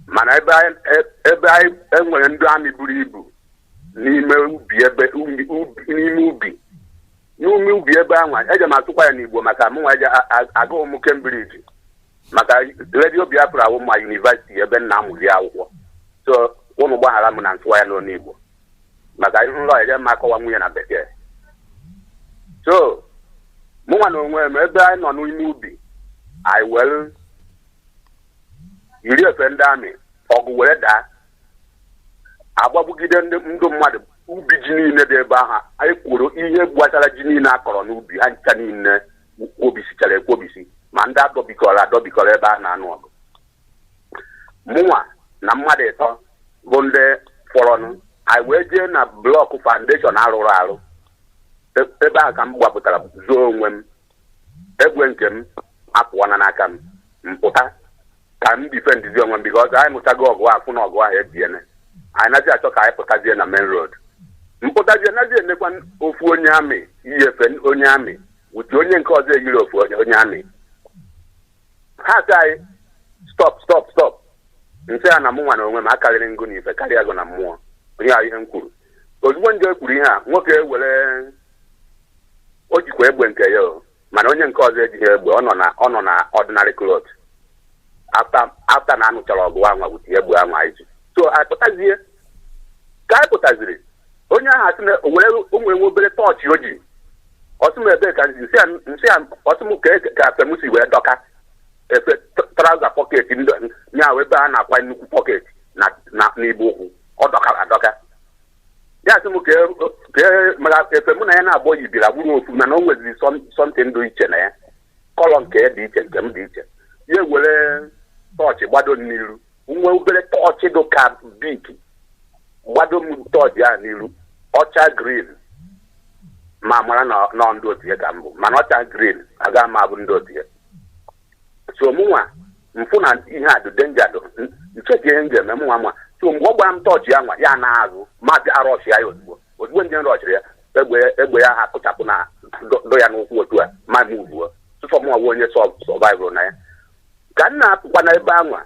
mana ebe anyị enwere ndị amị buru ibu n'ime ubi ebe anwa eje m atụkwa ya n'Igbo maka mụ nwa eje agụụ m Cambridge maka redio Biafra wụ ma yunivasiti ebe nna amụzi akwụkwọ so ụnụ gbaghara m na ntụwa ya n'ọnụ Igbo maka nrọ eje m akọwa nwunye na bekee so mụ nwa na onwe m ebe anyị nọ n'ime ubi anyị were yiri efe ndị amị ọgụ were daa agbagbugide ndị mmadụ ubi ji niile dị ebe ahụ anyị kwuru ihe gbasara ji niile akọrọ n'ubi ha ncha niile kwobisichara ekwobisi ma ndị adọbikọrọ ebe a na-anụ ọgụ mụnwa na mmadụ ịtọ bụ ndị fọrọnụ anyị wee jee na blọkụ foundation arụrụ arụ ebe ahụ ka m gbapụtara zoo onwe m egwe nke m apụwana n'aka m mpụta ka m difendizi onwe m bikọz anyị mụtago ọgụ afụ na ọgụ ahụ ebiene anyị nazi achọ ka anyị pụtazie na main road mpụtazie nazi emekwa ofu onye amị iyefe onye amị wuti onye nke ọzọ eyiri ofu onye amị ha sị anyị stop nsị ya na mụ nwa na onwe m akarịrị ngụ na ife karịa gụ na mmụọ onye ahụ ihe m kwuru ozugbo ndị ekwuru ihe a nwoke were o jikwa egbe nke ya mana onye nke ọzọ ejighị egbe ọ nọ na ordinary cloth after na anụchara ọgụ anwa wuti egbe anwa anyị ji so anyị pụtazie ka anyị pụtaziri onye ahụ asị na onwe nwe obere tọọchị o ji ọtụm ebe ka nsị ya ọtụm ka femusi wee dọka efe trauza pọket nya ebe a na-akwa nnukwu pọket na ibu ụkwụ ọ dọkara adọka ya asị m ka maka efe mụ na ya na-agbọ yibiri agbụrụ ofu mana o nweziri sọntị ndụ iche na ya kọlọ nke ya dị iche nke m dị iche ya were tọọchị gbado n'iru nwe obere tọọchị dị ka biki gbado m tọọchị ahụ n'iru ọcha green ma mara na ndị otu ya ka mbụ mana ọcha green agaghị m abụ ndị otu ya so mụnwa mfụ na ihe a dị denja dụ ncheke ihe m ga-eme mụnwa nwa so mgbe ọ gbara m tọọchị ya nwa ya na-azụ ma bịa rọchị ya ozugbo ndị rọchịrị ya egbe ya ha kụchapụ na dọ ya n'ụkwụ otu a ma m ugbuo tụfọ mụnwa bụ onye sọvaịvụrụ na ya ka m na-apụkwa na ebe anwa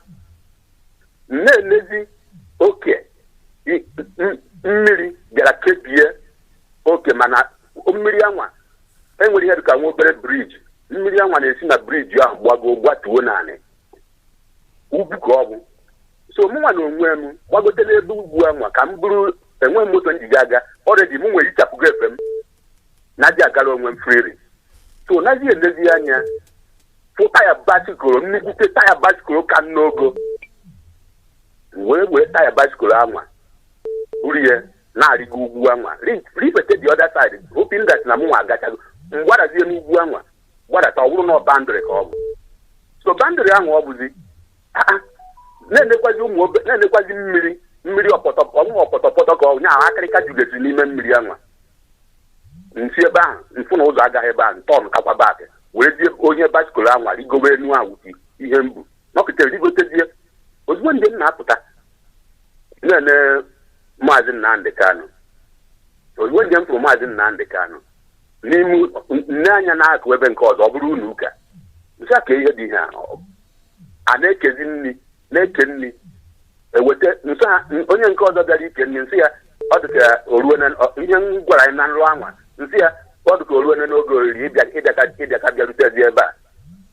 na-emezi oke mmiri bịara kebie oke mana mmiri anwa enwere ihe dịka nwa obere briji mmiri anwa na-esi na briji ahụ gbatuo naanị ugwu ka ọ bụ so mụnwa na onwe m gbagote n'ebe ugwu anwa ka m bụrụ enwe moto njiga aga ọredi m nwere ichapụgo efe m na-adị agara onwe m friri so nazi elezi anya fụ taya basikoro nnukwute taya basikoro ka n'ogo wee taya basikoro anwa buru ihe na-arịgo ugwu anwa rifete the other side hoping that na mụnwa agachago mgbadazie n'ugwu anwa gbadata ọ bụrụ na bandịrị ka ọ bụ so bandịrị ahụ ọ bụzi na-enekwazi mmiri ọpọtọpọtọ ka ọ nya ahụ akịrịka jugesi n'ime mmiri anwa nsi ebe ahụ mfụ na ụzọ agaghị ebe ahụ ntọnụ kakwa baakị werezie onye basikolo anwa rigowe enu awụti ihe mgbu nọkịta rigotezie ozugbo ndị m na-apụta na-ene maazị Nnamdi Kanu ozugbo ndị m fụrụ maazị Nnamdi Kanu n'ime nne anya na-akụ ebe nke ọzọ ọ bụrụ unu ụka nsị ka ihe dị ihe a na-eke nri eweta nsị onye nke ọzọ bịara ike nri nsị ya ọ dị ka oruo na ihe m gwara anyị na nrụ anwa nsị ya ọ dị ka oruo na n'oge oriri ịbịaka bịarutezi ebe a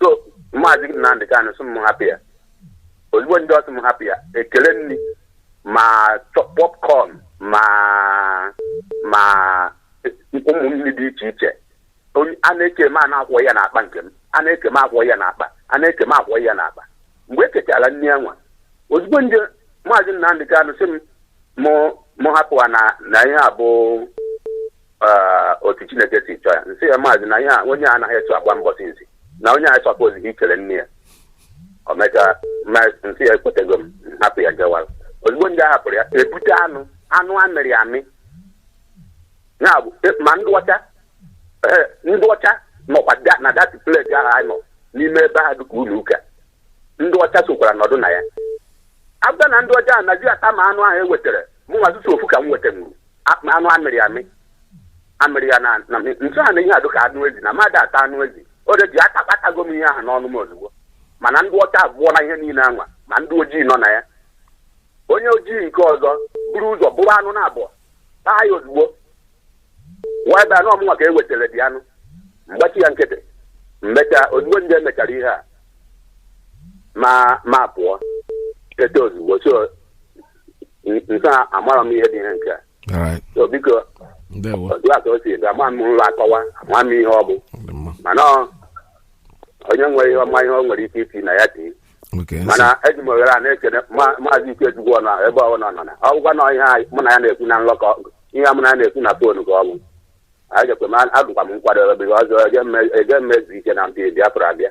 so maazị Nnamdị Kanụ sị m hapụ ya ozugbo ndị ọsị m hapụ ya ekele nri ma popcorn ma ụmụ nri dị iche iche a na-eke m a na-akwọ ya n'akpa nke m a na-eke m akwọ ya n'akpa a na-eke m akwọ ya n'akpa mgbe ekechara nri anwa ozugbo ndị maazị Nnamdị Kanụ sị m mụ hapụ na ihe a bụ otu Chineke si chọọ ya nsị ya maazị na ihe a onye a anaghị etu agba mbọsị nzi na onye a chọpụzi ikele nne ya o mecha nsị ya ekwetego m hapụ ya jewara ozugbo ndị a hapụrụ ya ebute anụ amịrị amị ya bụ ma ndị ọcha nọkwa na dati pleti ahụ anyị nọ n'ime ebe ahụ dịka ụlọ ụka ndị ọcha sokwara nọdụ na ya abụda na ndị ọcha anazi ata ma anụ ahụ ewetara mụ nwa zụta ofu ka m wetanwuru anụ amịrị ya na nso ha na ihe adụ ka anụ ezi na mmadụ ata anụ ezi oge ji atakpatago m ihe ahụ n'ọnụ m ozugbo mana ndị ọcha abụọ na ihe niile anwa ma ndị ojii nọ na ya onye ojii nke ọzọ buru ụzọ bụrụ anụ na abụọ taa ya ozugbo nwa ebe anụ ọmụnwa ka e wetara dị anụ mgbachi ya nkịtị mmecha ozugbo ndị emechara ihe a ma pụọ kete ozugbo so nke a amara m ihe dị ihe nke a so biko dịka o si dị ama m ụlọ akọwa ama m ihe ọ bụ mana onye nwere ihe ọma ihe ọ nwere ike iti na ya tii mana eji m oghere a na-ekene maazị Ikechukwu na ebe ọ nọ na ọgwụgwa na ihe mụ na ya na-ekwu na nlọkọ ihe mụ na ya na-ekwu na foonu ka ọ bụ agụkwa m nkwado ebe ọzọ eje mmezu ike na mpi Biafra abịa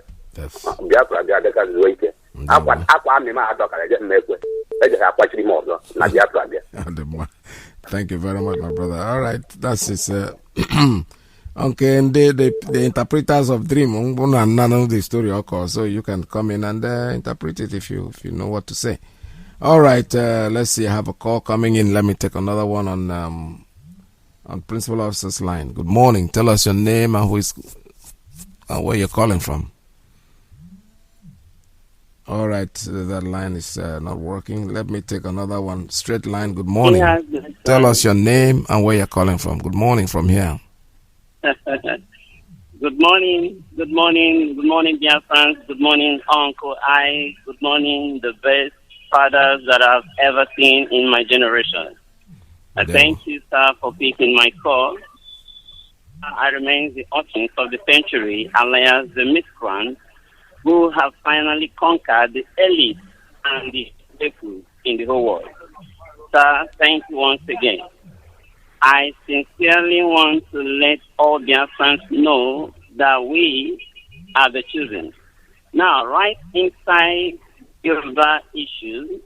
dịka zuo ike akwa amị m adọkara eje mmekwe ejeghị akwachiri m ọzọ na Biafra abịa. Thank you very much, my brother. All right, that's it. Okay, and the interpreters of dream, none of the story occur, so you can come in and interpret it if you know what to say. All right, let's see. I have a call coming in. Let me take another one on Principal Officer's line. Good morning. Tell us your name and where you're calling from. All right, that line is not working. Let me take another one. Straight line. Good morning. Tell us your name and where you're calling from. Good morning from here. Good morning, Biafrans. Good morning, Uncle I. Good morning, the best fathers that I've ever seen in my generation. I thank you, sir, for picking my call. I remain the audience of the century, alias the miscreants, who have finally conquered the elite and the people in the whole world. Sir, thank you once again. I sincerely want to let all Biafrans know that we are the chosen. Now, right inside Yoruba issues,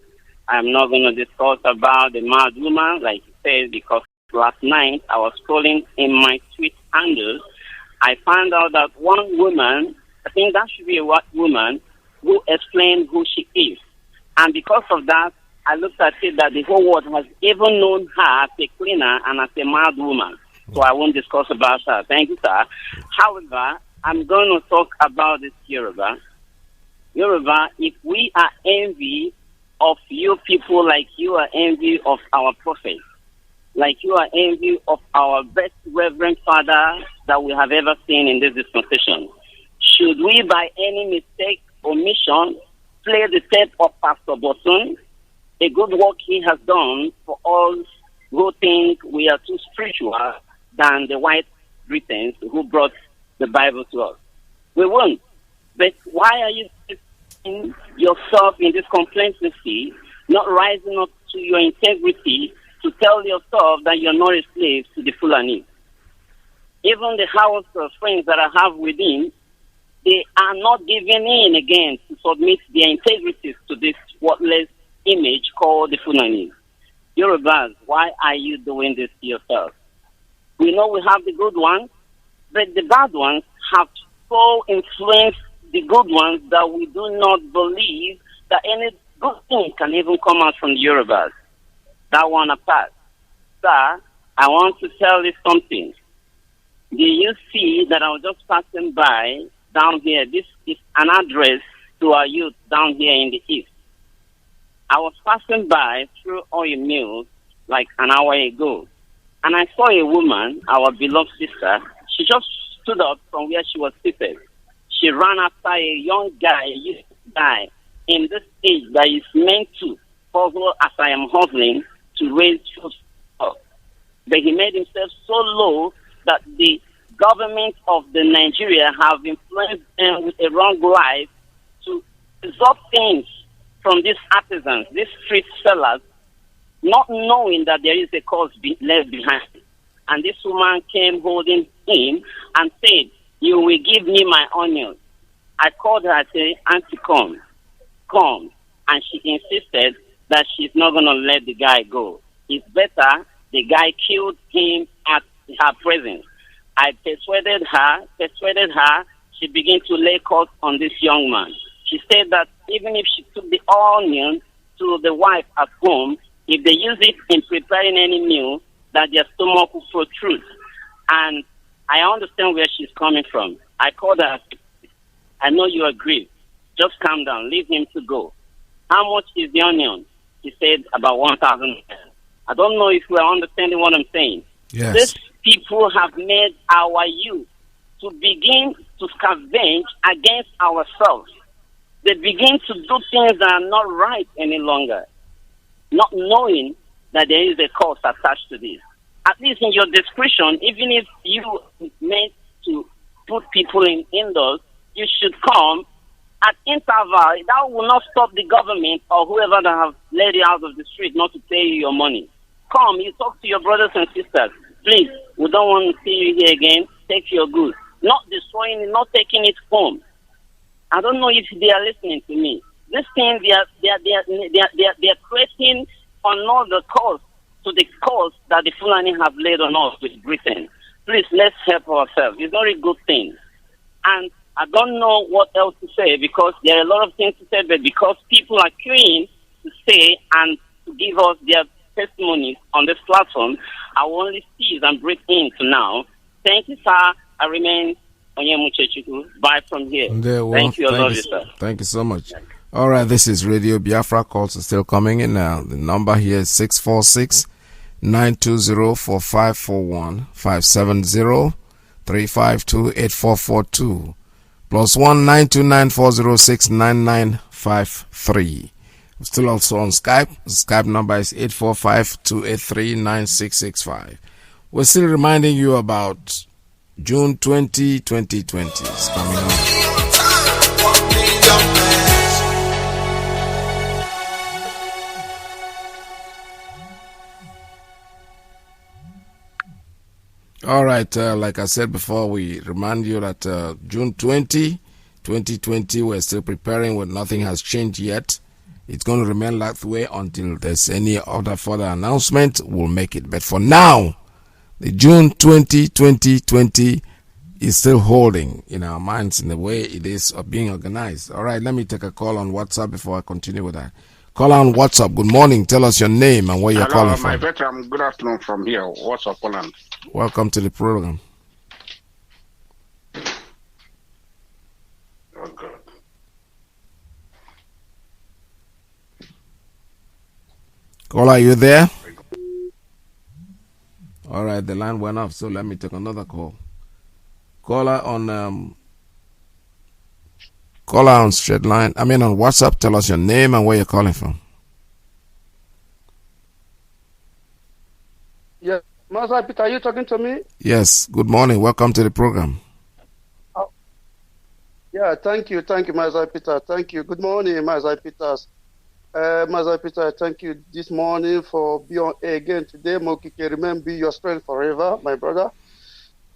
I'm not going to discuss about the mad woman, like you said, because last night I was scrolling in my tweet handle. I found out that one woman, I think that should be a white woman, who explained who she is. And because of that, I looked at it that the whole world has even known her as a cleaner and as a mad woman. So I won't discuss about her. Thank you, sir. However, I'm going to talk about this Yoruba. Yoruba, if we are envy of you people like you are envy of our prophet, like you are envy of our best reverend father that we have ever seen in this dispensation, should we by any mistake or mission play the step of Pastor Bosun, a good work he has done for all who think we are too spiritual than the white Britons who brought the Bible to us? We won't. But why are you putting yourself in this complacency, not rising up to your integrity to tell yourself that you're not a slave to the Fulani? Even the house of friends that I have within, they are not giving in again to submit their integrities to this worthless image called the Fulani. Yorubas, why are you doing this to yourself? We know we have the good ones, but the bad ones have so influenced the good ones that we do not believe that any good thing can even come out from the Yorubas. That one apart. Sir, I want to tell you something. Do you see that I was just passing by down here? This is an address to our youth down here in the east. I was passing by through oil mills like an hour ago. And I saw a woman, our beloved sister. She just stood up from where she was seated. She ran after a young guy, a youth guy, in this age that is meant to hustle as I am hustling to raise food up. But he made himself so low that the government of the Nigeria have influenced them with a wrong life to absorb things from these artisans, these street sellers, not knowing that there is a cause left behind. And this woman came holding him and said, "You will give me my onions." I called her and said, "Auntie, come. And she insisted that she's not going to let the guy go. It's better the guy killed him at her presence. I persuaded her. She began to lay curse on this young man. She said that even if she took the onion to the wife at home, if they use it in preparing any meal, that their stomach will protrude. And I understand where she's coming from. I called her. I know you agree. Just calm down. Leave him to go. How much is the onion? She said about 1,000. I don't know if we are understanding what I'm saying. Yes. These people have made our youth to begin to scavenge against ourselves. They begin to do things that are not right any longer, not knowing that there is a cost attached to this. At least in your discretion, even if you meant to put people indoors, you should come at interval. That will not stop the government or whoever that have let you out of the street not to pay you your money. Come, you talk to your brothers and sisters. Please, we don't want to see you here again. Take your goods. Not destroying it, not taking it home. I don't know if they are listening to me. This thing they are creating another cause to the cause that the Fulani have laid on us with Britain. Please, let's help ourselves. It's not a good thing. And I don't know what else to say because there are a lot of things to say, but because people are queuing to say and to give us their testimonies on this platform, I will only cease and break into now. Thank you, sir. I remain Onyemuchechuku. Bye from here. Thank you. I love you, sir. Thank you so much. All right, this is Radio Biafra. Calls are still coming in now. The number here is 646-920-4541, 570-352-8442, +1 929-406-9953. We're still also on Skype. The Skype number is 845-283-9665. We're still reminding you about June 20, 2020 is coming up. All right, like I said before, we remind you that June 20, 2020, we're still preparing when nothing has changed yet. It's going to remain that way until there's any other further announcement. We'll make it. But for now, the June 20, 2020 is still holding in our minds in the way it is being organized. All right, let me take a call on WhatsApp before I continue with that. Call on WhatsApp. Good morning. Tell us your name and where you're calling from. My veteran, good afternoon from here. What's up, Poland? Welcome to the program. Oh, God. Caller, are you there? All right, the line went off, so let me take another call. Caller on straight line. I mean on WhatsApp. Tell us your name and where you're calling from. Yeah, Mazi Peter, are you talking to me? Yes. Good morning. Welcome to the program. Oh. Yeah, thank you, Mazi Peter. Thank you. Good morning, Mazi Peter. Mazi Peter, thank you this morning for being on air again today. Mokike, remember your strength forever, my brother.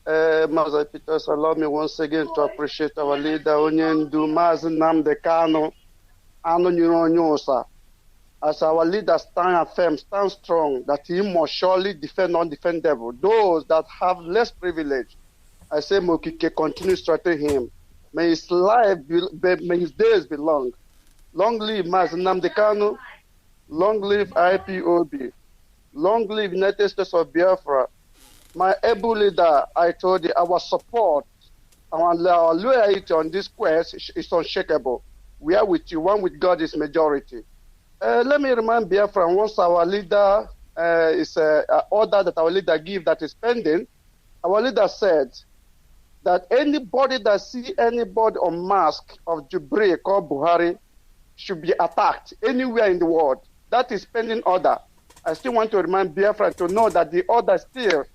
Mazi Peter, allow me once again to appreciate our leader, Onyendu Mazi Nnamdi Kanu, Anonyosa. As our leader stand firm, stand strong, that he must surely defend undefendable. Those that have less privilege, I say Mokike, continue to strengthen him. May his days be long. Long live Mazi Nnamdi Kanu, long live IPOB, long live United States of Biafra. My able leader, I told you, our support, our loyalty on this quest is unshakable. We are with you. One with God is majority. Let me remind Biafra, once our leader order that our leader gave that is pending. Our leader said that anybody that see anybody on mask of Jubilee called Buhari should be attacked anywhere in the world. That is pending order. I still want to remind Biafra to know that the order still,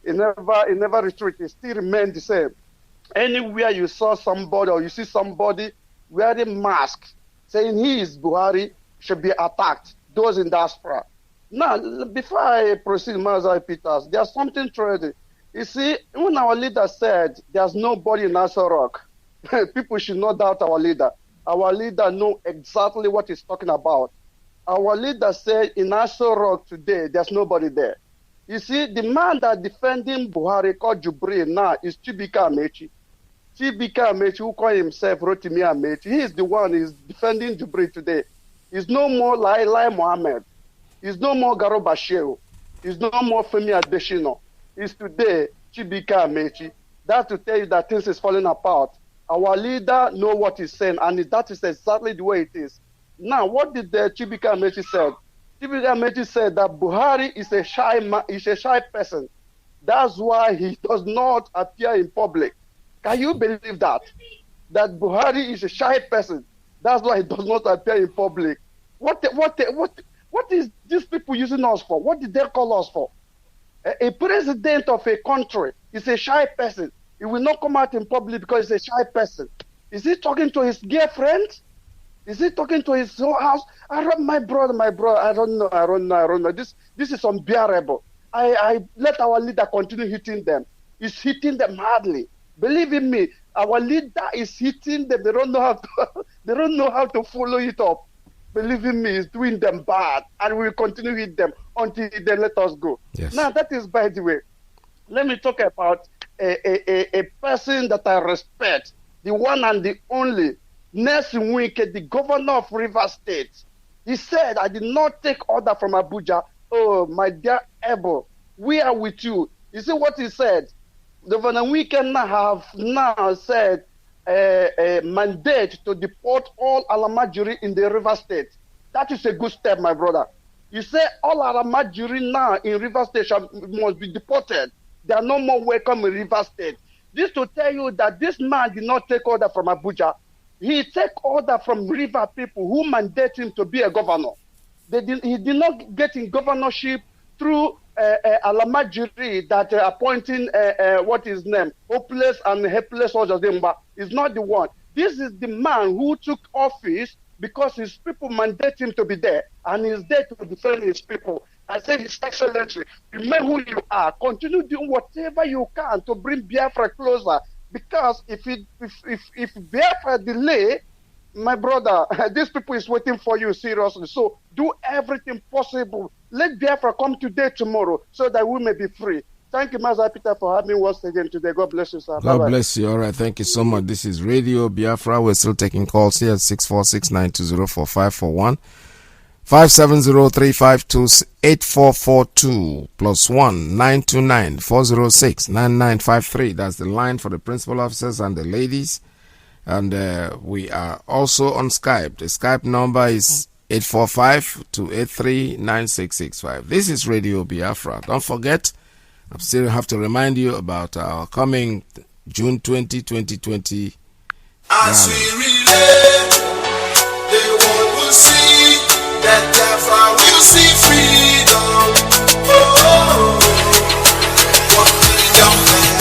it never retreat, it still remains the same. Anywhere you saw somebody or you see somebody wearing mask saying he is Buhari should be attacked, those in diaspora. Now, before I proceed, Mazi Peters, there's something true. You see, when our leader said there's nobody in Aso Rock, people should not doubt our leader. Our leader knows exactly what he's talking about. Our leader said in Aso Rock today, there's nobody there. You see, the man that defending Buhari called Jubilee now is Chibika Amechi. Chibika Amechi, who call himself Rotimi Amechi, he is the one who is defending Jubilee today. He's no more Lai Mohammed. He's no more Garo Bashiru. He's no more Femi Adeshino. He's today Chibika Amechi. That's to tell you that things is falling apart. Our leader know what he's saying, and that is exactly the way it is. Now, what did the Chibika Amechi say? Chibika Amechi said that Buhari is a shy person. That's why he does not appear in public. Can you believe that? That Buhari is a shy person. That's why he does not appear in public. What is these people using us for? What did they call us for? A president of a country is a shy person. He will not come out in public because he's a shy person. Is he talking to his girlfriend? Is he talking to his whole house? My brother, I don't know. This is unbearable. I let our leader continue hitting them. He's hitting them hardly. Believe in me, our leader is hitting them. They don't know how to follow it up. Believe in me, he's doing them bad, and we'll continue hit them until they let us go. Yes. Now, that is, by the way, let me talk about a person that I respect, the one and the only, Nelson Iyke, the governor of Rivers State. He said, I did not take order from Abuja. Oh, my dear Ebo, we are with you. You see what he said? Governor Iyke have said a mandate to deport all Alamajiri in the River State. That is a good step, my brother. You say all Alamajiri now in River State must be deported. They are no more welcome in River State. This to tell you that this man did not take order from Abuja. He took order from river people who mandate him to be a governor. He did not get in governorship through Alamajiri that appointing what is name, hopeless and helpless soldiers. Is not the one. This is the man who took office because his people mandate him to be there, and he's there to defend his people. I say, His Excellency, remember who you are. Continue doing whatever you can to bring Biafra closer. Because if Biafra delay, my brother, these people is waiting for you seriously. So do everything possible. Let Biafra come today, tomorrow, so that we may be free. Thank you, Mazi Peter, for having me once again today. God bless you, sir. God bless you. All right. Thank you so much. This is Radio Biafra. We're still taking calls here at 646-920-4541. 570-352-8442 +1 929-406-9953. That's the line for the principal officers and the ladies. And we are also on Skype. The Skype number is 845-283-9665. This is Radio Biafra. Don't forget, I still have to remind you about our coming June 20, 2020. As we relate, the world will see that Biafra will see freedom. Oh, 1 million men.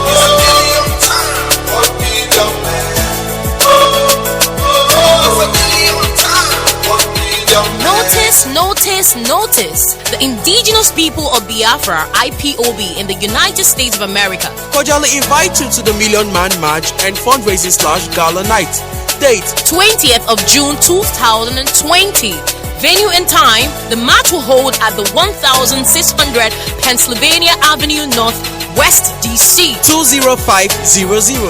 It's a million times 1 million men. It's a million times 1 million men. Notice. The indigenous people of Biafra, IPOB, in the United States of America cordially invite you to the Million Man March and fundraising / Gala Night. Date 20th of June 2020. Venue and time, the march will hold at the 1600 Pennsylvania Avenue North, West DC 20500.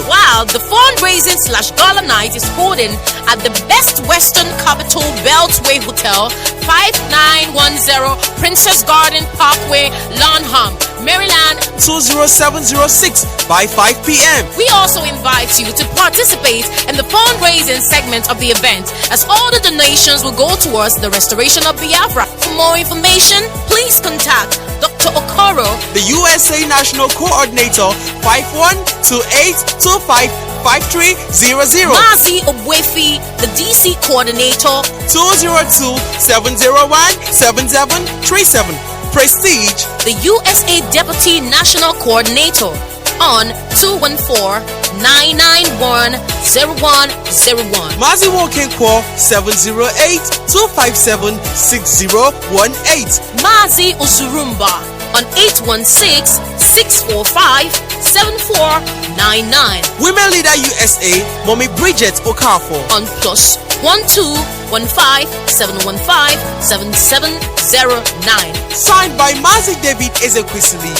While the fundraising / Gala Night is holding at the Best Western Capital Beltway Hotel, 5910 Princess Garden Parkway, Lanham, Maryland 20706 by 5 p.m. We also invite you to participate in the fundraising segment of the event, as all the donations will go towards the restoration of Biafra. For more information, please contact Dr. Okoro, the USA National Coordinator, 5128255300. Mazi Obwefi, the DC Coordinator, 202-701-7737. Prestige, the USA Deputy National Coordinator, on 214-991-0101. Mazi Wokenkwo, 708-257-6018. Mazi Usurumba on 816-645-7499. Women Leader USA, Mommy Bridget Okafor on +12157157709. Signed by Mazi David Ezekwesili,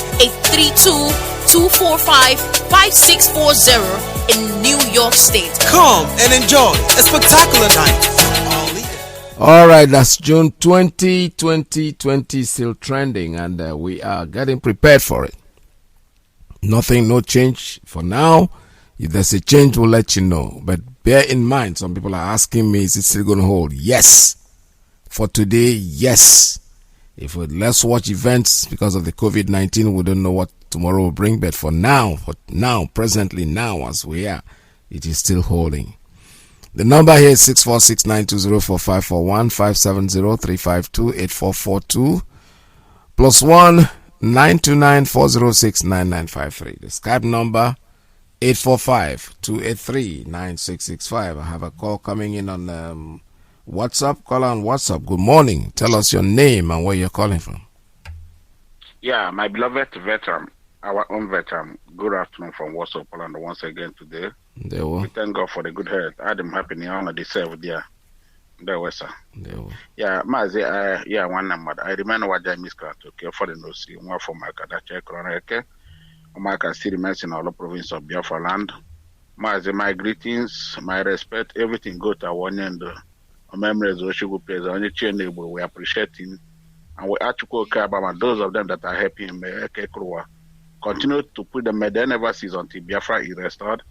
832-245-5640 in New York State. Come and enjoy a spectacular night. All right, that's June 20, 2020, still trending, and we are getting prepared for it. Nothing, no change for now. If there's a change, we'll let you know. But bear in mind, some people are asking me, is it still going to hold? Yes. For today, yes. If let's watch events because of the COVID-19, we don't know what tomorrow will bring. But for now, presently now as we are, it is still holding. The number here is 646-920-4541, 570-352-8442, +1 929-406-9953. The Skype number 845-283-9665. I have a call coming in on WhatsApp. Call on WhatsApp. Good morning. Tell us your name and where you're calling from. Yeah, my beloved veteran, our own veteran. Good afternoon from Warsaw, Poland once again today. We thank God for the good health. I'm happy in honor the serve there. There was sir. Yeah, Mazi, one number. I remember what I missed to care for the no see one for my Kadache Kroneke. I can see the mess in all the province of Biafra land. Mazi, my greetings, my respect, everything go to one end. Memories of Sugar Pays on the chain, we appreciate him. And we actually care about those of them that are helping him. Continue to put them they never cease until Biafra is restored.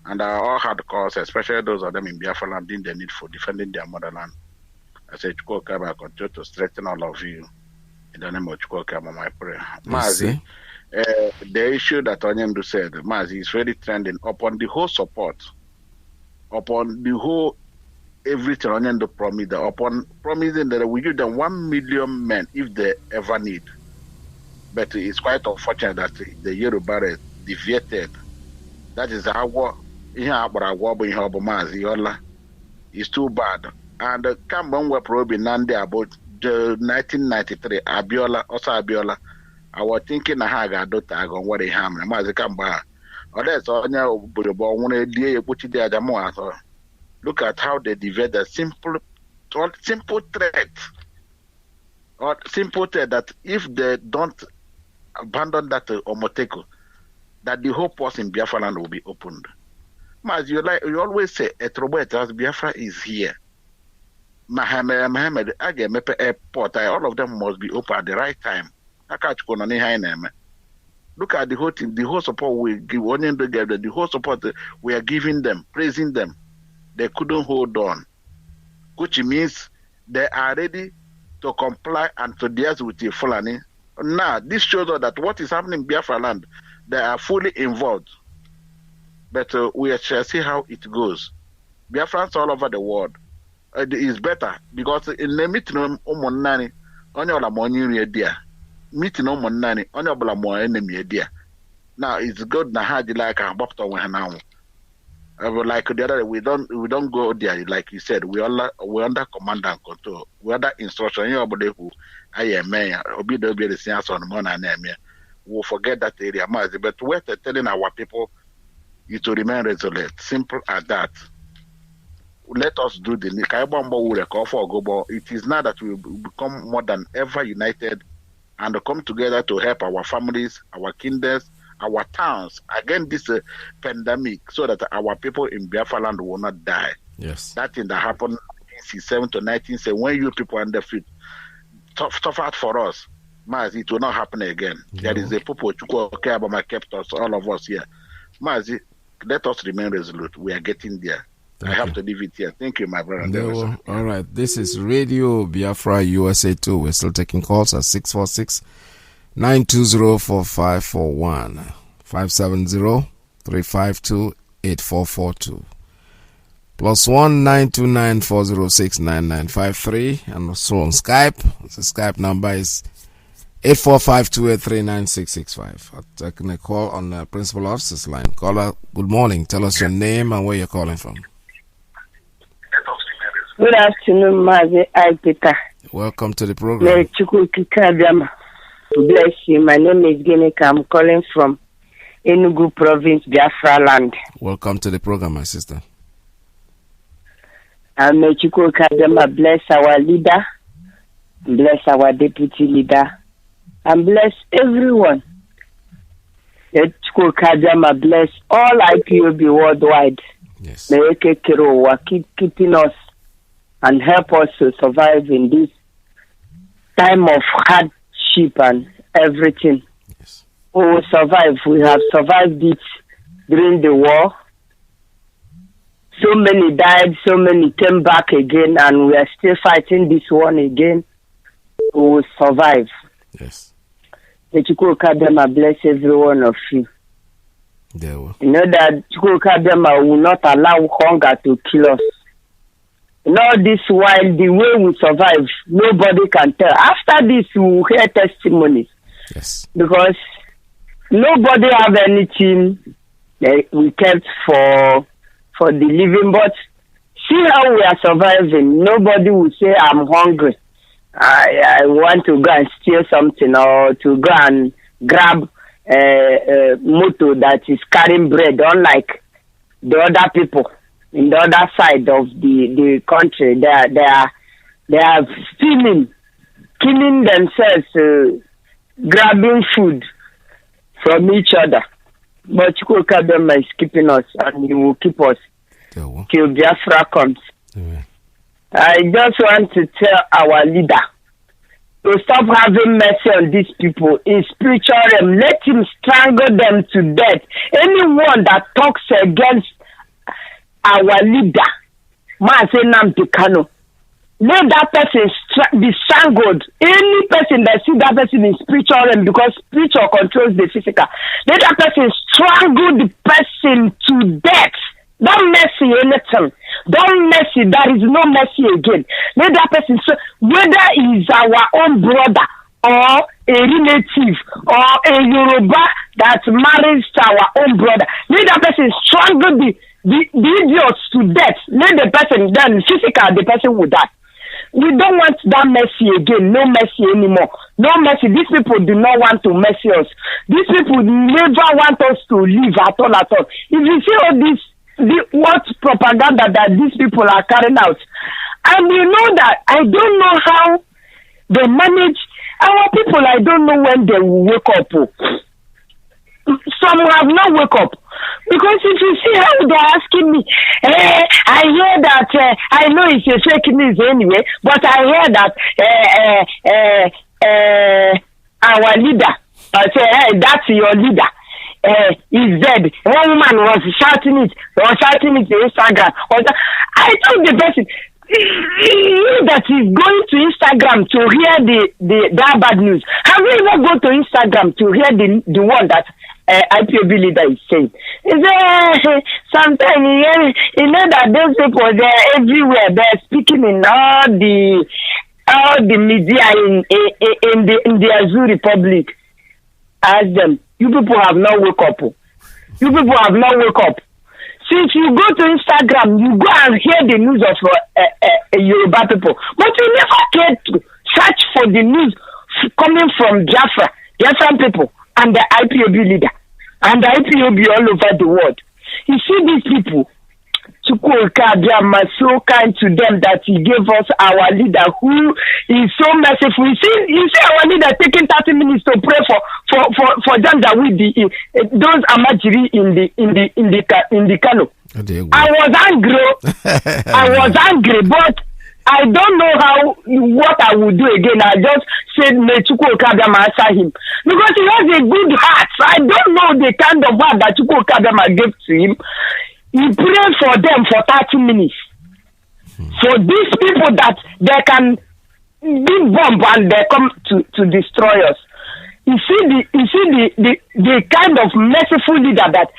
And all hard cause, especially those of them in Biafra land, in the need for defending their motherland. I say, Chukwokaba, continue to strengthen all of you. In the name of Chukwokaba, my prayer. Mazi, the issue that Onyendu said, Mazi, is very trending upon the whole support, upon the whole everything Onyendu promised, upon promising that we give them 1 million men if they ever need. But it's quite unfortunate that the Yoruba deviated. That is our it's too bad. And Kambon were probing Nande about the 1993 Abiola, also Abiola. I was thinking I had a daughter on what they ham and Mazi Kamba. Or that's all now, but one day put it there. Look at how they deviate the simple threat. Or simple threat that if they don't abandon that Omoteko, that the whole port in Biafra land will be opened. Mas you always say Etrobo Biafra is here. Mohammed Mepe Airport, all of them must be open at the right time. Look at the whole thing, the whole support we give the whole support we are giving them, praising them. They couldn't hold on. Which means they are ready to comply and to deal with the Fulani. Now, this shows us that what is happening in Biafra land, they are fully involved. But we shall see how it goes. Biafrans all over the world. It is better because in the meeting on only all money dear. Meeting on Monani, only all more enemy dear. Now it's good na hard like a bopto when now. Like the other, we don't go there like you said. We under command and control. We under instruction. Anybody who I am mayor, obi the senior on the name. We'll forget that area, Mazi. But we're telling our people you to remain resolute. Simple as that. Let us do the it is now that we become more than ever united and come together to help our families, our kindreds, our towns against this pandemic, so that our people in Biafra land will not die. Yes. That thing that happened 1967 to 1970, when you people on the feet tough out for us, Mazi, it will not happen again. No. There is a people who care about my kept us, all of us here. Mazi, let us remain resolute. We are getting there. I have to leave it here. Thank you, my brother. All right. This is Radio Biafra USA 2. We're still taking calls at 646-920-4541, 570-352-8442. +1 929-406-9953, and also on Skype. The Skype number is 845-283-9665. I'm taking a call on the principal officer's line. Caller, good morning. Tell us your name and where you're calling from. Good afternoon, Mazi, Iyke. Welcome to the program. Bless you. My name is Iyke. I'm calling from Enugu Province, Biafra land. Welcome to the program, my sister. Bless our leader, bless our deputy leader, and bless everyone. Bless all IPOB worldwide. Yes. May Iyke keep keeping us and help us to survive in this time of hardship and everything. Yes. We will survive. We have survived it during the war. So many died, so many came back again, and we are still fighting this one again. We will survive. Yes. The Chukwukabema bless every one of you. There will. You know that Chukwukabema will not allow hunger to kill us. You know, this while the way we survive, nobody can tell. After this, we will hear testimonies. Yes. Because nobody have anything that we kept for the living, but see how we are surviving. Nobody will say, I'm hungry. I want to go and steal something, or to go and grab a motor that is carrying bread, unlike the other people in the other side of the country. They are stealing, killing themselves, grabbing food from each other. But Chukwukabema is keeping us, and he will keep us till Biafra comes. Amen. I just want to tell our leader to stop having mercy on these people in spiritual realm. Let him strangle them to death. Anyone that talks against our leader, Mazi Nnamdi Kanu, let that person be strangled. Any person that sees that person in spiritual realm, because spiritual controls the physical, let that person strangle the person to death. Don't mercy anything. Don't mercy. There is no mercy again. Let that person, whether he is our own brother or a relative or a Yoruba that marries to our own brother, let that person strangle the idiots to death. Let the person, then physical, the person will die. We don't want that mercy again. No mercy anymore. No mercy. These people do not want to mercy us. These people never want us to live at all, at all. If you see all this, what propaganda that these people are carrying out, and you know that I don't know how they manage our people. I don't know when they will wake up. Some have not wake up, because if you see how they're asking me, I hear that I know it's a fake news anyway, but I hear that our leader say, hey, that's your leader. Is dead. One woman was shouting it on Instagram. I told the person that is going to Instagram to hear that bad news. Have you ever go to Instagram to hear the one that IPOB leader is saying? Sometimes you know that those people, they're everywhere. They're speaking in all the media in the Azure Republic. Ask them. You people have not woke up. You people have not woke up. Since you go to Instagram, you go and hear the news of Yoruba people. But you never care to search for the news coming from Biafran people, and the IPOB leader, and the IPOB all over the world. You see these people, Chukwukabema so kind to them that he gave us our leader who is so merciful. You see our leader taking 30 minutes to pray for them that we those Amajiri in the Kano. I was angry, but I don't know what I would do again. I just said may Chukwukabema answer him, because he has a good heart. I don't know the kind of heart that Chukwukabema gave to him. You pray for them for 30 minutes. For these people that they can big bomb and they come to destroy us. You see the kind of merciful leader that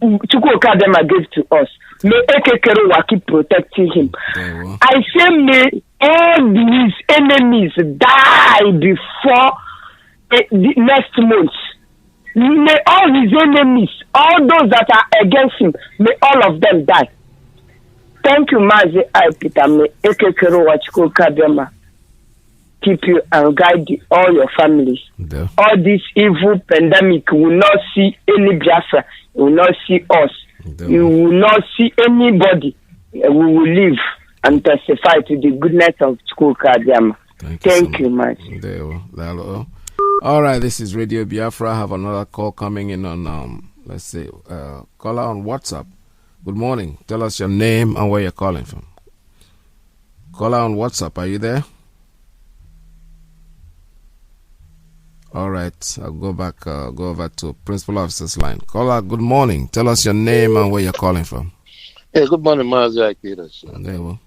Chukwuka Dema gave to us. May Iyke Keruwa keep protecting him. I say may all these enemies die before the next month. May all his enemies, all those that are against him, may all of them die. Thank you, Mazi Peter. May Iyke Keruwa Chukwuka Dema keep you and guide all your families. All this evil pandemic will not see any Biafra, will not see us. You will not see anybody. We will live and testify to the goodness of Chukwuka Dema. Thank you much. All right, this is Radio Biafra. I have another call coming in on, let's see, caller on WhatsApp. Good morning. Tell us your name and where you're calling from. Caller on WhatsApp, are you there? All right, I'll go over to Principal Officer's line. Caller, good morning. Tell us your name and where you're calling from. Hey, good morning, Mazi. There we go.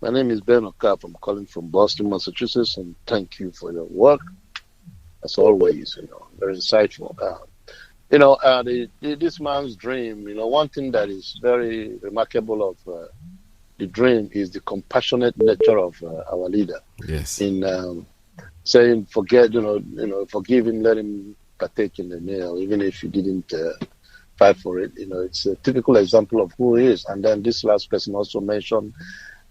My name is Ben Okap. I'm calling from Boston, Massachusetts, and thank you for your work. As always, very insightful. This man's dream, one thing that is very remarkable of the dream is the compassionate nature of our leader. Yes. In saying, forgive him, let him partake in the meal, even if you didn't fight for it. It's a typical example of who he is. And then this last person also mentioned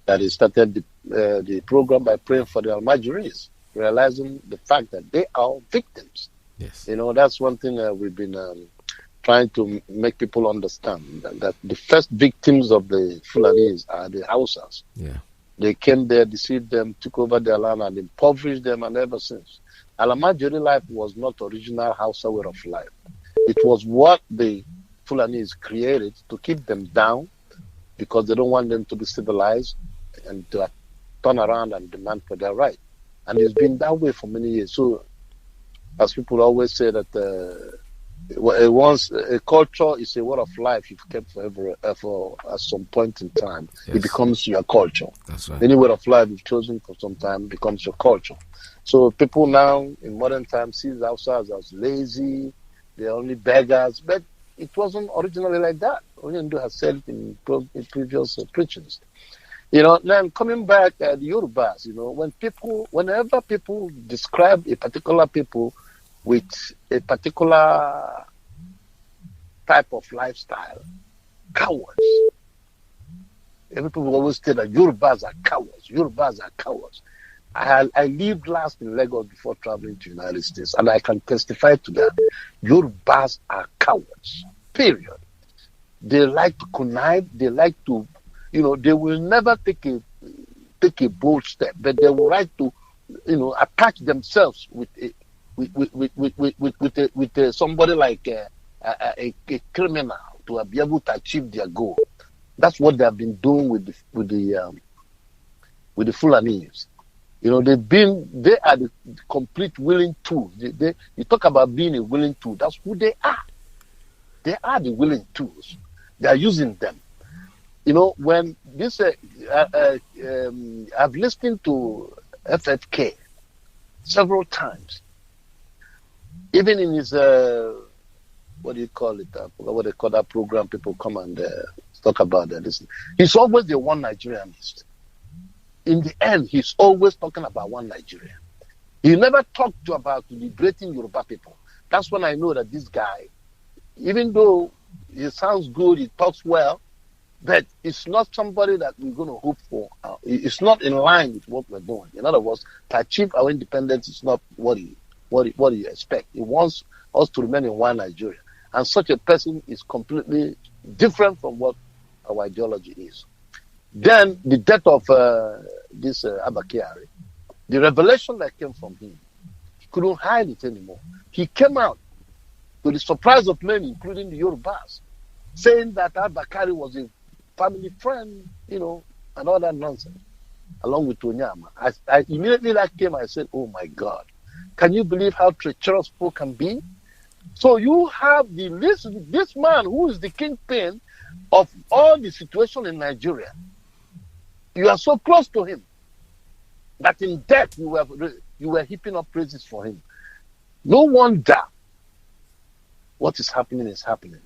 that he started the program by praying for the Almajiris, realizing the fact that they are victims. Yes. That's one thing we've been trying to make people understand, that the first victims of the Fulanis are the Hausas. Yeah. They came there, deceived them, took over their land, and impoverished them, and ever since. Almajiri life was not original Hausa way of life. It was what the Fulanis created to keep them down, because they don't want them to be civilized and to turn around and demand for their right. And it's been that way for many years. So, as people always say that a culture is a way of life you've kept forever, for at some point in time. Yes. It becomes your culture. That's right. Any way of life you've chosen for some time becomes your culture. So people now in modern times see the outsiders as lazy, they're only beggars, but it wasn't originally like that. Onyendu has said it in previous preachings. Then coming back at the Yorubas, whenever people describe a particular people with a particular type of lifestyle, cowards. Every people always say that Yorubas are cowards. Yorubas are cowards. I lived last in Lagos before traveling to the United States, and I can testify to that. Yorubas are cowards, period. They like to connive, they like to, they will never take a bold step, but they will like to, attach themselves with somebody like a criminal to be able to achieve their goal. That's what they have been doing with the Fulanis. They are the complete willing tools. You talk about being a willing tool. That's who they are. They are the willing tools. They are using them. When this, I've listened to FFK several times. Even in his, what do you call it? I forgot what they call that program. People come and talk about that. Listen, he's always the one Nigerianist. In the end, he's always talking about one Nigeria. He never talked about liberating Yoruba people. That's when I know that this guy, even though he sounds good, he talks well, but it's not somebody that we're going to hope for. It's not in line with what we're doing. In other words, to achieve our independence is not what he expects. He wants us to remain in one Nigeria. And such a person is completely different from what our ideology is. Then the death of this Abakari, the revelation that came from him, he couldn't hide it anymore. He came out to the surprise of many, including the Yorubas, saying that Abakari was a family friend, and all that nonsense, along with Onyama. I immediately that came, I said, oh my God, can you believe how treacherous people can be? So you have this man who is the kingpin of all the situation in Nigeria, you are so close to him that in death you were heaping up praises for him. No wonder what is happening is happening.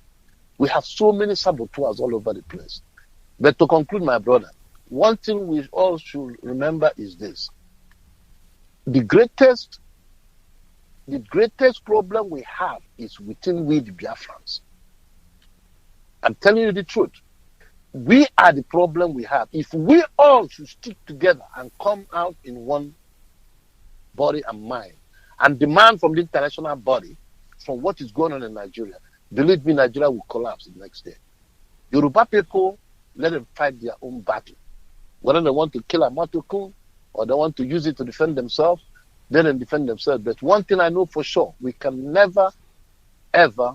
We have so many saboteurs all over the place. But to conclude, my brother, one thing we all should remember is this. The greatest problem we have is within we, the Biafrans. I'm telling you the truth. We are the problem we have. If we all should stick together and come out in one body and mind and demand from the international body from what is going on in Nigeria, believe me, Nigeria will collapse the next day. Yoruba people, let them fight their own battle. Whether they want to kill Amatukun or they want to use it to defend themselves, let them defend themselves. But one thing I know for sure, we can never, ever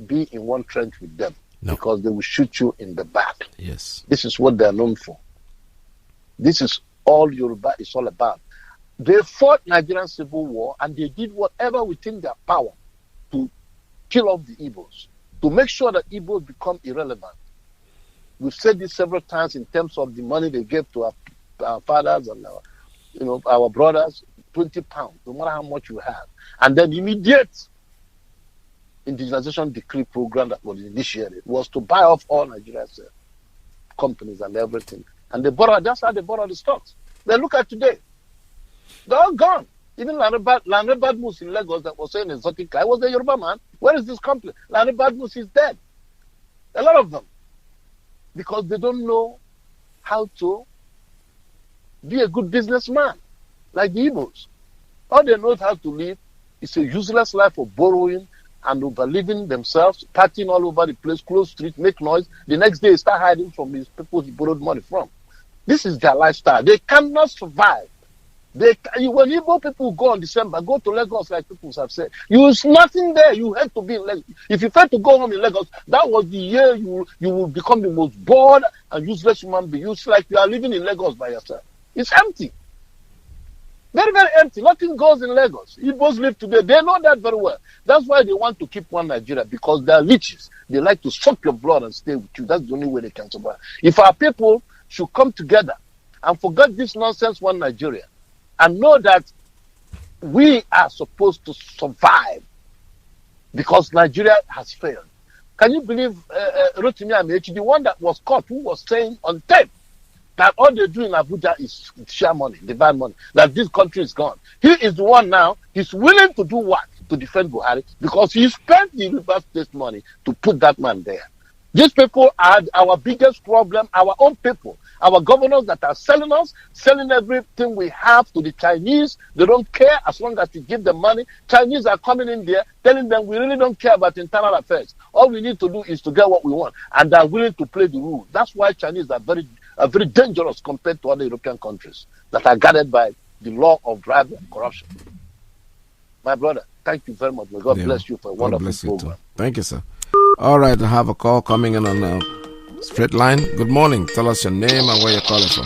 be in one trench with them. No. Because they will shoot you in the back. Yes. This is what they are known for. This is all Yoruba is all about. They fought Nigerian civil war and they did whatever within their power to kill off the Igbos, to make sure that Igbos become irrelevant. We've said this several times in terms of the money they gave to our fathers and our brothers, 20 pounds, no matter how much you have. And then immediate indigenization decree program that was initiated was to buy off all Nigeria's companies and everything. And that's how they borrowed the stocks. Then look at today. They're all gone. Even Lanre Mus in Lagos that was saying exotic guy was a Yoruba man. Where is this company? Lanre Mus is dead. A lot of them. Because they don't know how to be a good businessman like the Igbos. All they know is how to live. It's a useless life of borrowing and overliving themselves, partying all over the place, close street, make noise. The next day, start hiding from these people he borrowed money from. This is their lifestyle. They cannot survive. When Igbo people go on December, go to Lagos, like people have said, there's nothing there. You have to be in Lagos. If you fail to go home in Lagos, that was the year you will become the most bored and useless human being. It's like you are living in Lagos by yourself. It's empty. Very, very empty. Nothing goes in Lagos. Igbos live today. They know that very well. That's why they want to keep one Nigeria, because they are leeches. They like to suck your blood and stay with you. That's the only way they can survive. If our people should come together and forget this nonsense one Nigeria and know that we are supposed to survive because Nigeria has failed. Can you believe Rotimi Amechi, the one that was caught, who was saying on tape that all they do in Abuja is share money, divide money, that this country is gone. He is the one now, he's willing to do what? To defend Buhari, because he spent the River State money to put that man there. These people are our biggest problem, our own people. Our governors that are selling us, selling everything we have to the Chinese. They don't care as long as we give them money. Chinese are coming in there telling them we really don't care about internal affairs. All we need to do is to get what we want, and they're willing to play the rules. That's why Chinese are very dangerous compared to other European countries that are guarded by the law of bribery and corruption. My brother, thank you very much. May God bless you for a wonderful program. Thank you, sir. All right, I have a call coming in on straight line. Good morning. Tell us your name and where you're calling from.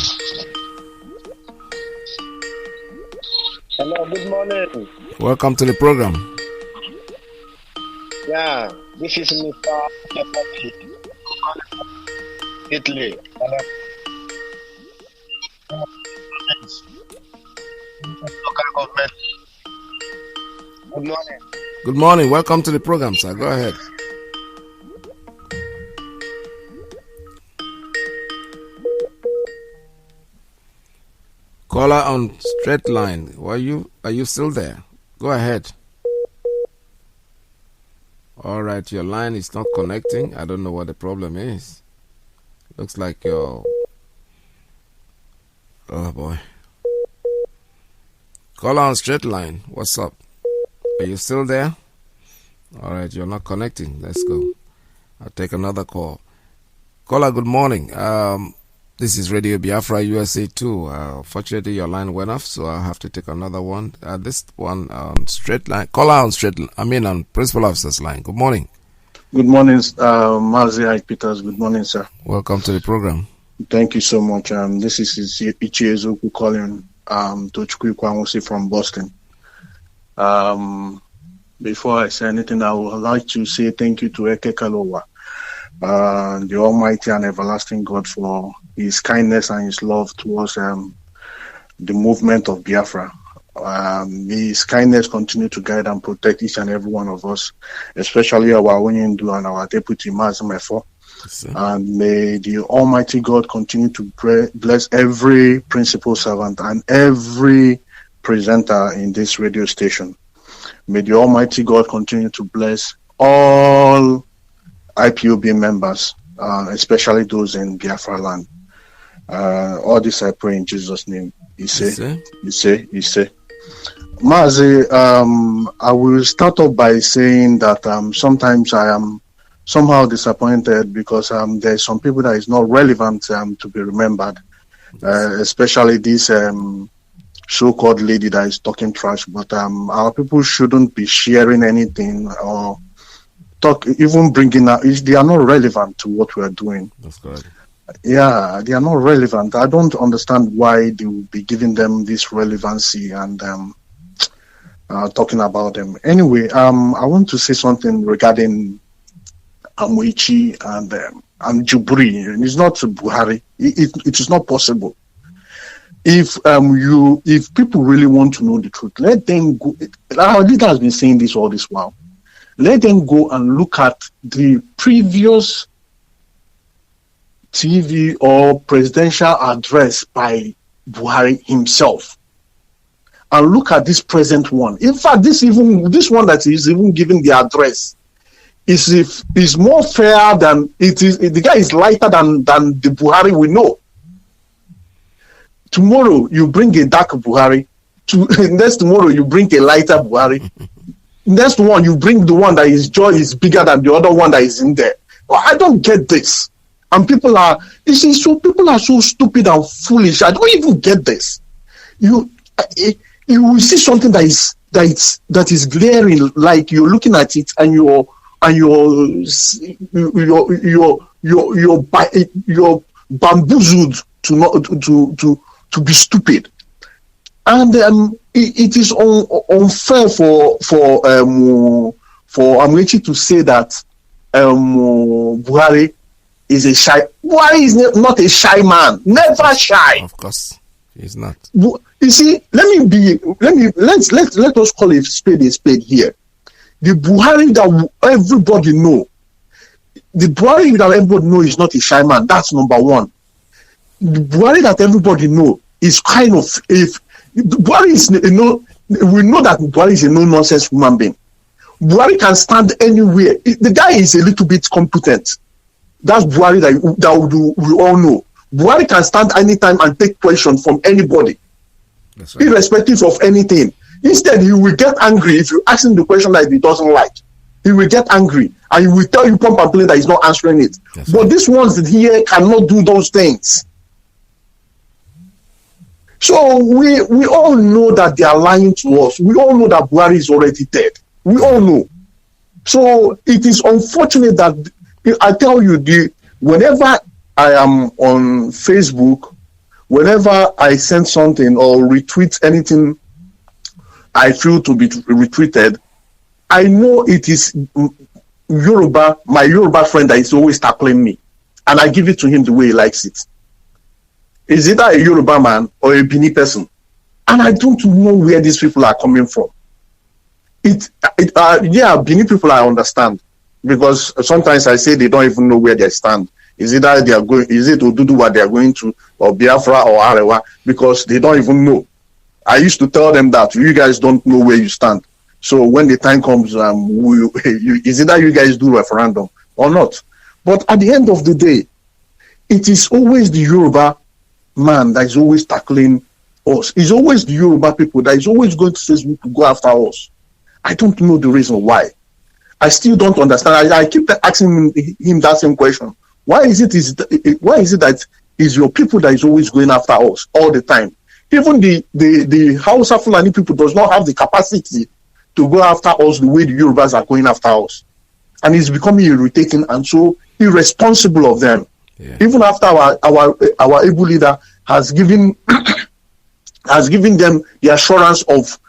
Hello, good morning. Welcome to the program. Yeah, this is Mr. Italy. Good morning. Good morning. Welcome to the program, sir. Go ahead. Caller on straight line. Are you still there? Go ahead. All right, your line is not connecting. I don't know what the problem is. Looks like your... Oh boy. Caller on straight line. What's up? Are you still there? All right, you're not connecting. Let's go. I'll take another call. Caller, good morning. This is Radio Biafra USA 2. Fortunately, your line went off, so I'll have to take another one. This one on straight line. Caller on straight line. on principal officer's line. Good morning. Good morning, Mazi, Iyke Peters. Good morning, sir. Welcome to the program. Thank you so much. This is Iyke Ezoku calling Tochukwu Ikwanwusi from Boston. Before I say anything, I would like to say thank you to Eke Kalowa the Almighty and everlasting God for his kindness and his love towards the movement of Biafra. His kindness continue to guide and protect each and every one of us, especially our Onyendu and our Deputy Mazi. And may the Almighty God continue to bless every principal servant and every presenter in this radio station. May the Almighty God continue to bless all IPOB members, especially those in Biafra land. All this I pray in Jesus' name. Iyke. Mazi, I will start off by saying that sometimes I am somehow disappointed because there's some people that is not relevant to be remembered, especially this so-called lady that is talking trash. But our people shouldn't be sharing anything or even bringing out. They are not relevant to what we are doing. That's good. Yeah, they are not relevant. I don't understand why they will be giving them this relevancy and talking about them. Anyway, I want to say something regarding Amwichi and Jubri. It's not Buhari. It is not possible. If people really want to know the truth, let them go. Our leader has been saying this all this while. Let them go and look at the previous TV or presidential address by Buhari himself, and look at this present one. In fact, this one that is even giving the address is more fair than it is. The guy is lighter than the Buhari we know. Tomorrow you bring a dark Buhari. Next tomorrow you bring a lighter Buhari. Next one you bring the one that his jaw is bigger than the other one that is in there. Well, I don't get this. And people are so stupid and foolish. I don't even get this. You will see something that is glaring, like you're looking at it and you're bamboozled to be stupid. And it is unfair for Amwichi to say that Buhari is a shy. Buhari is not a shy man. Never shy. Of course, he's not. You see, let us call a spade here. The Buhari that everybody know, is not a shy man. That's number one. The Buhari that everybody know is kind of, if Buhari is we know that Buhari is a no-nonsense human being. Buhari can stand anywhere. The guy is a little bit competent. That's Buhari that we all know. Buhari can stand anytime and take questions from anybody, right, irrespective of anything. Instead, he will get angry if you ask him the question that he doesn't like. He will get angry and he will tell you point and plain that he's not answering it. That's but right. These ones here cannot do those things. So we all know that they are lying to us. We all know that Buhari is already dead. We all know. So it is unfortunate that I tell you, whenever I am on Facebook, whenever I send something or retweet anything I feel to be retweeted, I know it is Yoruba, my Yoruba friend that is always tackling me, and I give it to him the way he likes it. Is either a Yoruba man or a Bini person, and I don't know where these people are coming from. Bini people I understand, because sometimes I say they don't even know where they stand. Is it Oduduwa they are going to, or Biafra or Arewa, because they don't even know. I used to tell them that you guys don't know where you stand. So when the time comes, is either you guys do referendum or not. But at the end of the day, it is always the Yoruba man that is always tackling us. It's always the Yoruba people that is always going to Facebook to go after us. I don't know the reason why. I still don't understand. I keep asking him that same question. Why is it that it's your people that is always going after us all the time? Even the Hausa Fulani people does not have the capacity to go after us the way the Yorubas are going after us. And it's becoming irritating and so irresponsible of them. Yeah. Even after our able leader has given them the assurance of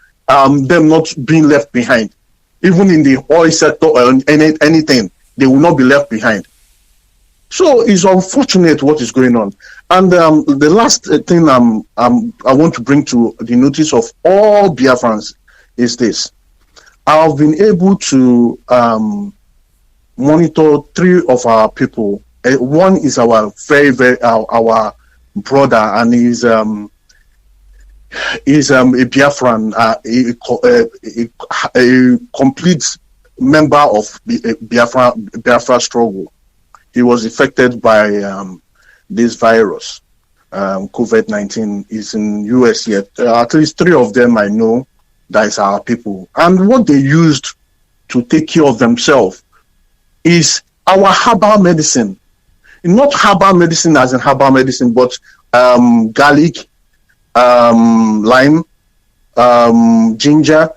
them not being left behind. Even in the oil sector or anything, they will not be left behind. So it's unfortunate what is going on. And the last thing I want to bring to the notice of all Biafrans is this. I've been able to monitor 3 of our people. One is our our brother, and he's a Biafran, a complete member of the Biafra struggle. He was affected by this virus, COVID-19. Is in US yet. At least 3 of them I know that is our people. And what they used to take care of themselves is our herbal medicine. Not herbal medicine as in herbal medicine, but garlic, lime, ginger,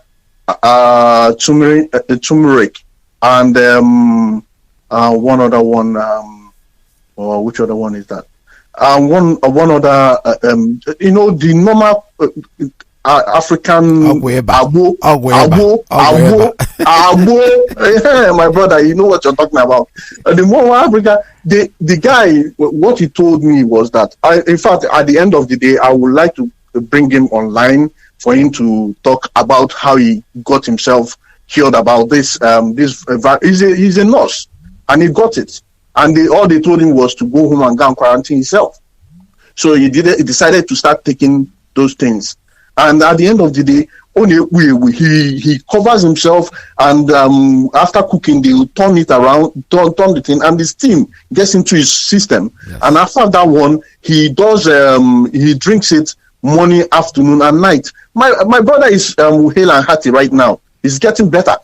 turmeric, and one other one. Or which other one is that? One other. The normal African abo. My brother, you know what you're talking about. The more Africa, the guy, what he told me was that in fact, at the end of the day, I would like to bring him online for him to talk about how he got himself cured about this. He's a nurse, and he got it. And all they told him was to go home and go and quarantine himself. So he decided to start taking those things. And at the end of the day, he covers himself, and after cooking, they will turn it around, turn the thing, and the steam gets into his system. Yes. And after that one, he does he drinks it morning, afternoon, and night. My brother is hale and hearty right now. He's getting better.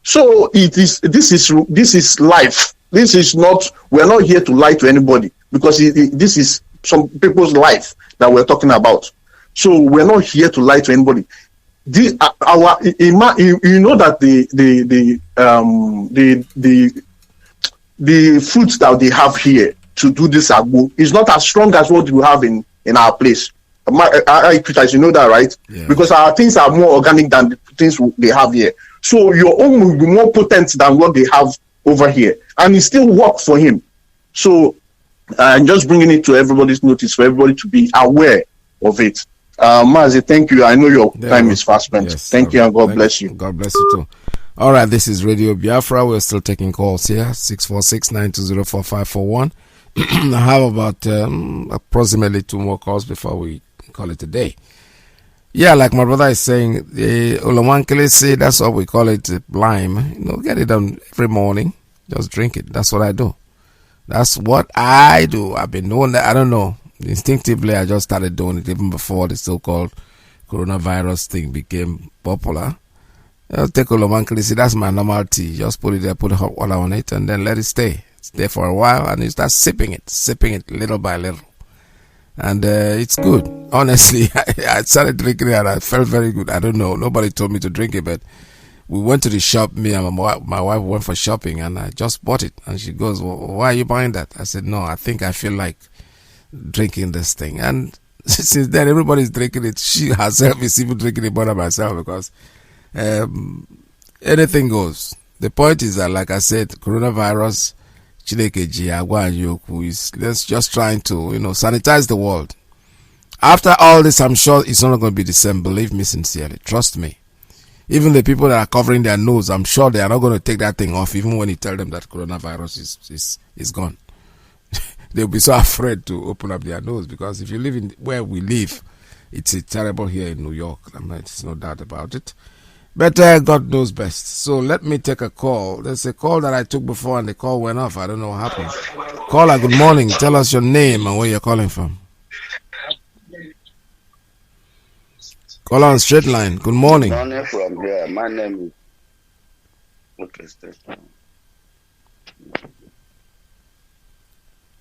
So this is life. This is not. We're not here to lie to anybody, because this is some people's life that we're talking about. So we're not here to lie to anybody. You know that the fruits that they have here to do this agbo is not as strong as what we have in our place. You know that, right? Yeah. Because our things are more organic than the things they have here. So your own will be more potent than what they have over here, and it still works for him. So I'm just bringing it to everybody's notice for everybody to be aware of it. Mazi, thank you. I know your time is fast spent. Yes, thank you, and God bless you. God bless you too. All right, this is Radio Biafra. We're still taking calls here. 646-920-4541. I have about approximately 2 more calls before we call it a day. Yeah, like my brother is saying, the Olowankele say that's what we call it, lime. Get it done every morning. Just drink it. That's what I do. That's what I do. I've been doing that. I don't know. Instinctively, I just started doing it even before the so-called coronavirus thing became popular. I'll take Olowankele, see, that's my normal tea. Just put it there, put hot water on it, and then let it stay. Stay for a while, and you start sipping it little by little. And it's good. Honestly, I started drinking it, and I felt very good. I don't know. Nobody told me to drink it, but we went to the shop. Me and my wife went for shopping, and I just bought it. And she goes, well, why are you buying that? I said, no, I think I feel like drinking this thing. And since then, everybody's drinking it. She herself is even drinking it more than myself, because anything goes. The point is that, like I said, coronavirus, Chineke ji agwa yoku, is let's just trying to sanitize the world. After all this, I'm sure it's not going to be the same. Believe me sincerely, trust me. Even the people that are covering their nose, I'm sure they are not going to take that thing off, even when you tell them that coronavirus is gone. They'll be so afraid to open up their nose, because if you live in where we live, it's terrible here in New York. There's no doubt about it. But God knows best. So let me take a call. There's a call that I took before, and the call went off. I don't know what happened. Caller, good morning. Tell us your name and where you're calling from. Caller on straight line. Good morning. Good morning from here. My name is...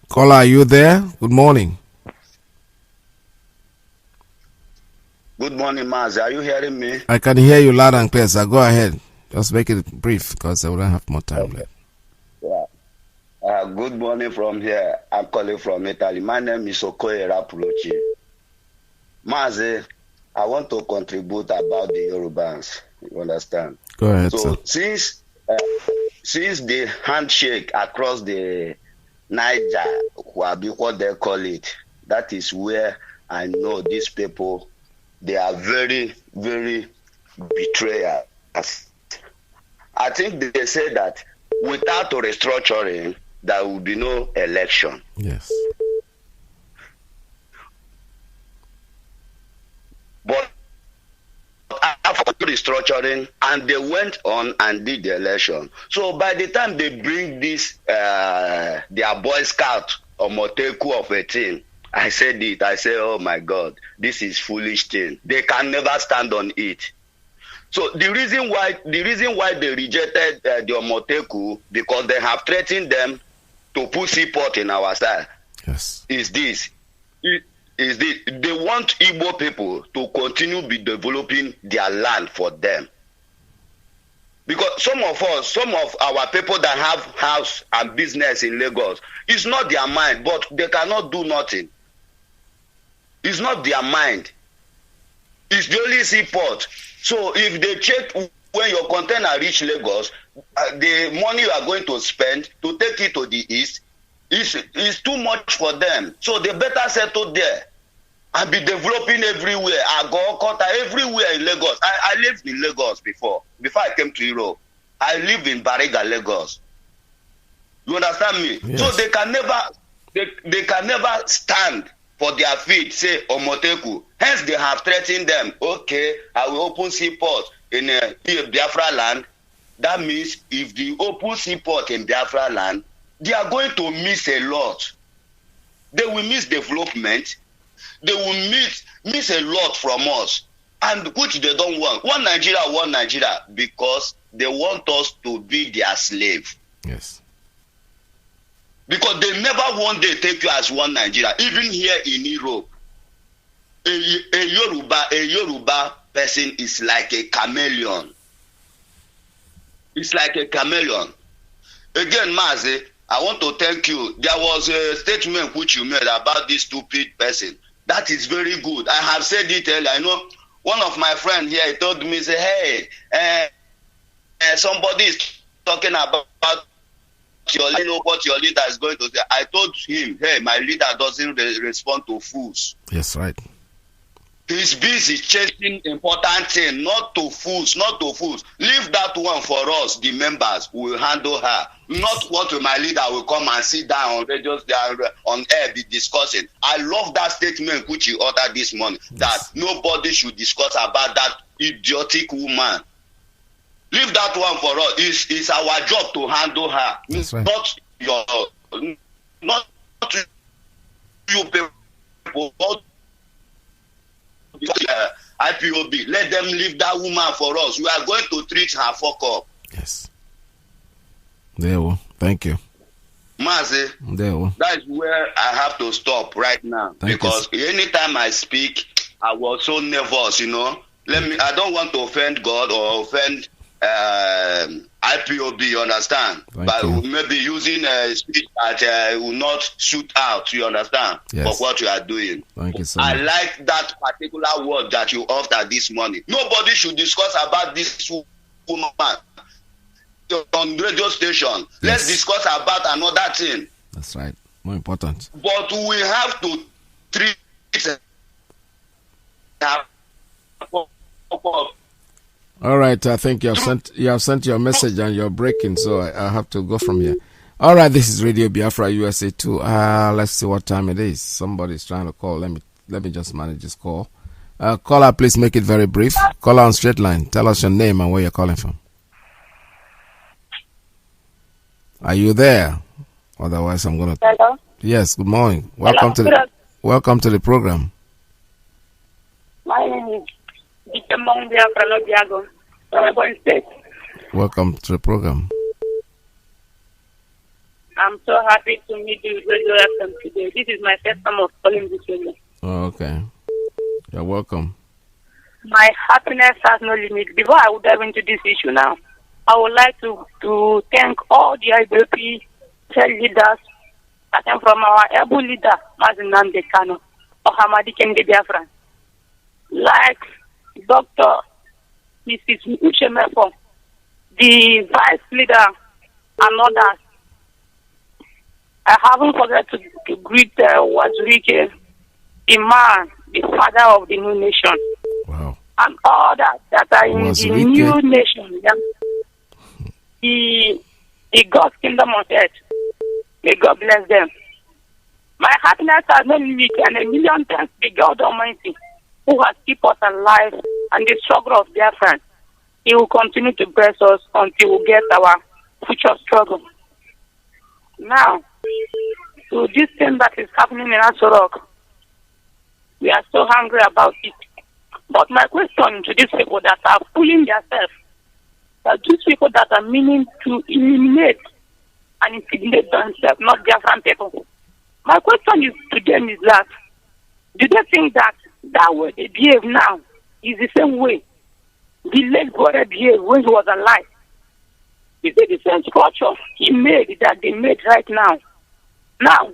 Caller, are you there? Good morning. Good morning, Mazi. Are you hearing me? I can hear you loud and clear, so go ahead. Just make it brief, because I wouldn't have more time left. Yeah. Good morning from here. I'm calling from Italy. My name is Okoye Rapture. Mazi, I want to contribute about the Yorubans. You understand? Go ahead, so sir. Since the handshake across the Niger, Wabi, what they call it. That is where I know these people, they are very, very betrayers. I think they say that without a restructuring, there will be no election. Yes. But after restructuring, and they went on and did the election. So by the time they bring this, their Boy Scout or Moteku of a team, I said it. I say, oh my God, this is foolish thing. They can never stand on it. So the reason why they rejected the Omoteku, because they have threatened them to put seaport in our side. Yes. Is this? They want Igbo people to continue be developing their land for them. Because some of our people that have house and business in Lagos, it's not their mind, but they cannot do nothing. It's not their mind. It's the only seaport. So if they check when your container reach Lagos, the money you are going to spend to take it to the east is too much for them. So they better settle there and be developing everywhere. Agokota, everywhere in Lagos. I lived in Lagos before I came to Europe. I lived in Bariga, Lagos. You understand me? Yes. So they can never stand for their feet, say Omoteku. Hence they have threatened them. Okay, I will open seaport in Biafra land. That means if they open seaport in Biafra land, they are going to miss a lot. They will miss development. They will miss a lot from us, and which they don't want. One Nigeria, because they want us to be their slave. Yes. Because they never one day take you as one Nigeria. Even here in Europe, a Yoruba person is like a chameleon. It's like a chameleon. Again, Mazi, I want to thank you. There was a statement which you made about this stupid person. That is very good. I have said it earlier. I know one of my friends here, he told me, say, hey, somebody is talking about you know what your leader is going to say. I told him, hey, my leader doesn't respond to fools. Yes, right. He's busy chasing important things, not to fools. Leave that one for us, the members. We will handle her. Not what my leader will come and sit down on radio, on air, be discussing. I love that statement which you uttered this morning, that nobody should discuss about that idiotic woman. Leave that one for us. It's our job to handle her. That's right. Not you people. IPOB. Let them leave that woman for us. We are going to treat her fuck up. Yes. There will. Thank you. Mazi, that is where I have to stop right now. Because anytime I speak, I was so nervous, you know. I don't want to offend God or offend IPOB, you understand? Maybe using a speech that will not shoot out, you understand? Yes. For what you are doing. Thank you so much. I like that particular word that you uttered this morning. Nobody should discuss about this woman on radio station. Yes. Let's discuss about another thing. That's right. More important. But we have to treat all right, I think you have sent your message and you're breaking, so I have to go from here. All right, this is Radio Biafra USA 2. Let's see what time it is. Somebody's trying to call. Let me just manage this call. Caller, please make it very brief. Caller on straight line. Tell us your name and where you're calling from. Are you there? Otherwise, I'm gonna. Hello. Yes. Good morning. Welcome to the program. My name is Biafra, from State. Welcome to the program. I'm so happy to meet you, Radio FM today. This is my first time of calling this radio. Oh, okay. You're welcome. My happiness has no limit. Before I would dive into this issue now, I would like to thank all the IBP leaders, starting from our able leader, Mazi Kano, or Hamadi Kende Biafra, like Dr. Mrs. Uchemefo, the vice leader, and others. I haven't forgot to greet Wazirike, the man, the father of the new nation. Wow. And all that are in the new nation. The God's kingdom on earth. May God bless them. My happiness has no limit, and a million thanks to God Almighty, who has kept us alive and the struggle of Biafra. He will continue to bless us until we get our future struggle. Now, to this thing that is happening in Asorok, we are so hungry about it. But my question to these people that are fooling themselves, that these people that are meaning to eliminate and intimidate themselves, not Biafran people. My question is to them is that, do they think that way they behave now is the same way the late brother behaved when he was alive? Is it the same structure he made that they made right now? Now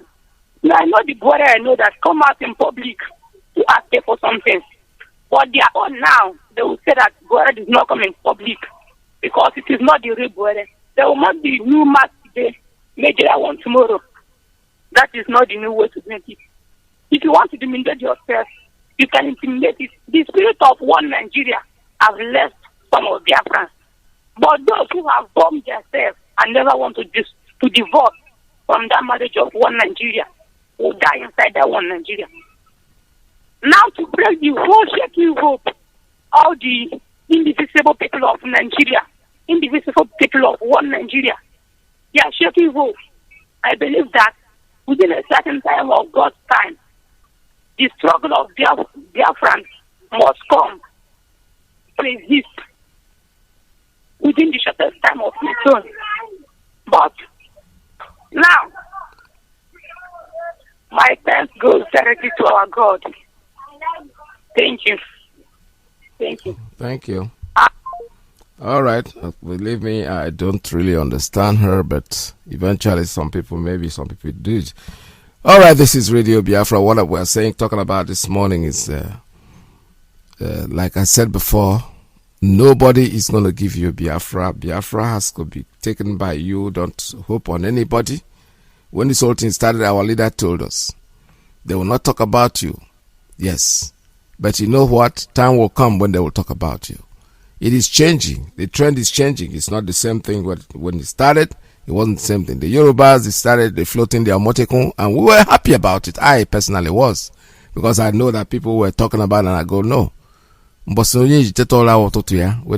I know the brother I know that come out in public to ask for something. But they are on now, they will say that brother does not come in public because it is not the real brother. There will not be new mass today, maybe I want tomorrow. That is not the new way to make it. If you want to intimidate yourself, you can intimidate it. The spirit of one Nigeria have left some of their friends. But those who have bombed themselves and never want to divorce from that marriage of one Nigeria will die inside that one Nigeria. Now to break the whole shaky hope, all the indivisible people of Nigeria, indivisible people of one Nigeria, they are shaky hope. I believe that within a certain time of God's time, the struggle of Biafrans must come to exist within the shortest time of its own. But now, my thanks goes directly to our God. Thank you. Thank you. Thank you. All right. Believe me, I don't really understand her, but eventually some people do. All right, this is Radio Biafra. What we're talking about this morning is, like I said before, nobody is going to give you Biafra. Biafra has to be taken by you. Don't hope on anybody. When this whole thing started, our leader told us, they will not talk about you. Yes. But you know what? Time will come when they will talk about you. It is changing. The trend is changing. It's not the same thing when it started. It wasn't the same thing. The Yorubas, they floating their emoticon, and we were happy about it. I personally was, because I know that people were talking about it, and I go, no. When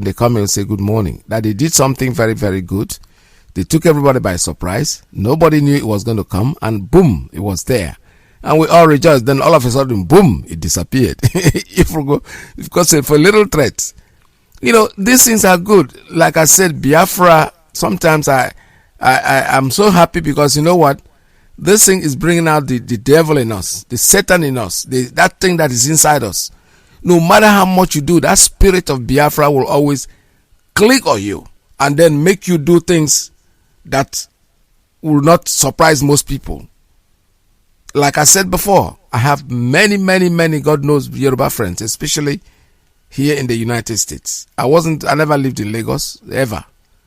they come and say good morning, that they did something very, very good. They took everybody by surprise. Nobody knew it was going to come, and boom, it was there. And we all rejoiced. Then all of a sudden, boom, it disappeared. Because for little threats. These things are good. Like I said, Biafra, sometimes I'm so happy because you know what? This thing is bringing out the devil in us, the Satan in us, that thing that is inside us. No matter how much you do, that spirit of Biafra will always click on you and then make you do things that will not surprise most people. Like I said before, I have many, many, many, God knows, Yoruba friends, especially here in the United States. I never lived in Lagos, ever.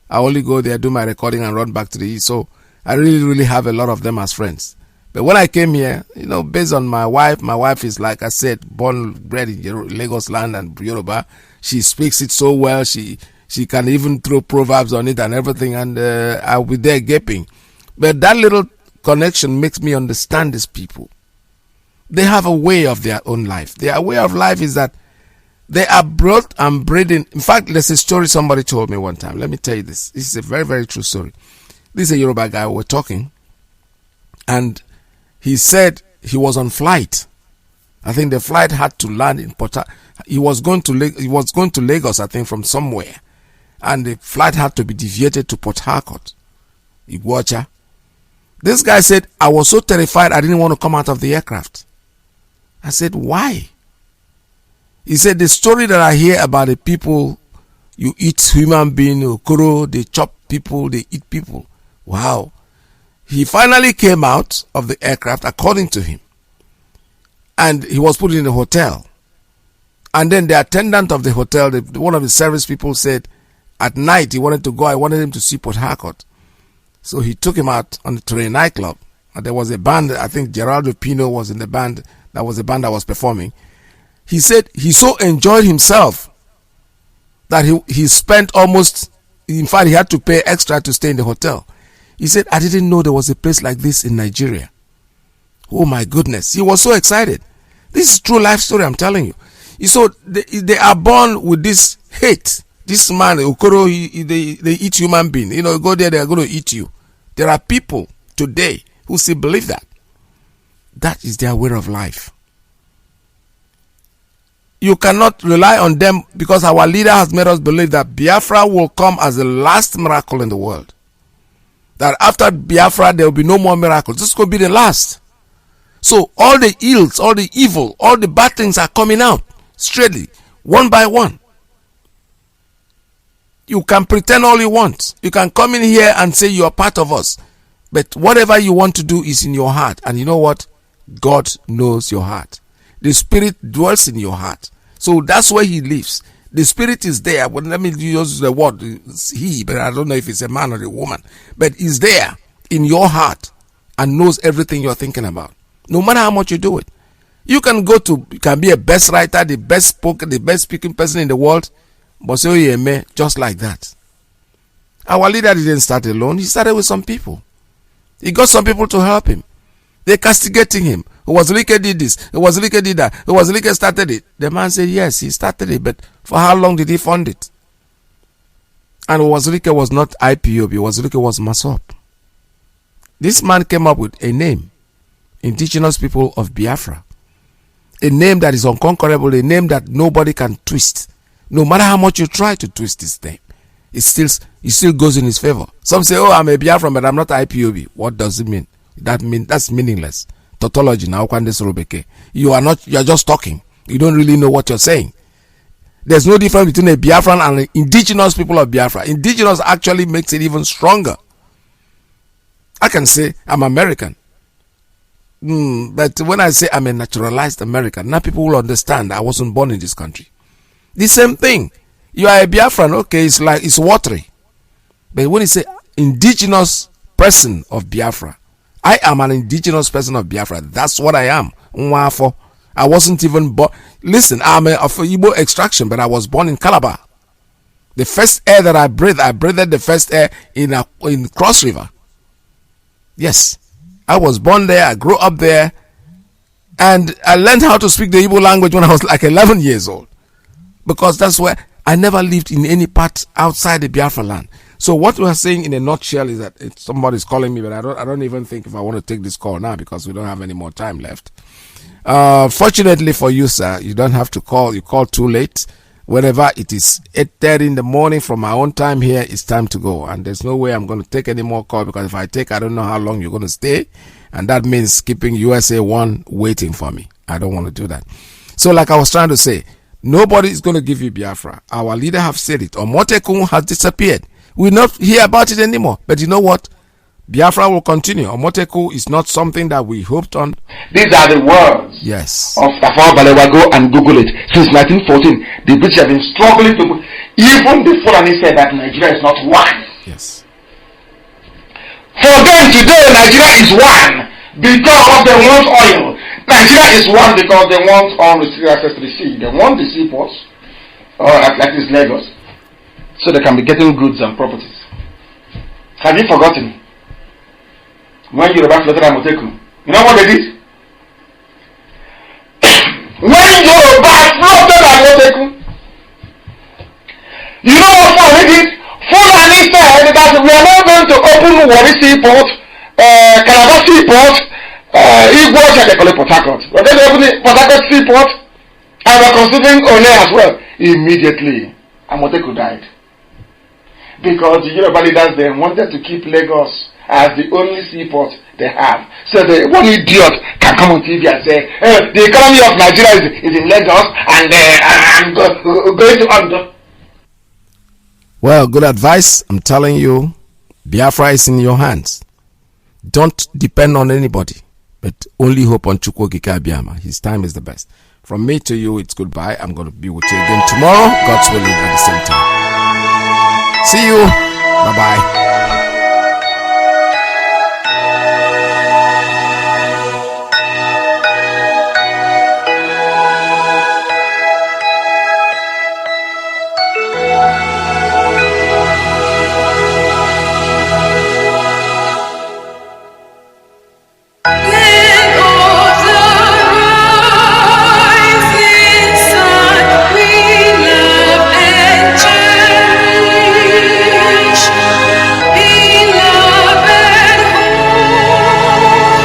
I only go there, do my recording, and run back to the east. So I really, really have a lot of them as friends. But when I came here, based on my wife is, like I said, bred in Lagos land and Yoruba. She speaks it so well. She can even throw proverbs on it and everything, and I'll be there gaping. But that little connection makes me understand these people. They have a way of their own life. Their way of life is that they are brought and bred in. In fact, there's a story somebody told me one time. Let me tell you this. This is a very, very true story. This is a Yoruba guy. We're talking, and he said he was on flight. I think the flight had to land in Port Harcourt. He was going to Lagos, I think, from somewhere, and the flight had to be deviated to Port Harcourt. Iguacha. This guy said, I was so terrified I didn't want to come out of the aircraft. I said, why? He said, the story that I hear about the people, you eat human being, okoro, they chop people, they eat people. Wow. He finally came out of the aircraft, according to him. And he was put in a hotel. And then the attendant of the hotel, one of the service people said, at night he wanted to go, I wanted him to see Port Harcourt. So he took him out to a nightclub. and there was a band, I think Geraldo Pino was in the band, that was the band that was performing. He said he so enjoyed himself that he spent almost, in fact, he had to pay extra to stay in the hotel. He said, I didn't know there was a place like this in Nigeria. Oh my goodness. He was so excited. This is true life story, I'm telling you. So they are born with this hate. This man, Okoro, they eat human being. You know, go there, they are going to eat you. There are people today who still believe that. That is their way of life. You cannot rely on them because our leader has made us believe that Biafra will come as the last miracle in the world. That after Biafra, there will be no more miracles. This could be the last. So all the ills, all the evil, all the bad things are coming out straightly, one by one. You can pretend all you want. You can come in here and say you are part of us. But whatever you want to do is in your heart. And you know what? God knows your heart. The Spirit dwells in your heart. So that's where He lives. The Spirit is there. Well, let me use the word He, but I don't know if it's a man or a woman. But He's there in your heart and knows everything you're thinking about. No matter how much you do it. You can be a best writer, the best spoken, the best speaking person in the world, but say me just like that. Our leader didn't start alone. He started with some people. He got some people to help him. They're castigating him. Iyke did this. Iyke did that. Iyke started it. The man said, yes, he started it, but for how long did he fund it? And Iyke was not IPOB. Iyke was Masop. This man came up with a name. Indigenous People of Biafra. A name that is unconquerable. A name that nobody can twist. No matter how much you try to twist this name, it still goes in his favor. Some say, oh, I'm a Biafran, but I'm not IPOB. What does it mean? That's meaningless. Tautology now. You are just talking. You don't really know what you're saying. There's no difference between a Biafran and the indigenous people of Biafra. Indigenous actually makes it even stronger. I can say I'm American. But when I say I'm a naturalized American, now people will understand I wasn't born in this country. The same thing. You are a Biafran, okay, it's watery. But when you say indigenous person of Biafra, I am an indigenous person of Biafra. That's what I am. I wasn't even born. Listen, I'm of Igbo extraction, but I was born in Calabar. The first air that I breathed the first air in Cross River. Yes. I was born there, I grew up there, and I learned how to speak the Igbo language when I was like 11 years old. Because that's where I never lived in any part outside the Biafra land. So what we are saying in a nutshell is that somebody's calling me, but I don't even think if I want to take this call now because we don't have any more time left. Fortunately for you, sir, you don't have to call. You call too late. Whenever it is 8:30 in the morning from my own time here, it's time to go. And there's no way I'm going to take any more call because if I take, I don't know how long you're going to stay. And that means keeping USA 1 waiting for me. I don't want to do that. So like I was trying to say, nobody is going to give you Biafra. Our leader have said it. Omotekun has disappeared. We not hear about it anymore. But you know what? Biafra will continue. Omoteku is not something that we hoped on. These are the words of Tafawa Balewa. Go and Google it. Since 1914, the British have been struggling to... Even the Fulani said that Nigeria is not one. Yes. For them today, Nigeria is one because they want oil. Nigeria is one because they want unrestricted access to the sea. They want the seaports, or like this Lagos, so they can be getting goods and properties. Have you forgotten? When Yoruba flooded Amoteku, you know what they did? When Yoruba flooded Amoteku, you know what Fulani did? Fulani said that we are not going to open Warri Seaport, Calabar Seaport, Igbo, they call it Port Harcourt. We're going to open the Port Harcourt Seaport, and we're considering One as well. Immediately, Amoteku died. Because the Yoruba leaders then wanted to keep Lagos as the only seaport they have. So the one idiot can come on TV and say, the economy of Nigeria is in Lagos and going to under. Well, good advice. I'm telling you, Biafra is in your hands. Don't depend on anybody, but only hope on Chukwu Okike Abiyama. His time is the best. From me to you, it's goodbye. I'm going to be with you again tomorrow, God's willing, at the same time. See you. Bye-bye.